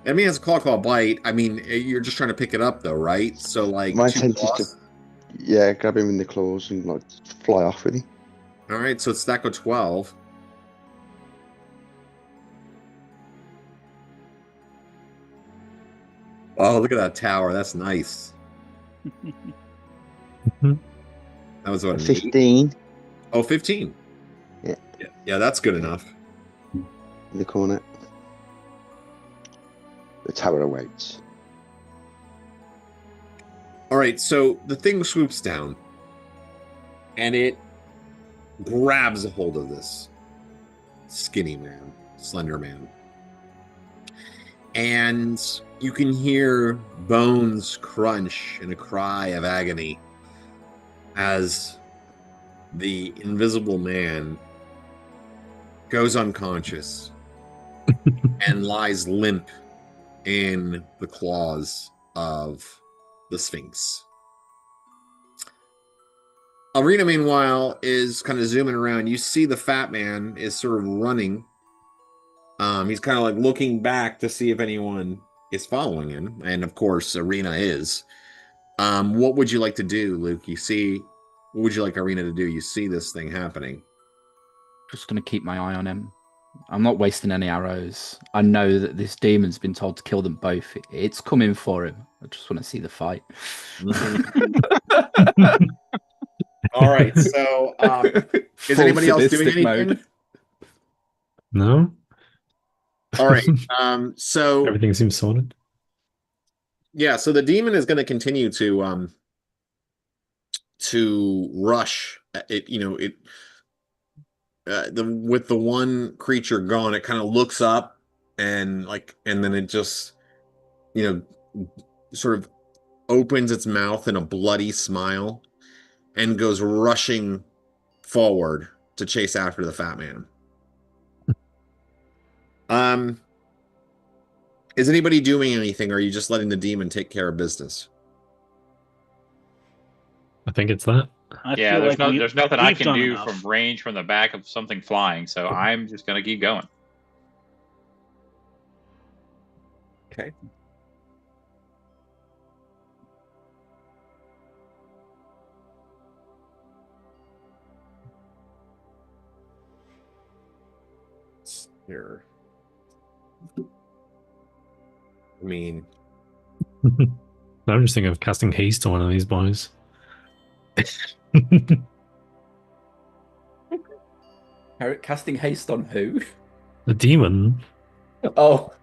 I mean, it's a claw bite. I mean, you're just trying to pick it up, though, right? So, like, My 2 intent is plus. to, grab him in the claws and like fly off with him. All right, so it's stack of 12. Oh, look at that tower. That's nice. That was what? 15. Oh, 15. Yeah. Yeah, that's good enough. In the corner. The tower awaits. All right, so the thing swoops down and it grabs a hold of this skinny man, slender man. And you can hear bones crunch in a cry of agony as the invisible man goes unconscious and lies limp in the claws of the Sphinx. Arena, meanwhile, is kind of zooming around. You see the fat man is sort of running. He's kind of like looking back to see if anyone is following him. And of course, Arena is. What would you like to do, Luke? What would you like Arena to do? You see this thing happening. Just going to keep my eye on him. I'm not wasting any arrows. I know that this demon's been told to kill them both. It's coming for him. I just want to see the fight. All right. So, is anybody else doing anything? Mode. No. All right. So everything seems sorted. Yeah. So the demon is going to continue to rush. With the one creature gone, it kind of looks up and then it just, sort of opens its mouth in a bloody smile and goes rushing forward to chase after the fat man. Is anybody doing anything, or are you just letting the demon take care of business? I think it's that. Yeah, there's nothing I can do from range from the back of something flying, so I'm just going to keep going. Okay. Here. I mean... I'm just thinking of casting haste on one of these boys. Casting haste on who? The demon. Oh.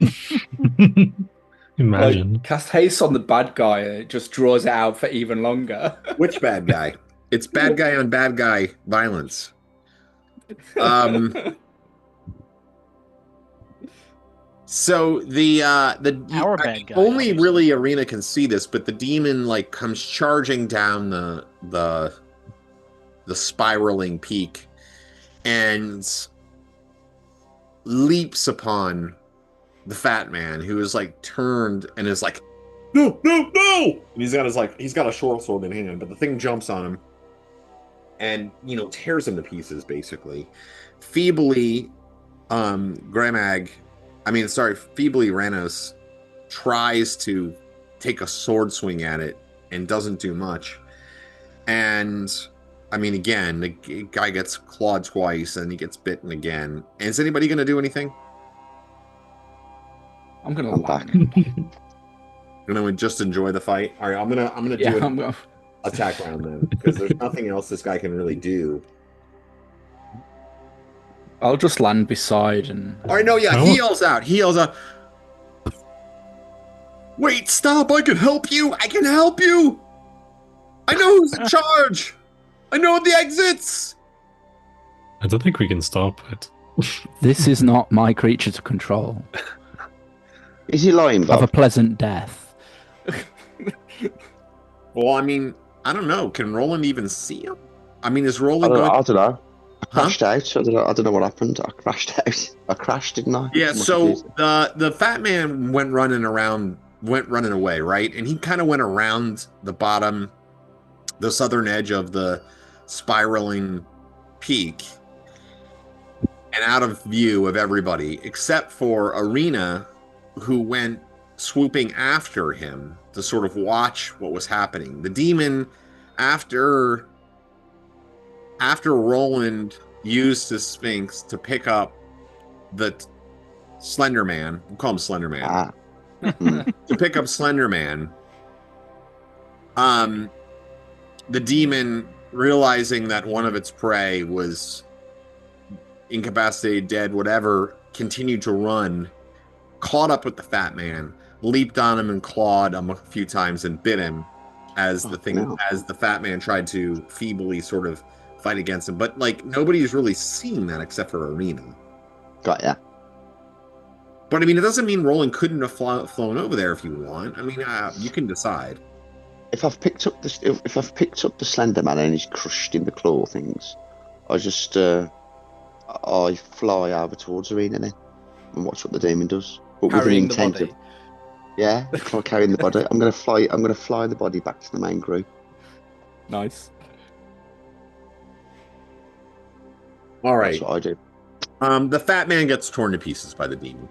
Imagine. Like, cast haste on the bad guy and it just draws it out for even longer. Which bad guy? It's bad guy on bad guy violence. So our bad guy, only really Arena can see this, but the demon comes charging down the spiraling peak and leaps upon the fat man, who is like turned and is like, no, no, no! And he's got a short sword in hand, but the thing jumps on him and tears him to pieces basically. Feebly, feebly Ranos tries to take a sword swing at it and doesn't do much. And again, the guy gets clawed twice and he gets bitten again. And is anybody going to do anything? I'm gonna back. Gonna just enjoy the fight. All right, I'm gonna do an attack round then, because there's nothing else this guy can really do. I'll just land beside and. All right, no, yeah, he yells out. Wait, stop! I can help you. I know who's in charge. I know the exits. I don't think we can stop it. This is not my creature to control. Is he lying? Have a pleasant death. Well, I don't know. Can Roland even see him? Is Roland I going? I don't know. I crashed out. I don't know what happened. I crashed out. I crashed, didn't I? Yeah. So the fat man went running away, right? And he kind of went around the southern edge of the spiraling peak, and out of view of everybody except for Arena, who went swooping after him to sort of watch what was happening. The demon, after Roland used his Sphinx to pick up the Slender Man, we'll call him Slender Man, to pick up Slender Man, the demon, realizing that one of its prey was incapacitated, dead, whatever, continued to run, caught up with the fat man, leaped on him and clawed him a few times and bit him as the fat man tried to feebly sort of fight against him. But nobody's really seeing that except for Arena. Got ya. But it doesn't mean Roland couldn't have flown over there if you want. You can decide. If I've picked up the Slender Man and he's crushed in the claw things, I just I fly over towards Arena then and watch what the demon does. But with an intent of carrying the body. I'm gonna fly the body back to the main group. Nice. All right. That's what I do. The fat man gets torn to pieces by the demon.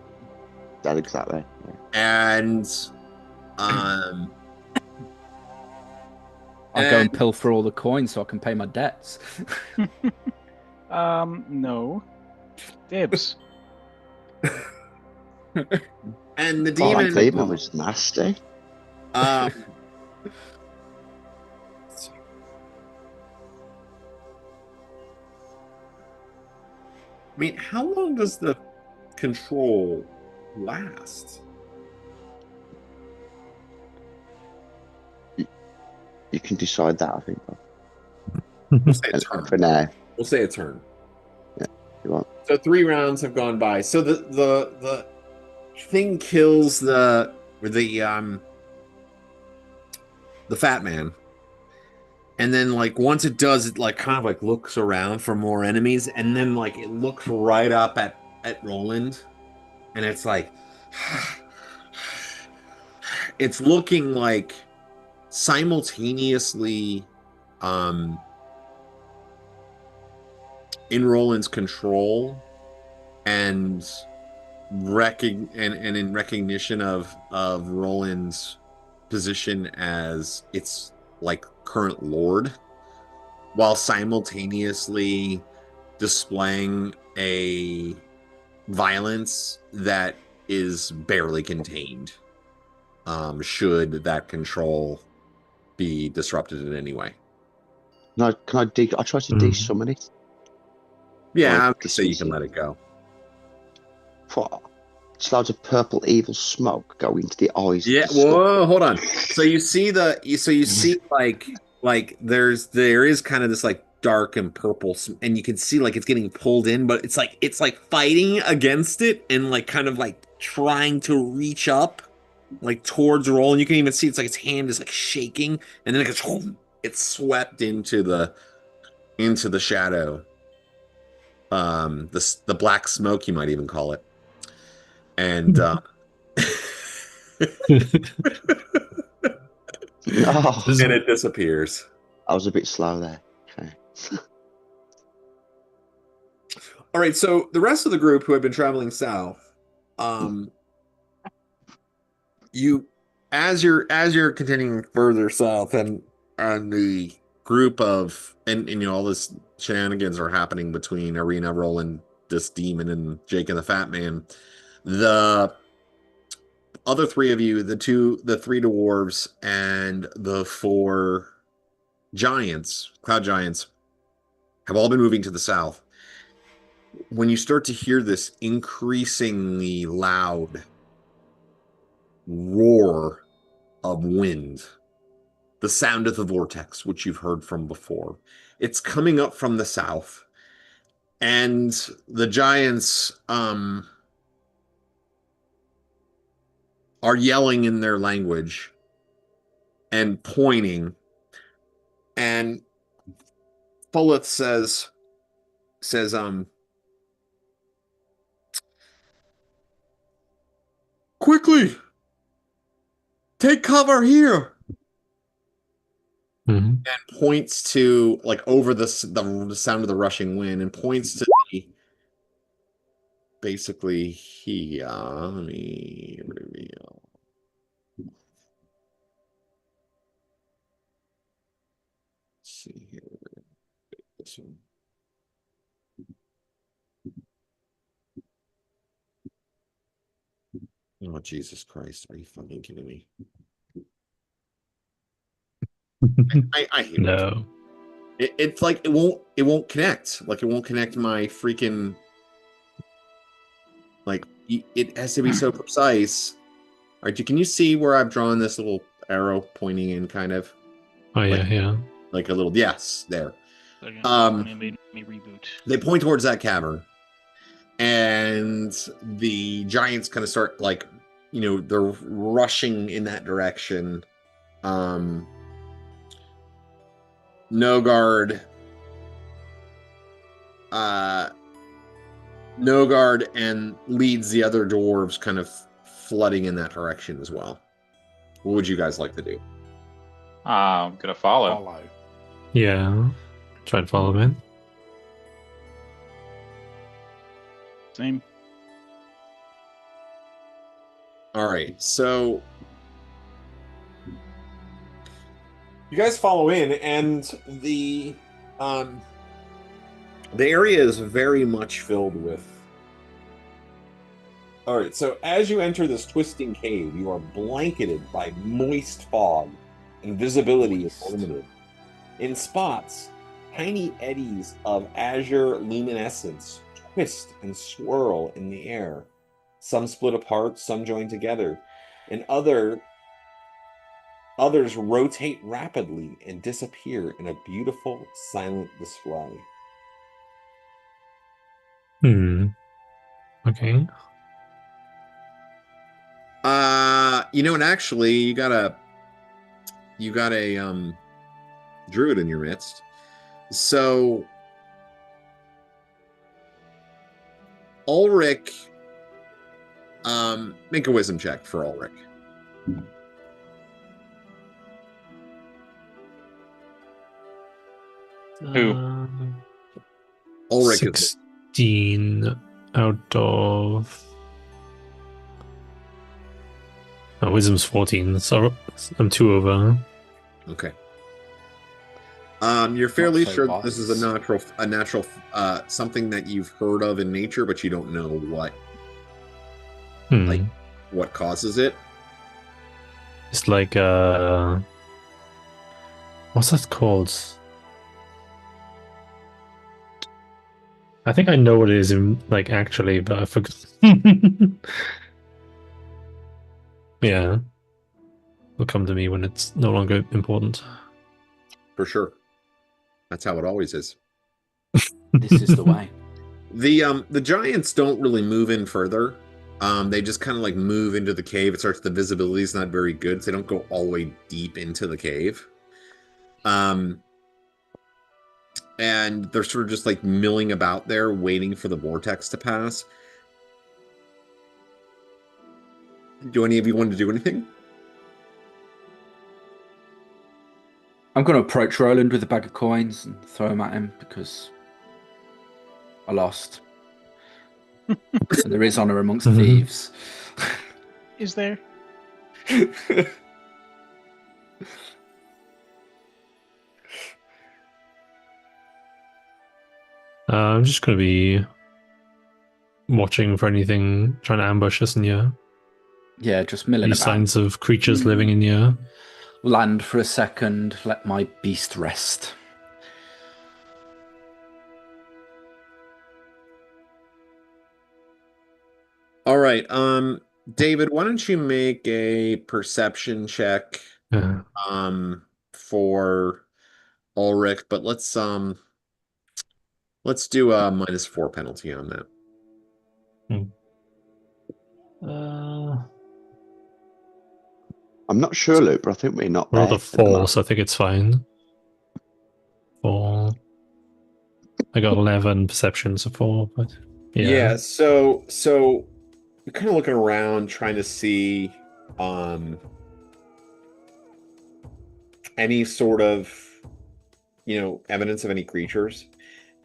That exactly. Yeah. And I'll go and pilfer all the coins so I can pay my debts. No. Dibs. And the demon demon was nasty. How long does the control last? You can decide that, I think. We'll say a turn. For now. We'll say a turn. Yeah, you want. So 3 rounds have gone by. So the thing kills the fat man. And then once it does, it kind of looks around for more enemies, and then it looks right up at Roland, and it's it's looking simultaneously in Roland's control and in recognition of Roland's position as its current lord, while simultaneously displaying a violence that is barely contained, should that control be disrupted in any way. Can I try to de-summon it. Yeah, I would say you can let it go. It's loads of purple evil smoke go into the eyes. Yeah, whoa, hold on. So you see there is kind of this dark and purple, and you can see it's getting pulled in, but it's fighting against it and kind of trying to reach up towards Roland. You can even see its hand is shaking, and then it's swept into the shadow. The black smoke, you might even call it. And Oh, and it disappears. I was a bit slow there. Okay. All right, so the rest of the group who had been traveling south, you as you're continuing further south, and the group of and you know all this shenanigans are happening between Arena, Roland, this demon, and Jake and the Fat Man. The other three of you, the three dwarves, and the four giants, cloud giants, have all been moving to the south. When you start to hear this increasingly loud roar of wind, the sound of the vortex, which you've heard from before, it's coming up from the south, and the giants are yelling in their language and pointing. And Fulith says, quickly, take cover here. Mm-hmm. And points to, like, over the sound of the rushing wind, and points to basically here. Let me reveal. Let's see here. This one. Oh, Jesus Christ. Are you fucking kidding me? I hate No. it's like it won't connect. Like, it won't connect my freaking, like, it has to be so precise. All right, can you see where I've drawn this little arrow pointing in, kind of? Oh yeah, like, yeah. Like a little, yes, there. Made me reboot. They point towards that cavern, and the giants kind of start, like, you know, they're rushing in that direction. Nogard and leads the other dwarves kind of flooding in that direction as well. What would you guys like to do? I'm gonna follow. Yeah. Try and follow him in. Same. All right, so you guys follow in, and the area is very much filled with. All right, so as you enter this twisting cave, you are blanketed by moist fog, and visibility is limited. In spots, tiny eddies of azure luminescence twist and swirl in the air. Some split apart, some join together, and others rotate rapidly and disappear in a beautiful, silent display. Okay. You know, and actually, you got a druid in your midst. So Ulrich, make a wisdom check for Ulrich. Who? Ulrich 16 out of. Oh, wisdom's 14, so I'm 2 over. Okay. You're fairly sure that this is a natural something that you've heard of in nature, but you don't know what like what causes it. It's like what's that called? I think I know what it is like actually, but I forgot. Yeah. It'll come to me when it's no longer important. For sure. That's how it always is. This is the way. The giants don't really move in further. They just kind of like move into the cave. It starts, the visibility is not very good, so they don't go all the way deep into the cave. And they're sort of just like milling about there, waiting for the vortex to pass. Do any of you want to do anything? I'm going to approach Roland with a bag of coins and throw them at him because I lost. And there is honor amongst thieves. Is there? I'm just going to be watching for anything trying to ambush us in here. Yeah, just milling Any about. signs of creatures living in here? Land for a second, let my beast rest. All right. David, why don't you make a perception check for Ulrich, but let's do a -4 penalty on that. I'm not sure, Luke, but I think we're not Rolled there. a 4, so I think it's fine. 4. I got 11 perception, so 4, but yeah. So you're kind of looking around, trying to see any sort of evidence of any creatures,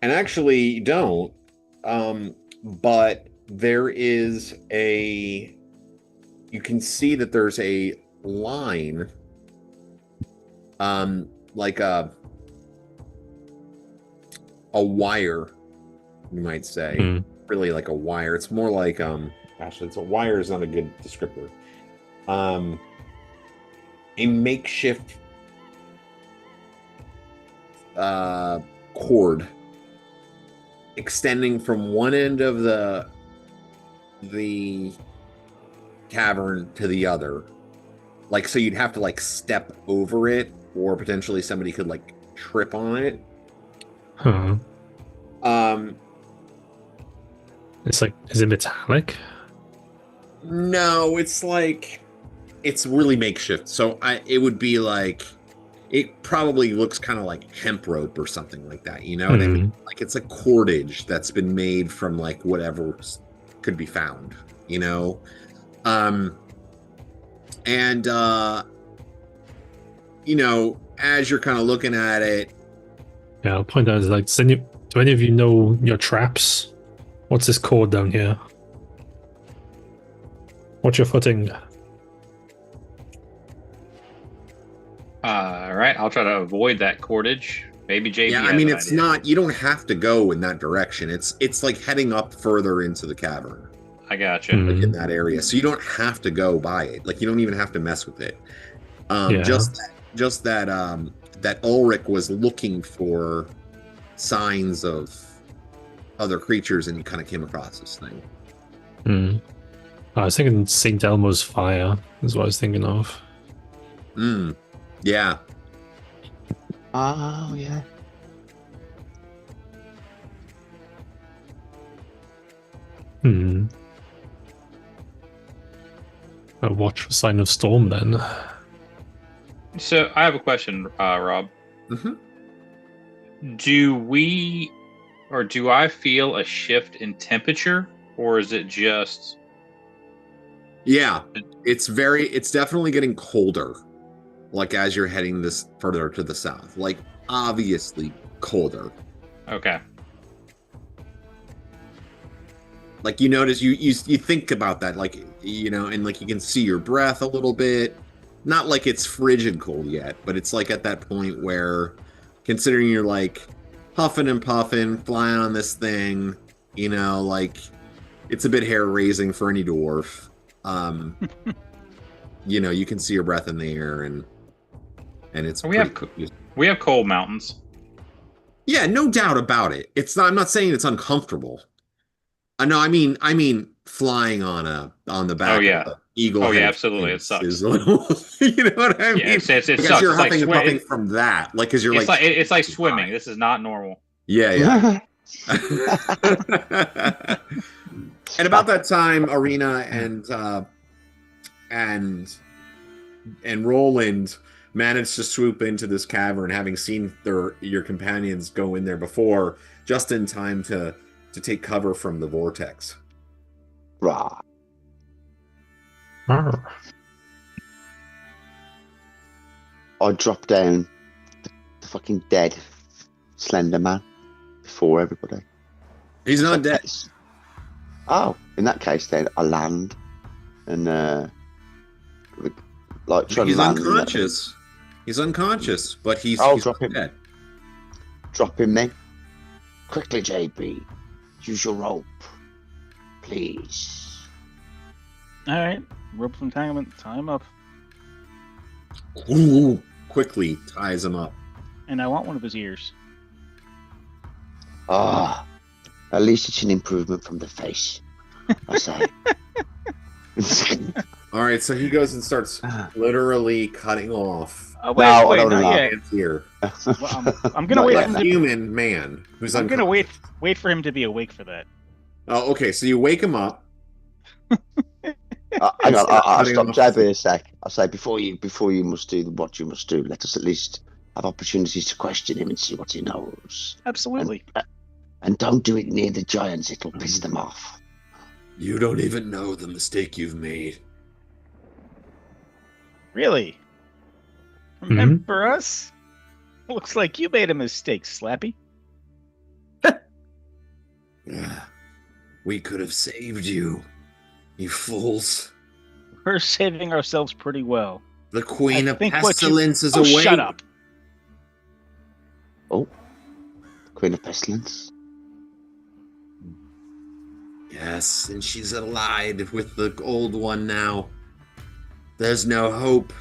and actually you don't. But there is you can see that there's a line, like a wire, you might say. Really like a wire. It's more like actually, it's a wire is not a good descriptor. A makeshift cord extending from one end of the cavern to the other. Like, so you'd have to like step over it, or potentially somebody could like trip on it. It's like, is it metallic? No, it's like, it's really makeshift. So it would be like, it probably looks kind of like hemp rope or something like that. You know what I mean? Like, it's a cordage that's been made from like whatever could be found, and as you're kind of looking at it. Yeah, I'll point out, like, do any of you know your traps? What's this cord down here? What's your footing? All right, I'll try to avoid that cordage. Maybe JB. Yeah, I mean, it's not. You don't have to go in that direction. It's like heading up further into the cavern. I gotcha. Like in that area, so you don't have to go by it. Like, you don't even have to mess with it. Just that Ulrich was looking for signs of other creatures, and he kind of came across this thing. I was thinking St. Elmo's fire is what I was thinking of. Yeah. Oh, yeah. I'll watch for sign of storm then. So I have a question, Rob. Do I feel a shift in temperature, or is it just? Yeah, it's definitely getting colder. Like, as you're heading this further to the south, like, obviously colder. Okay. Like, you notice, you think about that, like, and like you can see your breath a little bit. Not like it's frigid cold yet, but it's like at that point where, considering you're like huffing and puffing, flying on this thing, like, it's a bit hair raising for any dwarf. You can see your breath in the air, and it's we have cold mountains. Yeah, no doubt about it. It's not. I'm not saying it's uncomfortable. No, I mean flying on the back. Oh yeah, of the eagle. Oh yeah, absolutely. It sucks. Is a little, you know what I mean? Yeah, it sucks. Because you're huffing and puffing from that, like, because you're it's like swimming. High. This is not normal. Yeah. And about that time, Arena and Roland managed to swoop into this cavern, having seen your companions go in there before, just in time to take cover from the vortex. Rah. Arr. I drop down the fucking dead Slender Man before everybody. He's not dead. Oh, in that case, then I land and like try He's to land. unconscious. He's unconscious, but he's drop him. Dead. Drop him then. Quickly, JB. Use your rope, please. All right, rope of entanglement. Tie him up. Ooh, quickly ties him up. And I want one of his ears. Ah, at least it's an improvement from the face. I say. All right, so he goes and starts literally cutting off. Wait, not yet. Here. Well, I'm gonna wait. For human man who's. I'm gonna wait for him to be awake for that. Oh, okay. So you wake him up. Hang on, I'll stop JB a sec. I say before you must do what you must do. Let us at least have opportunities to question him and see what he knows. Absolutely. And don't do it near the giants; it'll piss them off. You don't even know the mistake you've made. Really? Remember us? Looks like you made a mistake, Slappy. We could have saved you, you fools. We're saving ourselves pretty well. The Queen of Pestilence is away. Shut up. Oh, Queen of Pestilence. Yes, and she's allied with the old one now. There's no hope.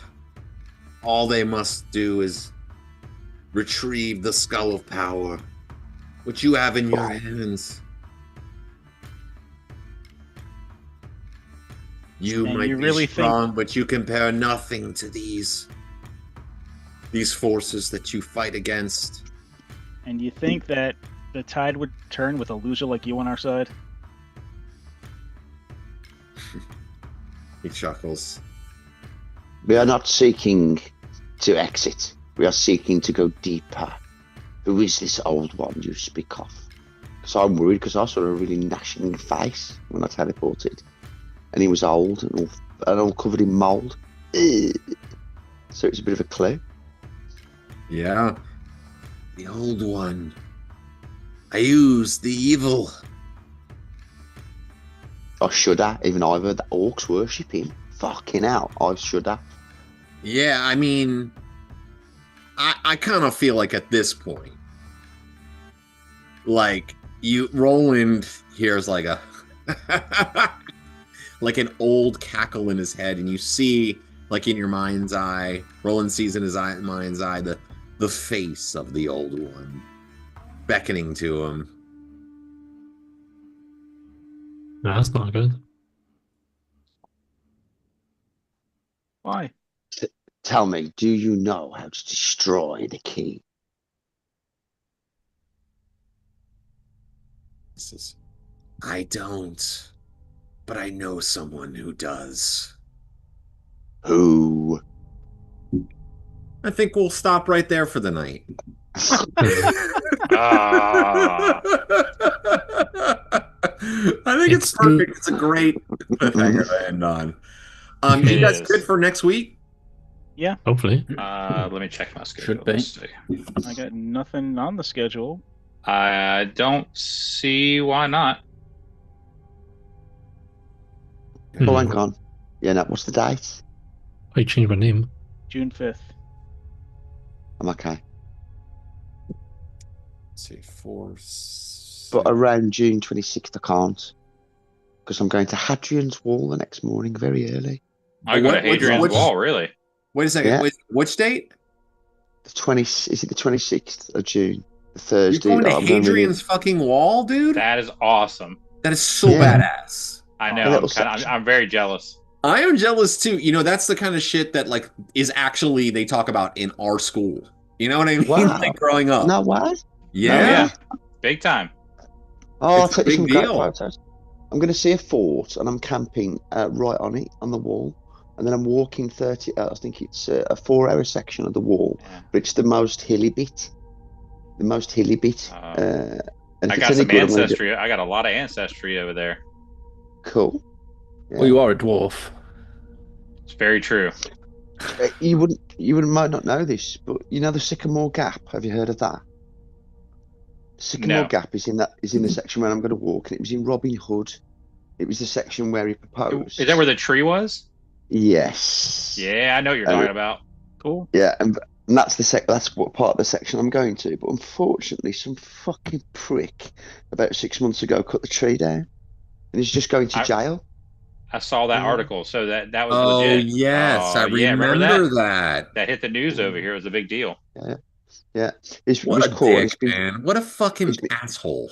All they must do is retrieve the Skull of Power, which you have in your hands. You might be really strong, but you compare nothing to these forces that you fight against. And you think that the tide would turn with a loser like you on our side? He chuckles. We are not seeking to exit. We are seeking to go deeper. Who is this old one you speak of? Because I'm worried because I saw a really gnashing face when I teleported. And he was old and all covered in mould. So it's a bit of a clue. Yeah. The old one. I use the evil. I shudder. Even I've heard that orcs worship him. Fucking hell, I shudder. Yeah, I mean, I kind of feel like at this point, like Roland hears like a like an old cackle in his head, and you see, like in your mind's eye, Roland sees in his mind's eye the face of the old one beckoning to him. That's not good. Why? Tell me, do you know how to destroy the key? I don't, but I know someone who does. Who? I think we'll stop right there for the night. I think it's perfect. It's a great cliffhanger to end on. You guys good for next week? Yeah. Hopefully. Let me check my schedule. Should be. I got nothing on the schedule. I don't see why not. Oh, hang on. Yeah, no, what's the date? I changed my name. June 5th. I'm okay. Let's see, 4. But around June 26th, I can't. Because I'm going to Hadrian's Wall the next morning, very early. I go to Hadrian's Wall, really? Wait a second. Yeah. Wait, which date? Is it the 26th of June? The Thursday. You're going to Hadrian's fucking Wall, dude? That is awesome. That is so badass. I know. I'm very jealous. I am jealous too. You know, that's the kind of shit that like is actually they talk about in our school. You know what I mean? Wow. Like growing up. No, what? Yeah. Big time. Oh, It's I'll a take you some big great deal. photos. I'm going to see a fort and I'm camping right on it, on the wall. And then I'm walking 30, I think it's a 4-hour section of the wall, but it's the most hilly bit. The most hilly bit. And I got some ancestry. I got a lot of ancestry over there. Cool. Yeah. Well, you are a dwarf. It's very true. You might not know this, but you know the Sycamore Gap. Have you heard of that? Sycamore Gap is in the section where I'm going to walk, and it was in Robin Hood. It was the section where he proposed. Is that where the tree was? Yes. Yeah, I know what you're talking about. Cool. Yeah, and that's that's what part of the section I'm going to. But unfortunately, some fucking prick about 6 months ago cut the tree down, and he's just going to jail. I saw that article, so that was Oh legit. yes, I remember that. That hit the news over here. It was a big deal. Yeah. What a dick, man! What a fucking asshole!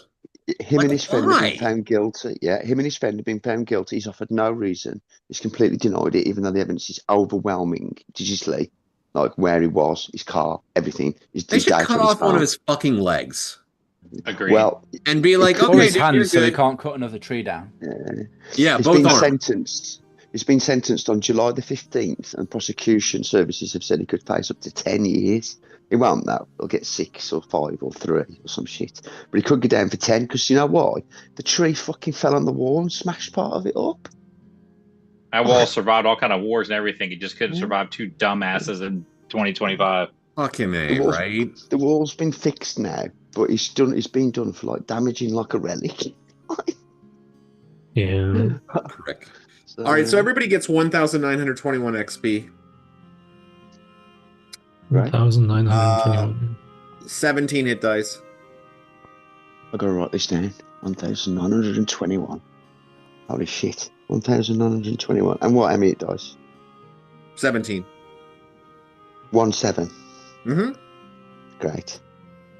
Him and his friend have been found guilty. Yeah, him and his friend have been found guilty. He's offered no reason. He's completely denied it, even though the evidence is overwhelming digitally, like where he was, his car, everything. They should cut off one of his fucking legs. Agreed. Well, and be like, or okay, his hands, so he can't cut another tree down. Yeah, both arms. He's been sentenced on July the 15th, and prosecution services have said he could face up to 10 years. He won't, though. He'll get 6 or 5 or 3 or some shit. But he could get down for 10, because you know why? The tree fucking fell on the wall and smashed part of it up. That wall survived all kind of wars and everything. He just couldn't survive 2 dumbasses in 2025. Fucking A, right? The wall's been fixed now, but it's been done for like damaging like a relic. Yeah. Correct. All right, so everybody gets 1,921 XP. Right. 1,921. 17 hit dice. I gotta write this down. 1,921. Holy shit. 1,921. And what hit dice? 17. 17. Mm-hmm. Great.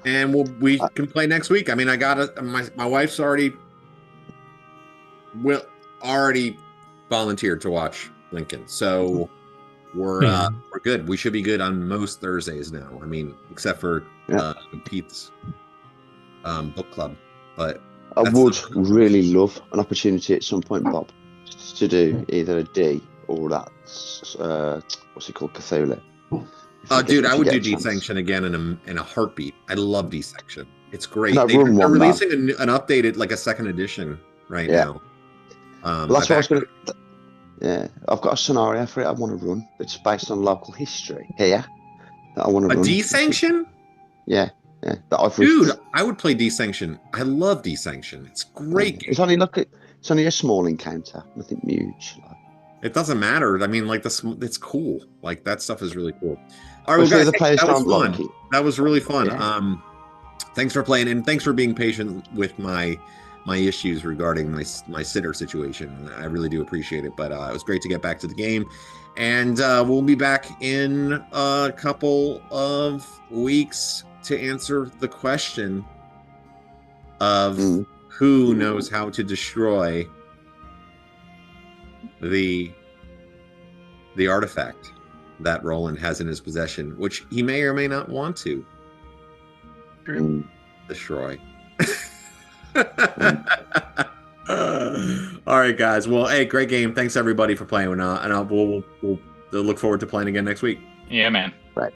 And we can play next week. I mean, I got my wife's already volunteered to watch Lincoln, so we're good. We should be good on most Thursdays now. I mean, except for Pete's book club. But I would really love an opportunity at some point, Bob, to do either a D or that what's it called, Cthulhu. Dude, I would do D-Sanction again in a heartbeat. I love D-Sanction. It's great. No, they're releasing an updated, like a second edition right now. Well, that's what I was going to... Yeah, I've got a scenario for it I want to run. It's based on local history here that I want to run. A D-Sanction? Yeah. Dude, I would play D-Sanction. I love D-Sanction. It's great. It's only a small encounter, nothing huge. It doesn't matter. I mean, like it's cool. Like that stuff is really cool. All right, well, guys, that was fun. That was really fun. Yeah. Thanks for playing, and thanks for being patient with my issues regarding my sitter situation. I really do appreciate it. But it was great to get back to the game, and we'll be back in a couple of weeks to answer the question of who knows how to destroy the artifact that Roland has in his possession, which he may or may not want to destroy. All right, guys. Well, hey, great game. Thanks everybody for playing, and we'll look forward to playing again next week. Yeah, man. Right.